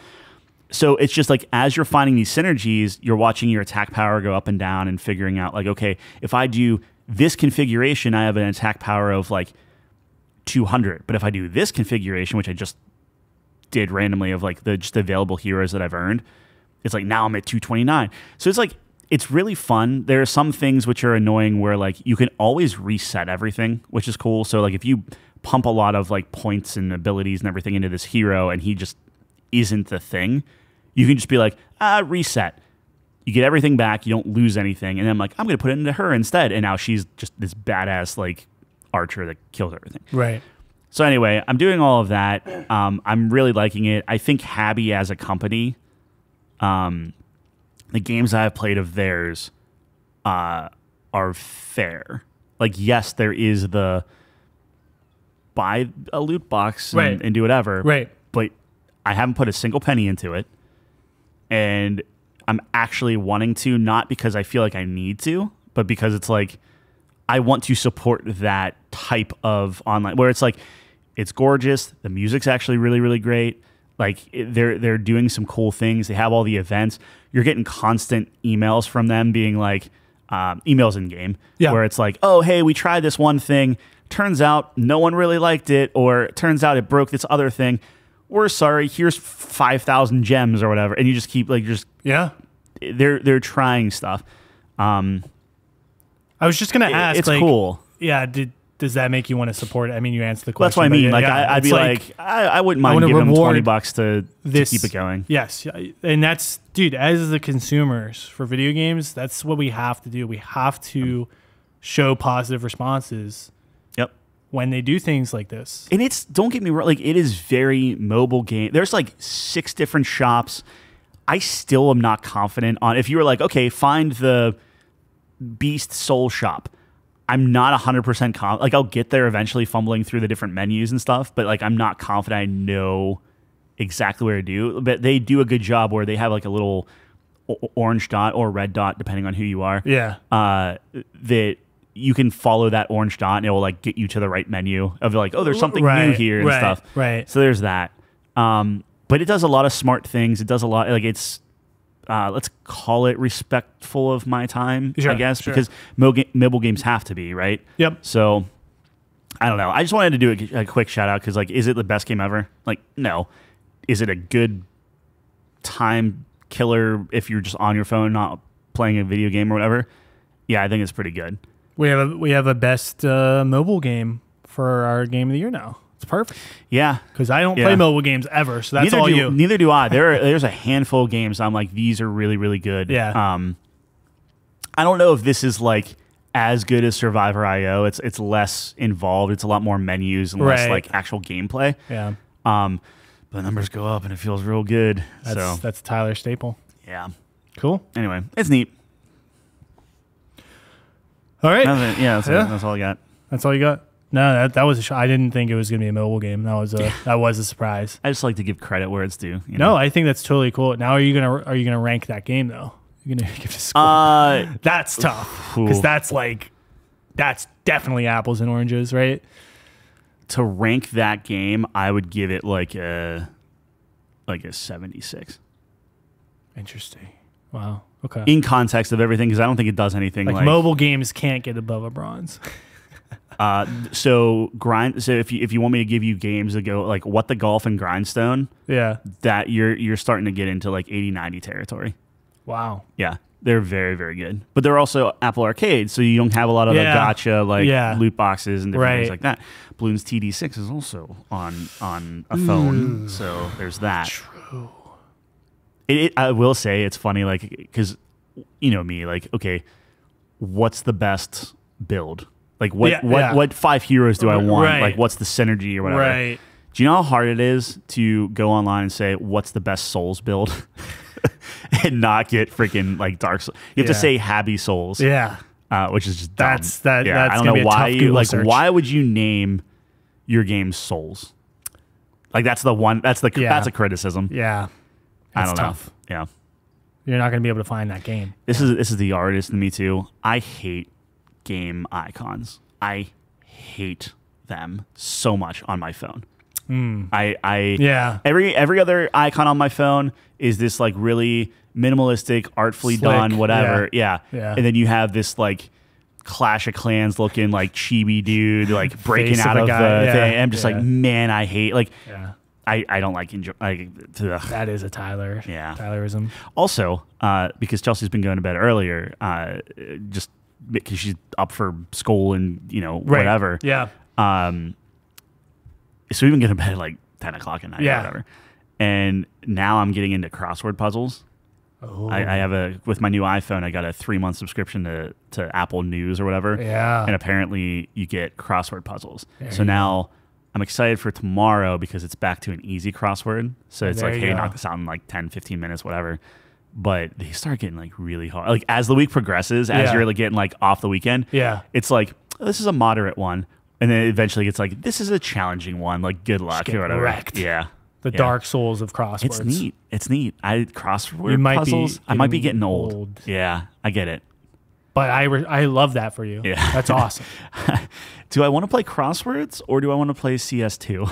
So it's just like as you're finding these synergies, you're watching your attack power go up and down and figuring out like, okay, if I do this configuration, I have an attack power of like 200. But if I do this configuration, which I just did randomly of like the just available heroes that I've earned, it's like now I'm at 229. So it's like, it's really fun. There are some things which are annoying where like you can always reset everything, which is cool. So like if you pump a lot of like points and abilities and everything into this hero and he just isn't the thing, you can just be like, reset. You get everything back, you don't lose anything, and then I'm like, I'm going to put it into her instead, and now she's just this badass like archer that kills everything.
Right.
So anyway, I'm doing all of that. I'm really liking it. I think Habby as a company, the games I've played of theirs are fair. Like, yes, there is the buy a loot box and do whatever.
Right.
But I haven't put a single penny into it. And I'm actually wanting to, not because I feel like I need to, but because it's like, I want to support that type of online where it's like, it's gorgeous. The music's actually really, really great. Like they're doing some cool things. They have all the events. You're getting constant emails from them being like, emails in game where it's like, oh, hey, we tried this one thing. Turns out no one really liked it, or it turns out it broke this other thing. We're sorry. Here's 5,000 gems or whatever, and you just keep like They're trying stuff.
I was just gonna ask.
It's
like,
cool.
Yeah. Does that make you want to support it? I mean, you answered the question.
That's what I mean. Like I'd be like, I wouldn't mind giving them $20 to keep it going.
Yes, and that's, dude. As the consumers for video games, that's what we have to do. We have to show positive responses. When they do things like this.
And it's, don't get me wrong, like it is very mobile game. There's like 6 different shops. I still am not confident on, if you were like, okay, find the Beast Soul shop. I'm not 100% confident. Like I'll get there eventually fumbling through the different menus and stuff, but like I'm not confident I know exactly where to do. But they do a good job where they have like a little orange dot or red dot, depending on who you are.
Yeah.
That you can follow that orange dot and it will like get you to the right menu of like, oh, there's something new here and stuff.
Right.
So there's that. But it does a lot of smart things. It does a lot, like it's, let's call it respectful of my time, I guess, because mobile games have to be, right?
Yep.
So I don't know. I just wanted to do a quick shout out because like, is it the best game ever? Like, no. Is it a good time killer if you're just on your phone, not playing a video game or whatever? Yeah, I think it's pretty good.
We have a best mobile game for our game of the year now. It's perfect.
Yeah,
because I don't play mobile games ever, so that's
Neither do I. There's a handful of games I'm like, these are really, really good.
Yeah.
I don't know if this is like as good as Survivor IO. It's less involved. It's a lot more menus and less like actual gameplay.
Yeah.
But the numbers go up and it feels real good.
That's Tyler Staple.
Yeah.
Cool.
Anyway, it's neat.
All right.
That's all I got.
That's all you got? No, that was I didn't think it was going to be a mobile game. That was a surprise.
I just like to give credit where it's due.
No, I think that's totally cool. Now, are you gonna rank that game though? You're gonna give it a score? That's tough because that's definitely apples and oranges, right?
To rank that game, I would give it like a 76.
Interesting. Wow. Okay.
In context of everything, because I don't think it does anything like
mobile games can't get above a bronze.
So if you want me to give you games that go like What the Golf and Grindstone, that you're starting to get into like 80-90 territory. Wow. Yeah, they're very, very good, but they're also Apple Arcade, so you don't have a lot of the gotcha loot boxes and different things like that. Bloons TD6 is also on a phone, so there's that.
True.
I will say it's funny, like, because you know me, like, okay, what's the best build? Like, what 5 heroes do I want? Like, what's the synergy or whatever?
Right.
Do you know how hard it is to go online and say, what's the best Souls build? And not get freaking like Dark Souls. You have to say Happy Souls.
Yeah.
Which is just dumb.
That's
I don't know why you like. Why would you name your game Souls? Like that's the one. That's a criticism.
Yeah.
I don't
tough.
know. Yeah.
You're not going to be able to find that game.
This is the artist in me too. I hate game icons. I hate them so much on my phone. Every other icon on my phone is this like really minimalistic, artfully done, whatever. Yeah. And then you have this like Clash of Clans looking like chibi dude like breaking out of the thing. I'm just like, man, I hate like I don't like enjoy
that is a Tyler.
Yeah.
Tylerism.
Also, because Chelsea's been going to bed earlier, just because she's up for school and whatever.
Yeah.
So we've been getting to bed at like 10 o'clock at night or whatever. And now I'm getting into crossword puzzles.
Oh.
I have with my new iPhone, I got a 3-month subscription to Apple News or whatever.
Yeah.
And apparently you get crossword puzzles. So now I'm excited for tomorrow because it's back to an easy crossword. So it's like, hey, knock this out in like 10, 15 minutes, whatever. But they start getting like really hard. Like as the week progresses, as you're like getting like off the weekend, it's like, this is a moderate one. And then eventually it's like, this is a challenging one. Like, good luck or whatever.
Wrecked.
Yeah.
The Dark Souls of crosswords.
It's neat. Crossword puzzles, I might be getting old. Yeah, I get it.
But I love that for you. Yeah. That's awesome.
Do I want to play crosswords or do I want to play CS2?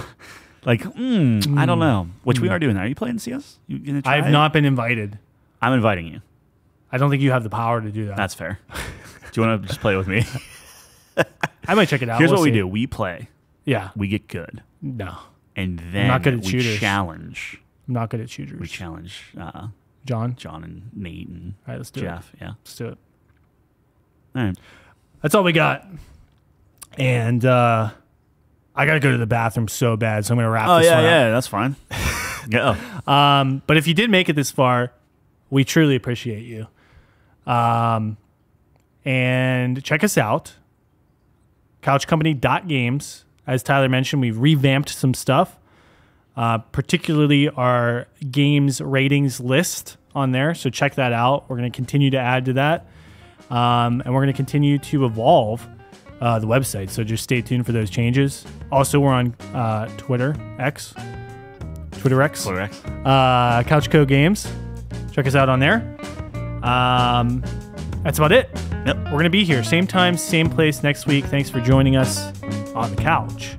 Like, I don't know. Which we are doing. Are you playing CS? You gonna try
I've not been invited.
I'm inviting you.
I don't think you have the power to do that.
That's fair. Do you want to just play with me?
I might check it out.
Here's what we do. We play.
Yeah.
We get good.
No.
And then
not good at
we
shooters.
challenge.
I'm not good at shooters.
We challenge
John
and Nate and
all right, let's do
Jeff.
It.
Yeah.
Let's do it.
All right.
That's all we got. And I got to go to the bathroom so bad, so I'm going to wrap this one up.
Yeah, that's fine. Go.
But if you did make it this far, we truly appreciate you. And check us out. Couchcompany.games. As Tyler mentioned, we've revamped some stuff, particularly our games ratings list on there. So check that out. We're going to continue to add to that. And we're going to continue to evolve the website. So just stay tuned for those changes. Also, we're on Twitter X. Couchco Games. Check us out on there. That's about it.
Yep.
We're going to be here. Same time, same place next week. Thanks for joining us on the couch.